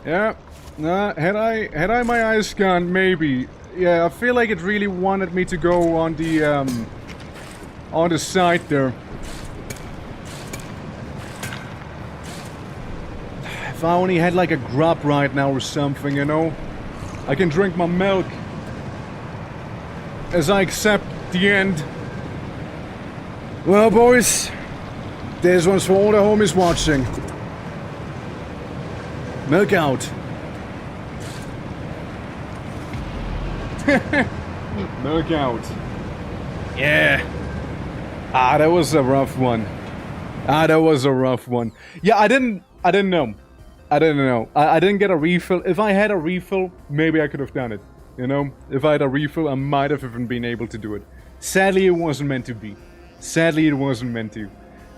Yeah, nah, had I my ice gun, maybe. Yeah, I feel like it really wanted me to go on the side there. If I only had like a grub right now or something, you know? I can drink my milk as I accept the end. Well, boys, this one's for all the homies watching. Milk out. Milk out. Yeah. Ah, that was a rough one. That was a rough one. Yeah, I didn't know. I didn't get a refill. If I had a refill, maybe I could have done it. You know? If I had a refill, I might have even been able to do it. Sadly, it wasn't meant to be. Sadly, it wasn't meant to.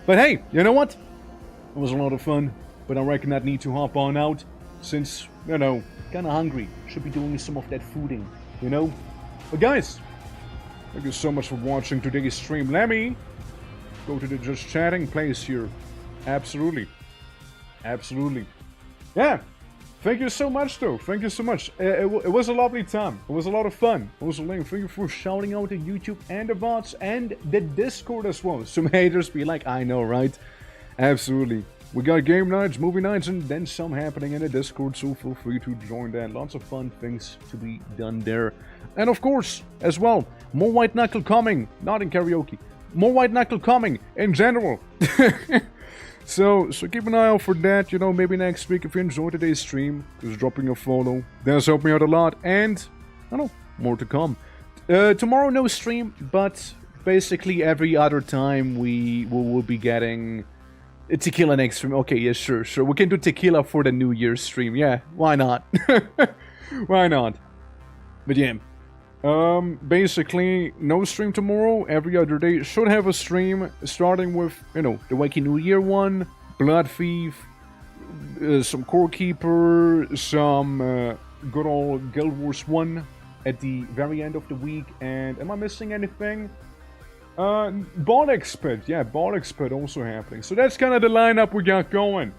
But hey, you know what? It was a lot of fun. But I reckon I'd need to hop on out. Since, you know, kinda hungry. Should be doing some of that fooding. You know? But guys, thank you so much for watching today's stream. Let me go to the just chatting place here. Absolutely. Absolutely. Yeah. Thank you so much, though. Thank you so much. It was a lovely time. It was a lot of fun. Also, thank you for shouting out the YouTube and the bots and the Discord as well. Some haters be like, I know, right? Absolutely. We got game nights, movie nights, and then some happening in the Discord, so feel free to join that. Lots of fun things to be done there. And of course, as well, more White Knuckle coming. Not in karaoke. More White Knuckle coming in general. So keep an eye out for that. You know, maybe next week if you enjoyed today's stream, just dropping a follow. That's helped me out a lot. And I don't know, more to come. Tomorrow no stream, but basically every other time we will be getting a tequila next stream. Okay, yeah, sure. We can do tequila for the New Year's stream. Yeah, why not? Why not? But yeah. Basically, no stream tomorrow. Every other day should have a stream, starting with, you know, the Wacky New Year one, Blood Thief, some Core Keeper, some good old Guild Wars 1 at the very end of the week. And am I missing anything? Ball Expert. Yeah, Ball Expert also happening. So that's kind of the lineup we got going.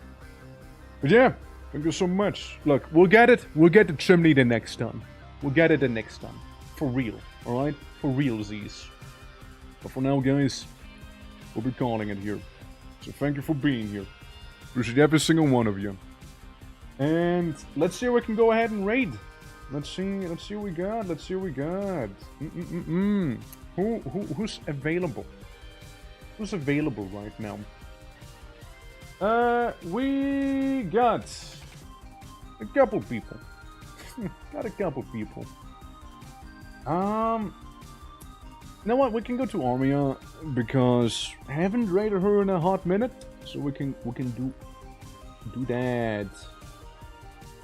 But yeah, thank you so much. Look, we'll get it. We'll get the chimney the next time. We'll get it the next time. For real, alright? For realsies. But for now, guys, we'll be calling it here. So thank you for being here. Appreciate every single one of you. And let's see if we can go ahead and raid. Let's see what we got. Who's available? Who's available right now? We got a couple people. Got a couple people. You know what? We can go to Armia because I haven't raided her in a hot minute, so we can do that.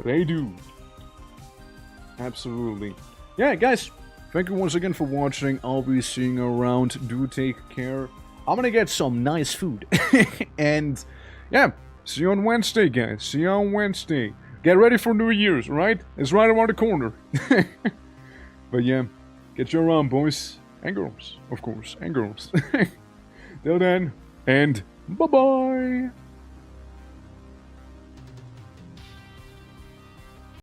They do. Absolutely. Yeah, guys. Thank you once again for watching. I'll be seeing you around. Do take care. I'm gonna get some nice food, and yeah, see you on Wednesday, guys. See you on Wednesday. Get ready for New Year's, right? It's right around the corner. But yeah, get you around, boys. And girls, of course. And girls. Till then, and bye-bye.